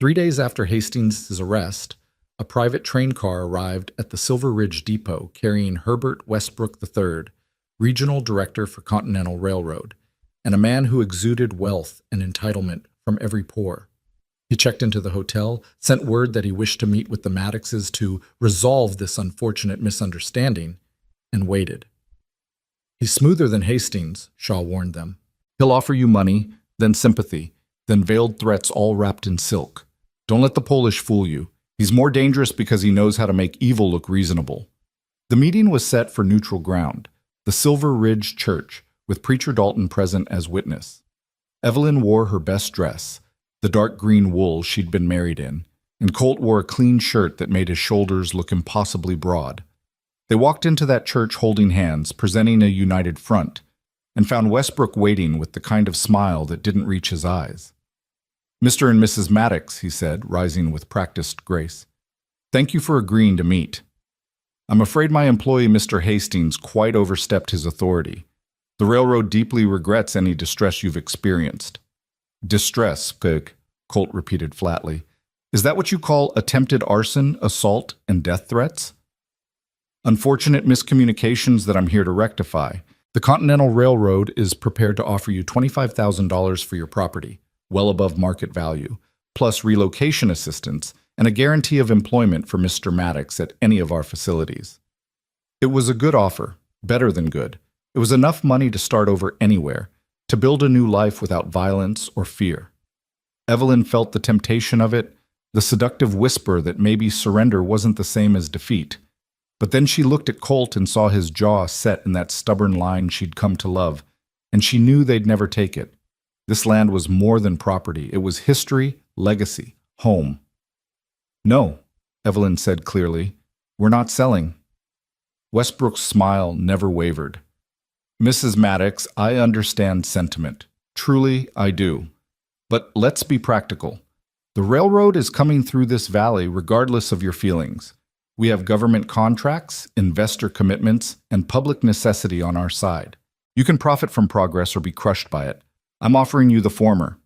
[SPEAKER 1] 3 days after Hastings' arrest, a private train car arrived at the Silver Ridge Depot carrying Herbert Westbrook III, regional director for Continental Railroad, and a man who exuded wealth and entitlement from every pore. He checked into the hotel, sent word that he wished to meet with the Maddoxes to resolve this unfortunate misunderstanding, and waited. He's smoother than Hastings, Shaw warned them. He'll offer you money, then sympathy, then veiled threats all wrapped in silk. Don't let the Polish fool you. He's more dangerous because he knows how to make evil look reasonable. The meeting was set for neutral ground, the Silver Ridge Church, with Preacher Dalton present as witness. Evelyn wore her best dress, the dark green wool she'd been married in, and Colt wore a clean shirt that made his shoulders look impossibly broad. They walked into that church holding hands, presenting a united front, and found Westbrook waiting with the kind of smile that didn't reach his eyes. Mr. and Mrs. Maddox, he said, rising with practiced grace. Thank you for agreeing to meet. I'm afraid my employee, Mr. Hastings, quite overstepped his authority. The railroad deeply regrets any distress you've experienced. Distress, Pig, Colt repeated flatly. Is that what you call attempted arson, assault, and death threats? Unfortunate miscommunications that I'm here to rectify. The Continental Railroad is prepared to offer you $25,000 for your property, well above market value, plus relocation assistance and a guarantee of employment for Mr. Maddox at any of our facilities. It was a good offer, better than good. It was enough money to start over anywhere, to build a new life without violence or fear. Evelyn felt the temptation of it, the seductive whisper that maybe surrender wasn't the same as defeat. But then she looked at Colt and saw his jaw set in that stubborn line she'd come to love, and she knew they'd never take it. This land was more than property. It was history, legacy, home. No, Evelyn said clearly. We're not selling. Westbrook's smile never wavered. Mrs. Maddox, I understand sentiment. Truly, I do. But let's be practical. The railroad is coming through this valley regardless of your feelings. We have government contracts, investor commitments, and public necessity on our side. You can profit from progress or be crushed by it. I'm offering you the former.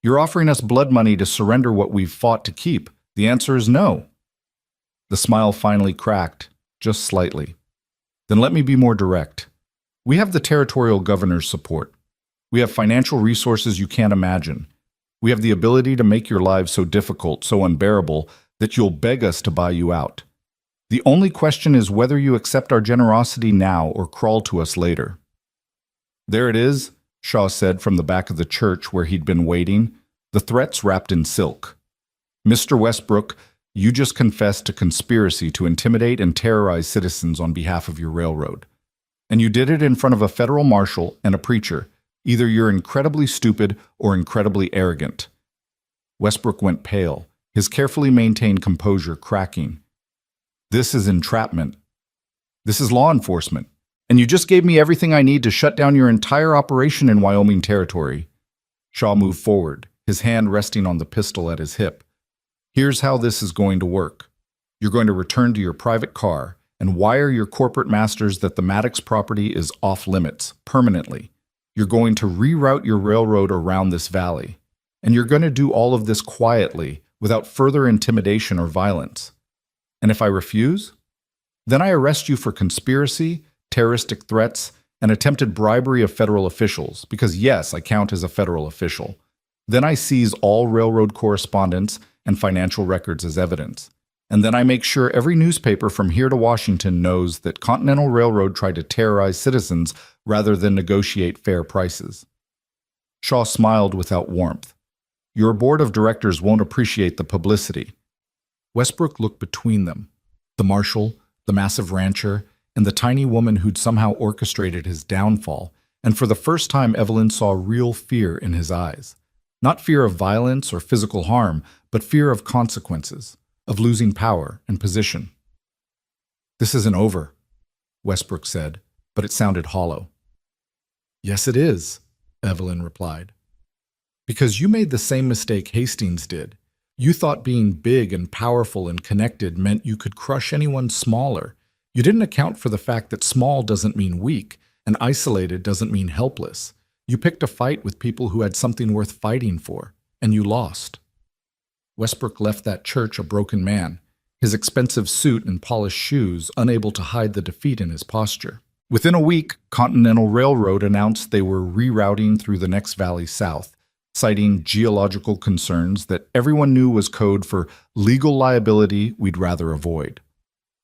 [SPEAKER 1] You're offering us blood money to surrender what we've fought to keep. The answer is no. The smile finally cracked, just slightly. Then let me be more direct. We have the territorial governor's support. We have financial resources you can't imagine. We have the ability to make your lives so difficult, so unbearable, that you'll beg us to buy you out. The only question is whether you accept our generosity now or crawl to us later. There it is, Shaw said from the back of the church where he'd been waiting, the threats wrapped in silk. Mr. Westbrook, you just confessed to conspiracy to intimidate and terrorize citizens on behalf of your railroad. And you did it in front of a federal marshal and a preacher. Either you're incredibly stupid or incredibly arrogant. Westbrook went pale, his carefully maintained composure cracking. This is entrapment. This is law enforcement. And you just gave me everything I need to shut down your entire operation in Wyoming territory. Shaw moved forward, his hand resting on the pistol at his hip. Here's how this is going to work. You're going to return to your private car and wire your corporate masters that the Maddox property is off limits, permanently. You're going to reroute your railroad around this valley. And you're going to do all of this quietly, without further intimidation or violence. And if I refuse, then I arrest you for conspiracy, terroristic threats, and attempted bribery of federal officials, because yes, I count as a federal official. Then I seize all railroad correspondence and financial records as evidence. And then I make sure every newspaper from here to Washington knows that Continental Railroad tried to terrorize citizens rather than negotiate fair prices." Shaw smiled without warmth. "Your board of directors won't appreciate the publicity." Westbrook looked between them, the marshal, the massive rancher, and the tiny woman who'd somehow orchestrated his downfall, and for the first time Evelyn saw real fear in his eyes. Not fear of violence or physical harm, but fear of consequences, of losing power and position. "This isn't over," Westbrook said, but it sounded hollow. "Yes, it is," Evelyn replied. "Because you made the same mistake Hastings did. You thought being big and powerful and connected meant you could crush anyone smaller. You didn't account for the fact that small doesn't mean weak, and isolated doesn't mean helpless. You picked a fight with people who had something worth fighting for, and you lost." Westbrook left that church a broken man, his expensive suit and polished shoes unable to hide the defeat in his posture. Within a week, Continental Railroad announced they were rerouting through the next valley south, citing geological concerns that everyone knew was code for legal liability we'd rather avoid.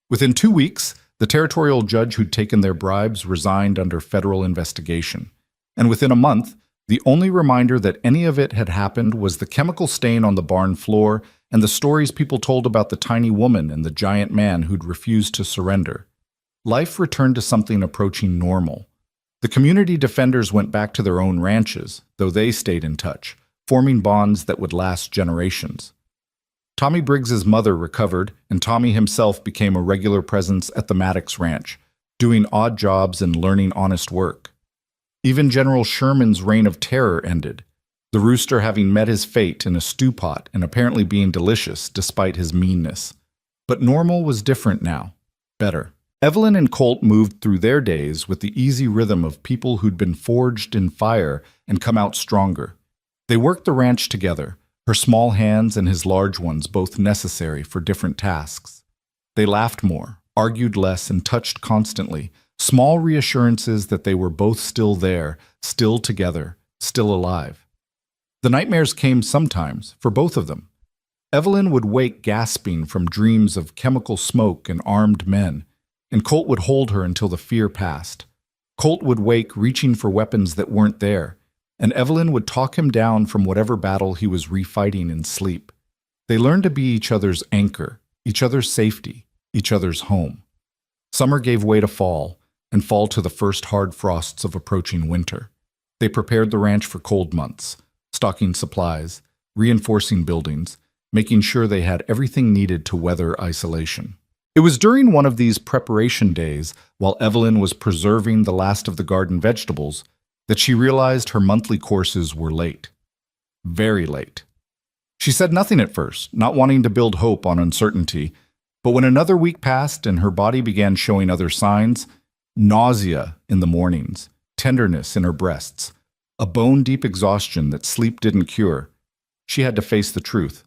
[SPEAKER 1] Within 2 weeks, the territorial judge who'd taken their bribes resigned under federal investigation. And within a month, the only reminder that any of it had happened was the chemical stain on the barn floor and the stories people told about the tiny woman and the giant man who'd refused to surrender. Life returned to something approaching normal. The community defenders went back to their own ranches, though they stayed in touch, forming bonds that would last generations. Tommy Briggs's mother recovered, and Tommy himself became a regular presence at the Maddox Ranch, doing odd jobs and learning honest work. Even General Sherman's reign of terror ended, the rooster having met his fate in a stew pot and apparently being delicious despite his meanness. But normal was different now, better. Evelyn and Colt moved through their days with the easy rhythm of people who'd been forged in fire and come out stronger. They worked the ranch together, her small hands and his large ones both necessary for different tasks. They laughed more, argued less, and touched constantly, small reassurances that they were both still there, still together, still alive. The nightmares came sometimes, for both of them. Evelyn would wake gasping from dreams of chemical smoke and armed men, and Colt would hold her until the fear passed. Colt would wake reaching for weapons that weren't there, and Evelyn would talk him down from whatever battle he was refighting in sleep. They learned to be each other's anchor, each other's safety, each other's home. Summer gave way to fall, and fall to the first hard frosts of approaching winter. They prepared the ranch for cold months, stocking supplies, reinforcing buildings, making sure they had everything needed to weather isolation. It was during one of these preparation days, while Evelyn was preserving the last of the garden vegetables, that she realized her monthly courses were late. Very late. She said nothing at first, not wanting to build hope on uncertainty, but when another week passed and her body began showing other signs, nausea in the mornings, tenderness in her breasts, a bone-deep exhaustion that sleep didn't cure, she had to face the truth.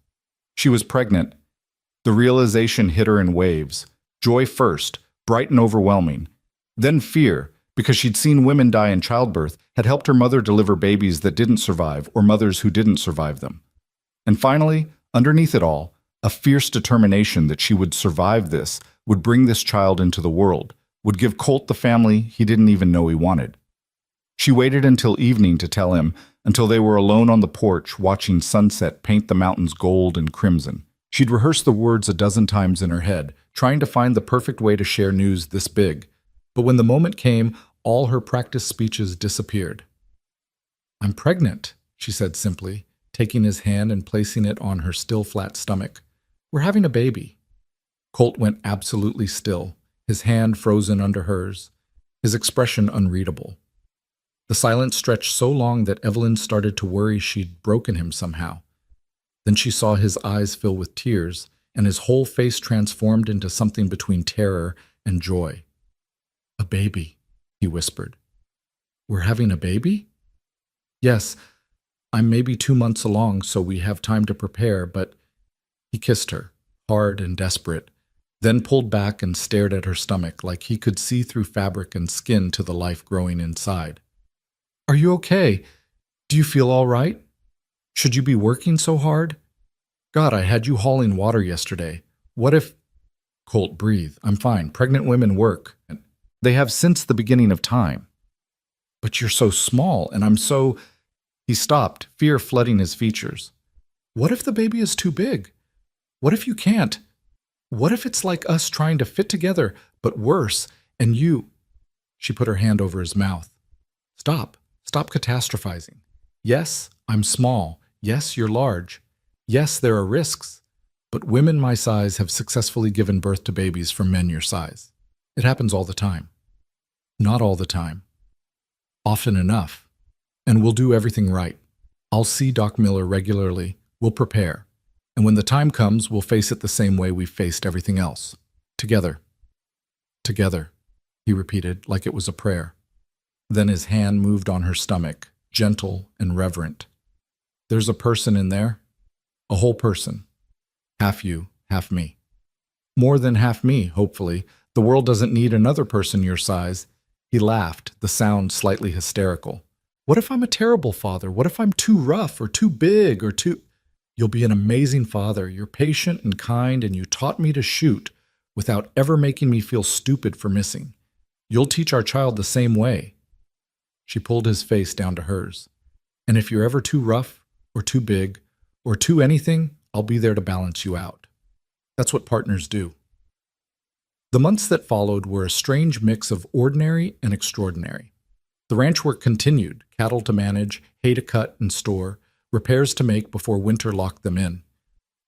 [SPEAKER 1] She was pregnant. The realization hit her in waves. Joy first, bright and overwhelming. Then fear, because she'd seen women die in childbirth, had helped her mother deliver babies that didn't survive or mothers who didn't survive them. And finally, underneath it all, a fierce determination that she would survive this, would bring this child into the world, would give Colt the family he didn't even know he wanted. She waited until evening to tell him, until they were alone on the porch watching sunset paint the mountains gold and crimson. She'd rehearsed the words a dozen times in her head, trying to find the perfect way to share news this big. But when the moment came, all her practiced speeches disappeared. "I'm pregnant," she said simply, taking his hand and placing it on her still flat stomach. "We're having a baby." Colt went absolutely still, his hand frozen under hers, his expression unreadable. The silence stretched so long that Evelyn started to worry she'd broken him somehow. Then she saw his eyes fill with tears, and his whole face transformed into something between terror and joy. "A baby," he whispered. "We're having a baby?" "Yes, I'm maybe 2 months along, so we have time to prepare, but—" He kissed her, hard and desperate, then pulled back and stared at her stomach like he could see through fabric and skin to the life growing inside. "Are you okay? Do you feel all right? Should you be working so hard? God, I had you hauling water yesterday. What if... Colt, breathe. I'm fine. Pregnant women work. They have since the beginning of time. But you're so small, and I'm so... He stopped, fear flooding his features. What if the baby is too big? What if you can't? What if it's like us trying to fit together, but worse, and you... She put her hand over his mouth. Stop. Stop catastrophizing. Yes, I'm small. Yes, you're large. Yes, there are risks. But women my size have successfully given birth to babies from men your size. It happens all the time. Not all the time. Often enough. And we'll do everything right. I'll see Doc Miller regularly. We'll prepare. And when the time comes, we'll face it the same way we've faced everything else. Together. Together, he repeated like it was a prayer. Then his hand moved on her stomach, gentle and reverent. There's a person in there. A whole person. Half you, half me. More than half me, hopefully. The world doesn't need another person your size. He laughed, the sound slightly hysterical. What if I'm a terrible father? What if I'm too rough or too big or too... You'll be an amazing father. You're patient and kind, and you taught me to shoot without ever making me feel stupid for missing. You'll teach our child the same way. She pulled his face down to hers. And if you're ever too rough or too big or too anything, I'll be there to balance you out. That's what partners do. The months that followed were a strange mix of ordinary and extraordinary. The ranch work continued, cattle to manage, hay to cut and store, repairs to make before winter locked them in.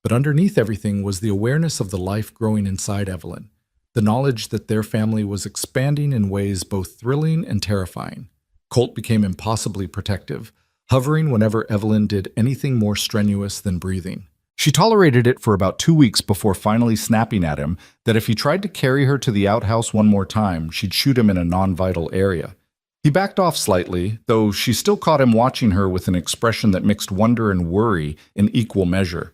[SPEAKER 1] But underneath everything was the awareness of the life growing inside Evelyn, the knowledge that their family was expanding in ways both thrilling and terrifying. Colt became impossibly protective, hovering whenever Evelyn did anything more strenuous than breathing. She tolerated it for about 2 weeks before finally snapping at him that if he tried to carry her to the outhouse one more time, she'd shoot him in a non-vital area. He backed off slightly, though she still caught him watching her with an expression that mixed wonder and worry in equal measure.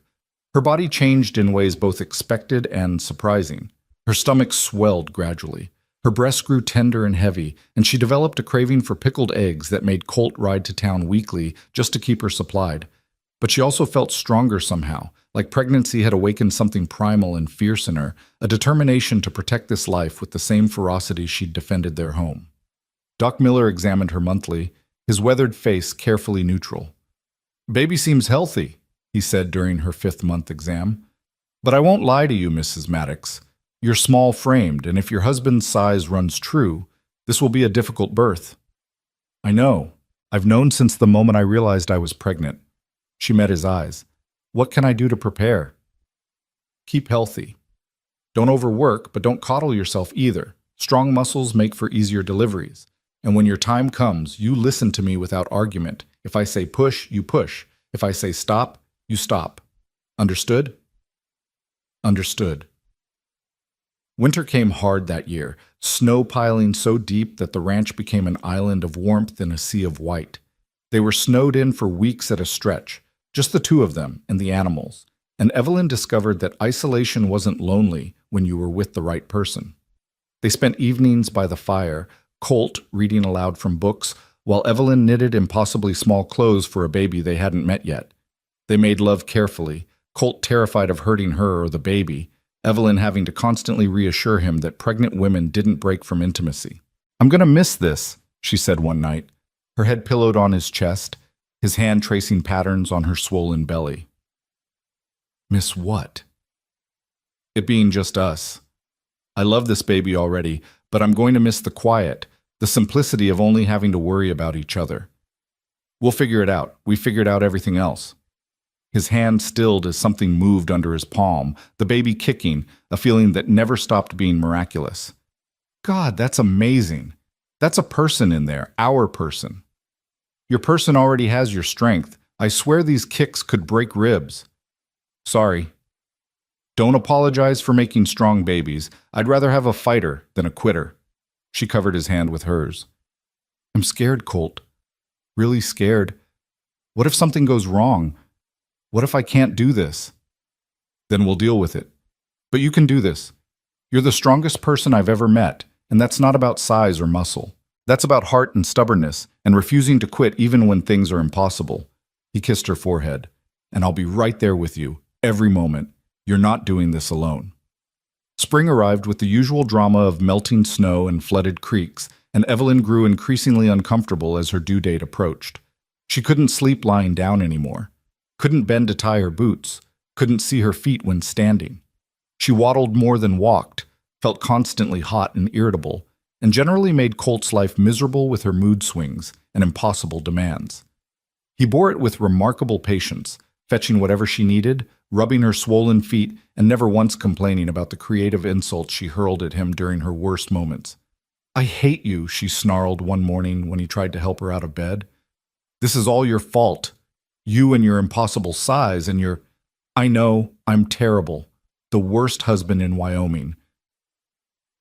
[SPEAKER 1] Her body changed in ways both expected and surprising. Her stomach swelled gradually. Her breasts grew tender and heavy, and she developed a craving for pickled eggs that made Colt ride to town weekly just to keep her supplied. But she also felt stronger somehow, like pregnancy had awakened something primal and fierce in her, a determination to protect this life with the same ferocity she'd defended their home. Doc Miller examined her monthly, his weathered face carefully neutral. "Baby seems healthy," he said during her 5th-month exam. "But I won't lie to you, Mrs. Maddox. You're small-framed, and if your husband's size runs true, this will be a difficult birth." "I know. I've known since the moment I realized I was pregnant." She met his eyes. "What can I do to prepare?" "Keep healthy. Don't overwork, but don't coddle yourself either. Strong muscles make for easier deliveries. And when your time comes, you listen to me without argument. If I say push, you push. If I say stop, you stop. Understood?" "Understood." Winter came hard that year, snow piling so deep that the ranch became an island of warmth in a sea of white. They were snowed in for weeks at a stretch, just the two of them and the animals, and Evelyn discovered that isolation wasn't lonely when you were with the right person. They spent evenings by the fire, Colt reading aloud from books, while Evelyn knitted impossibly small clothes for a baby they hadn't met yet. They made love carefully, Colt terrified of hurting her or the baby, Evelyn having to constantly reassure him that pregnant women didn't break from intimacy. "I'm going to miss this," she said one night, her head pillowed on his chest, his hand tracing patterns on her swollen belly. "Miss what?" "It being just us. I love this baby already, but I'm going to miss the quiet, the simplicity of only having to worry about each other. We'll figure it out. We figured out everything else." His hand stilled as something moved under his palm, the baby kicking, a feeling that never stopped being miraculous. "God, that's amazing. That's a person in there, our person. Your person already has your strength. I swear these kicks could break ribs." "Sorry." "Don't apologize for making strong babies. I'd rather have a fighter than a quitter." She covered his hand with hers. "I'm scared, Colt. Really scared. What if something goes wrong? What if I can't do this?" "Then we'll deal with it. But you can do this. You're the strongest person I've ever met, and that's not about size or muscle. That's about heart and stubbornness, and refusing to quit even when things are impossible." He kissed her forehead. "And I'll be right there with you, every moment. You're not doing this alone." Spring arrived with the usual drama of melting snow and flooded creeks, and Evelyn grew increasingly uncomfortable as her due date approached. She couldn't sleep lying down anymore, couldn't bend to tie her boots, couldn't see her feet when standing. She waddled more than walked, felt constantly hot and irritable, and generally made Colt's life miserable with her mood swings and impossible demands. He bore it with remarkable patience, fetching whatever she needed, rubbing her swollen feet, and never once complaining about the creative insults she hurled at him during her worst moments. "I hate you," she snarled one morning when he tried to help her out of bed. "This is all your fault. You and your impossible size and your... I know, I'm terrible. The worst husband in Wyoming."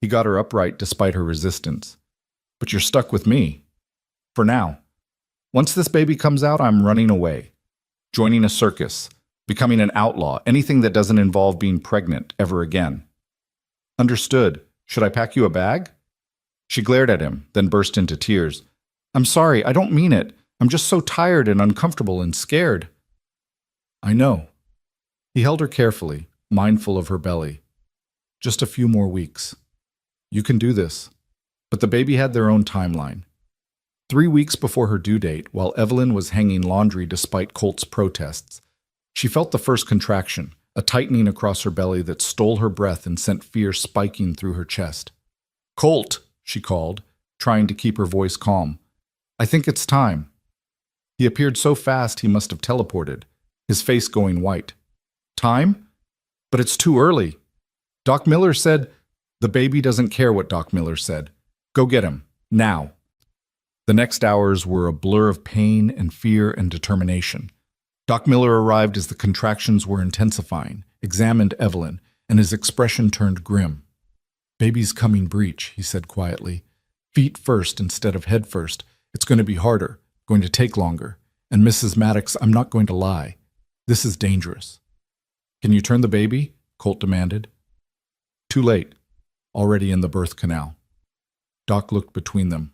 [SPEAKER 1] He got her upright despite her resistance. "But you're stuck with me. For now. Once this baby comes out, I'm running away. Joining a circus. Becoming an outlaw. Anything that doesn't involve being pregnant ever again." "Understood. Should I pack you a bag?" She glared at him, then burst into tears. "I'm sorry, I don't mean it. I'm just so tired and uncomfortable and scared." "I know." He held her carefully, mindful of her belly. "Just a few more weeks. You can do this." But the baby had their own timeline. 3 weeks before her due date, while Evelyn was hanging laundry despite Colt's protests, she felt the first contraction, a tightening across her belly that stole her breath and sent fear spiking through her chest. "Colt," she called, trying to keep her voice calm. "I think it's time." He appeared so fast he must have teleported, his face going white. "Time? But it's too early. Doc Miller said..." "The baby doesn't care what Doc Miller said. Go get him. Now." The next hours were a blur of pain and fear and determination. Doc Miller arrived as the contractions were intensifying, examined Evelyn, and his expression turned grim. "Baby's coming breech," he said quietly. "Feet first instead of head first. It's going to be harder, going to take longer. And Mrs. Maddox, I'm not going to lie. This is dangerous." "Can you turn the baby?" Colt demanded. Too late. Already in the birth canal. Doc looked between them.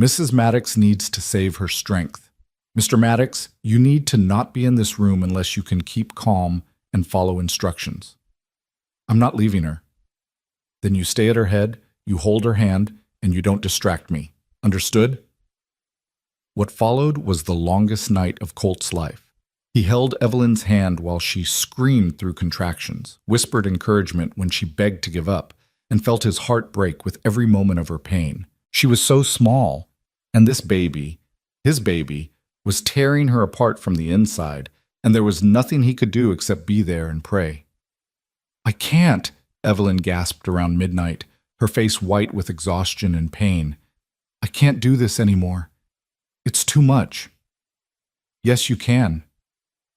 [SPEAKER 1] "Mrs. Maddox needs to save her strength. Mr. Maddox, you need to not be in this room unless you can keep calm and follow instructions." "I'm not leaving her." "Then you stay at her head, you hold her hand, and you don't distract me. Understood?" What followed was the longest night of Colt's life. He held Evelyn's hand while she screamed through contractions, whispered encouragement when she begged to give up, and felt his heart break with every moment of her pain. She was so small, and this baby, his baby, was tearing her apart from the inside, and there was nothing he could do except be there and pray. "I can't," Evelyn gasped around midnight, her face white with exhaustion and pain. "I can't do this anymore. It's too much." "Yes, you can.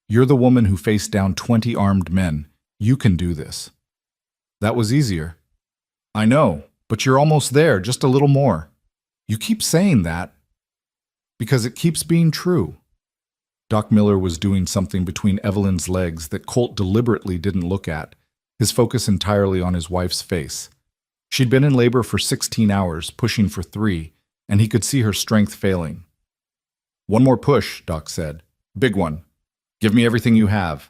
[SPEAKER 1] You're the woman who faced down 20 armed men. You can do this." "That was easier." "I know, but you're almost there, just a little more." "You keep saying that." "Because it keeps being true." Doc Miller was doing something between Evelyn's legs that Colt deliberately didn't look at, his focus entirely on his wife's face. She'd been in labor for 16 hours, pushing for 3, and he could see her strength failing. "One more push," Doc said. "Big one. Give me everything you have."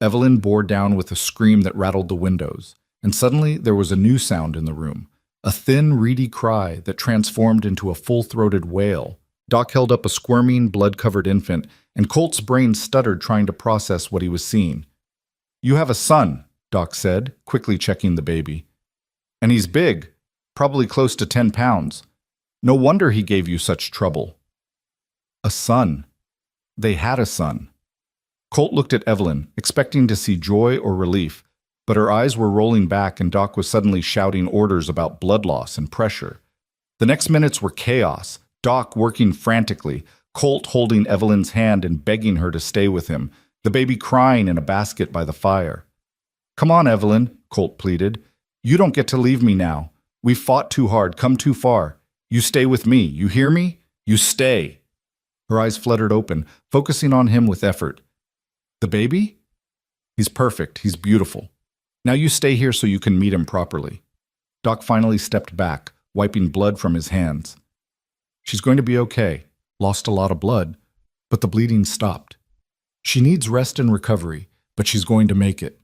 [SPEAKER 1] Evelyn bore down with a scream that rattled the windows, and suddenly there was a new sound in the room, a thin, reedy cry that transformed into a full-throated wail. Doc held up a squirming, blood-covered infant, and Colt's brain stuttered trying to process what he was seeing. "You have a son," Doc said, quickly checking the baby. "And he's big, probably close to 10 pounds. No wonder he gave you such trouble." A son. They had a son. Colt looked at Evelyn, expecting to see joy or relief, but her eyes were rolling back and Doc was suddenly shouting orders about blood loss and pressure. The next minutes were chaos, Doc working frantically, Colt holding Evelyn's hand and begging her to stay with him, the baby crying in a basket by the fire. "Come on, Evelyn," Colt pleaded. "You don't get to leave me now. We've fought too hard, come too far. You stay with me, you hear me? You stay." Her eyes fluttered open, focusing on him with effort. "The baby? He's perfect, he's beautiful. Now you stay here so you can meet him properly." Doc finally stepped back, wiping blood from his hands. "She's going to be okay. Lost a lot of blood, but the bleeding stopped. She needs rest and recovery, but she's going to make it."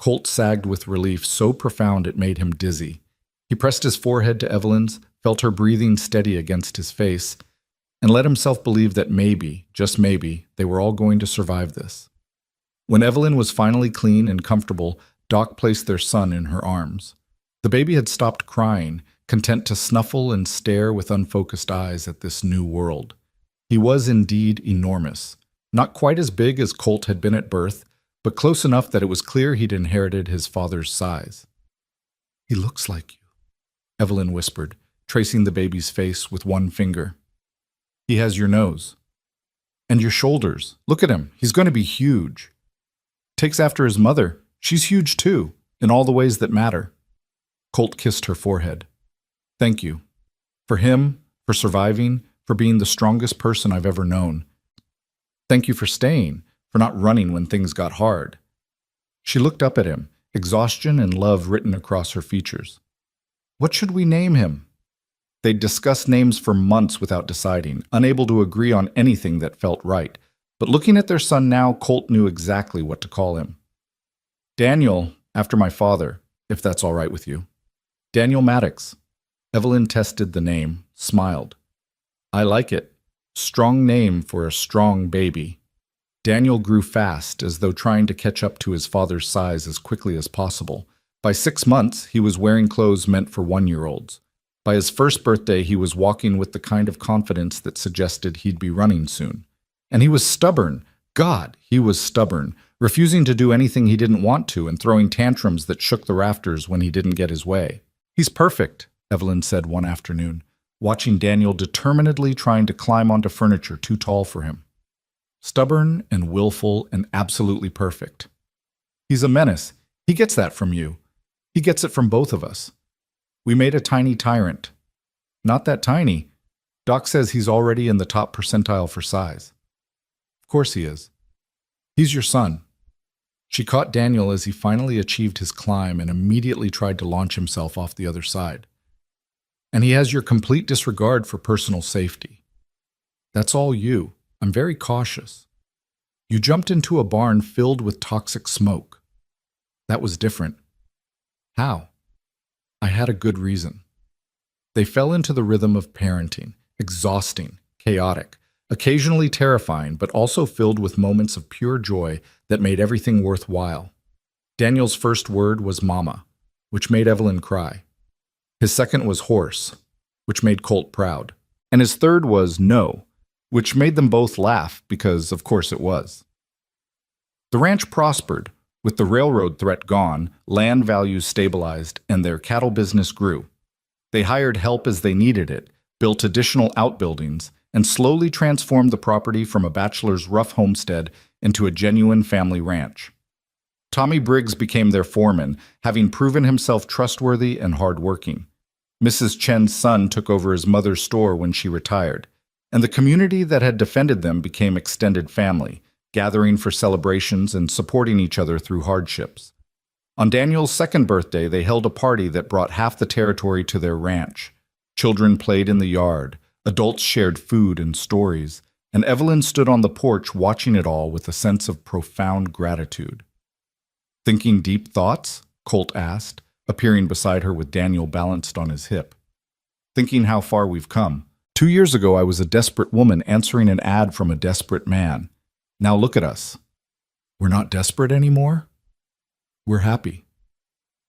[SPEAKER 1] Colt sagged with relief so profound it made him dizzy. He pressed his forehead to Evelyn's, felt her breathing steady against his face, and let himself believe that maybe, just maybe, they were all going to survive this. When Evelyn was finally clean and comfortable, Doc placed their son in her arms. The baby had stopped crying, content to snuffle and stare with unfocused eyes at this new world. He was indeed enormous. Not quite as big as Colt had been at birth, but close enough that it was clear he'd inherited his father's size. "He looks like you," Evelyn whispered, tracing the baby's face with one finger. "He has your nose. And your shoulders. Look at him. He's going to be huge. Takes after his mother. She's huge too, in all the ways that matter." Colt kissed her forehead. "Thank you. For him, for surviving, for being the strongest person I've ever known. Thank you for staying, for not running when things got hard." She looked up at him, exhaustion and love written across her features. "What should we name him?" They'd discussed names for months without deciding, unable to agree on anything that felt right. But looking at their son now, Colt knew exactly what to call him. "Daniel, after my father, if that's all right with you." "Daniel Maddox." Evelyn tested the name, smiled. "I like it. Strong name for a strong baby." Daniel grew fast, as though trying to catch up to his father's size as quickly as possible. By 6 months, he was wearing clothes meant for 1-year-olds. By his first birthday, he was walking with the kind of confidence that suggested he'd be running soon. And he was stubborn. God, he was stubborn, refusing to do anything he didn't want to and throwing tantrums that shook the rafters when he didn't get his way. "He's perfect," Evelyn said one afternoon, watching Daniel determinedly trying to climb onto furniture too tall for him. "Stubborn and willful and absolutely perfect. He's a menace. He gets that from you. He gets it from both of us. We made a tiny tyrant. Not that tiny. Doc says he's already in the top percentile for size." "Of course he is. He's your son." She caught Daniel as he finally achieved his climb and immediately tried to launch himself off the other side. "And he has your complete disregard for personal safety. That's all you. I'm very cautious. You jumped into a barn filled with toxic smoke. That was different." "How?" "I had a good reason." They fell into the rhythm of parenting, exhausting, chaotic, occasionally terrifying, but also filled with moments of pure joy that made everything worthwhile. Daniel's first word was mama, which made Evelyn cry. His second was horse, which made Colt proud. And his third was no, which made them both laugh because, of course, it was. The ranch prospered. With the railroad threat gone, land values stabilized, and their cattle business grew. They hired help as they needed it, built additional outbuildings, and slowly transformed the property from a bachelor's rough homestead into a genuine family ranch. Tommy Briggs became their foreman, having proven himself trustworthy and hardworking. Mrs. Chen's son took over his mother's store when she retired, and the community that had defended them became extended family, gathering for celebrations and supporting each other through hardships. On Daniel's second birthday, they held a party that brought half the territory to their ranch. Children played in the yard, adults shared food and stories, and Evelyn stood on the porch watching it all with a sense of profound gratitude. "Thinking deep thoughts?" Colt asked, appearing beside her with Daniel balanced on his hip. "Thinking how far we've come. 2 years ago, I was a desperate woman answering an ad from a desperate man. Now look at us. We're not desperate anymore. We're happy.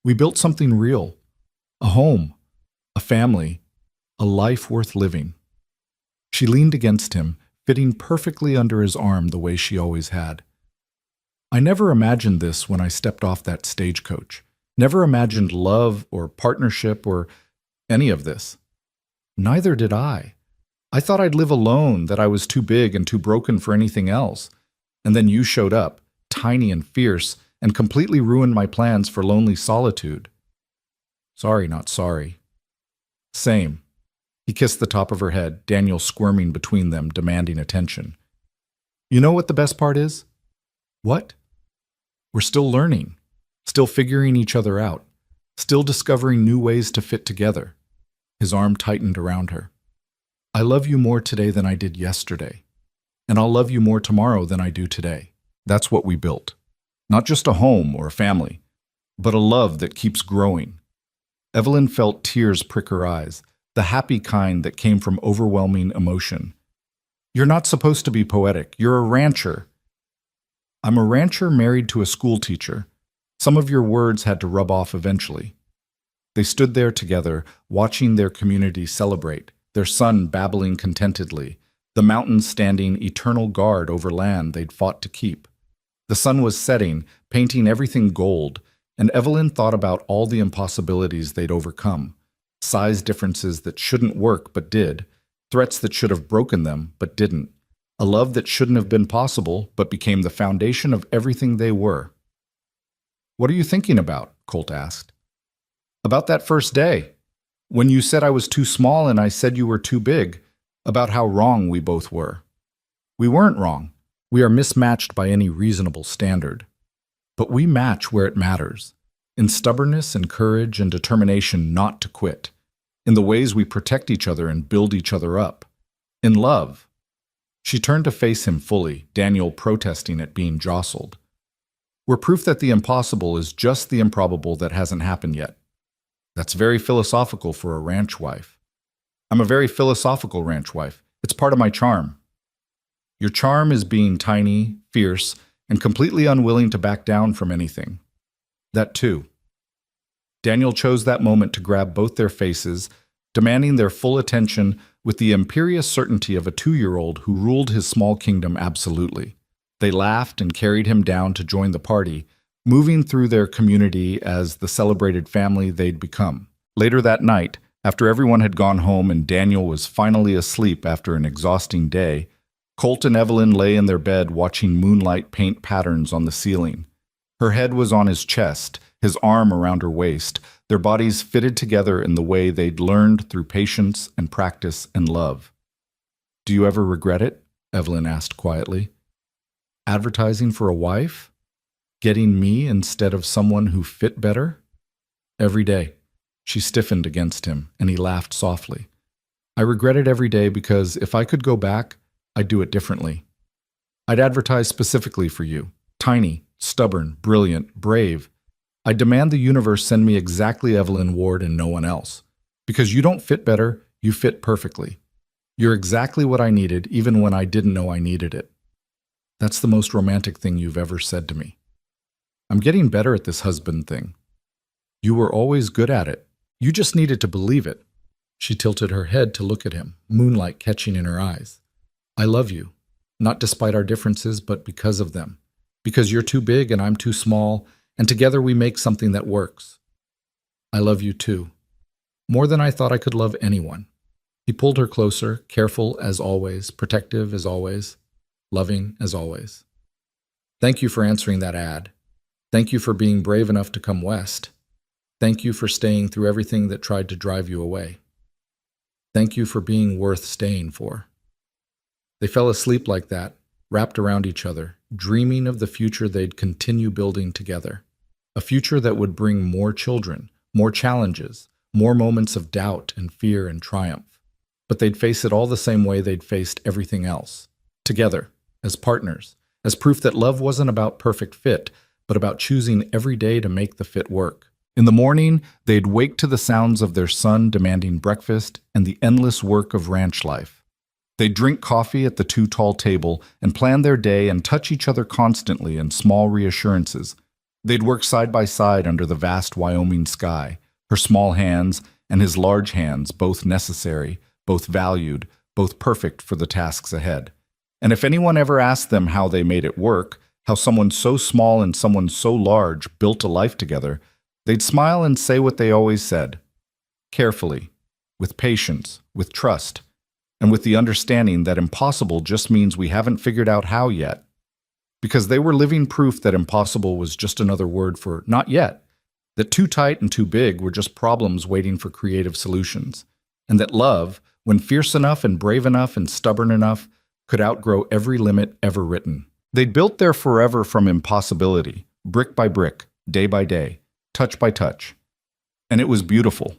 [SPEAKER 1] We built something real. A home, a family, a life worth living." She leaned against him, fitting perfectly under his arm the way she always had. "I never imagined this when I stepped off that stagecoach. Never imagined love or partnership or any of this. Neither did I. I thought I'd live alone, that I was too big and too broken for anything else. And then you showed up, tiny and fierce, and completely ruined my plans for lonely solitude." "Sorry, not sorry." "Same." He kissed the top of her head, Daniel squirming between them, demanding attention. "You know what the best part is?" "What?" "We're still learning, still figuring each other out, still discovering new ways to fit together." His arm tightened around her. "I love you more today than I did yesterday. And I'll love you more tomorrow than I do today. That's what we built. Not just a home or a family, but a love that keeps growing. Evelyn felt tears prick her eyes, the happy kind that came from overwhelming emotion. You're not supposed to be poetic. You're a rancher. I'm a rancher married to a school teacher. Some of your words had to rub off eventually. They stood there together, watching their community celebrate, their son babbling contentedly, the mountains standing eternal guard over land they'd fought to keep. The sun was setting, painting everything gold, and Evelyn thought about all the impossibilities they'd overcome, size differences that shouldn't work but did, threats that should have broken them but didn't, a love that shouldn't have been possible but became the foundation of everything they were. "What are you thinking about?" Colt asked. "About that first day, when you said I was too small and I said you were too big, about how wrong we both were." "We weren't wrong. We are mismatched by any reasonable standard. But we match where it matters, in stubbornness and courage and determination not to quit, in the ways we protect each other and build each other up, in love." She turned to face him fully, Daniel protesting at being jostled. "We're proof that the impossible is just the improbable that hasn't happened yet." "That's very philosophical for a ranch wife." "I'm a very philosophical ranch wife. It's part of my charm." "Your charm is being tiny, fierce, and completely unwilling to back down from anything." "That too." Daniel chose that moment to grab both their faces, demanding their full attention with the imperious certainty of a 2-year-old who ruled his small kingdom absolutely. They laughed and carried him down to join the party, moving through their community as the celebrated family they'd become. Later that night, after everyone had gone home and Daniel was finally asleep after an exhausting day, Colt and Evelyn lay in their bed watching moonlight paint patterns on the ceiling. Her head was on his chest, his arm around her waist, their bodies fitted together in the way they'd learned through patience and practice and love. "Do you ever regret it?" Evelyn asked quietly. "Advertising for a wife? Getting me instead of someone who fit better?" "Every day." She stiffened against him, and he laughed softly. "I regret it every day because if I could go back, I'd do it differently. I'd advertise specifically for you. Tiny, stubborn, brilliant, brave. I'd demand the universe send me exactly Evelyn Ward and no one else. Because you don't fit better, you fit perfectly. You're exactly what I needed, even when I didn't know I needed it." "That's the most romantic thing you've ever said to me." "I'm getting better at this husband thing." "You were always good at it. You just needed to believe it." She tilted her head to look at him, moonlight catching in her eyes. "I love you, not despite our differences, but because of them. Because you're too big and I'm too small, and together we make something that works." "I love you too. More than I thought I could love anyone." He pulled her closer, careful as always, protective as always, loving as always. "Thank you for answering that ad. Thank you for being brave enough to come west. Thank you for staying through everything that tried to drive you away. Thank you for being worth staying for." They fell asleep like that, wrapped around each other, dreaming of the future they'd continue building together. A future that would bring more children, more challenges, more moments of doubt and fear and triumph. But they'd face it all the same way they'd faced everything else. Together, as partners, as proof that love wasn't about perfect fit, but about choosing every day to make the fit work. In the morning, they'd wake to the sounds of their son demanding breakfast and the endless work of ranch life. They'd drink coffee at the too-tall table and plan their day and touch each other constantly in small reassurances. They'd work side by side under the vast Wyoming sky, her small hands and his large hands, both necessary, both valued, both perfect for the tasks ahead. And if anyone ever asked them how they made it work, how someone so small and someone so large built a life together, they'd smile and say what they always said, carefully, with patience, with trust, and with the understanding that impossible just means we haven't figured out how yet. Because they were living proof that impossible was just another word for not yet, that too tight and too big were just problems waiting for creative solutions, and that love, when fierce enough and brave enough and stubborn enough, could outgrow every limit ever written. They'd built their forever from impossibility, brick by brick, day by day, touch by touch. And it was beautiful.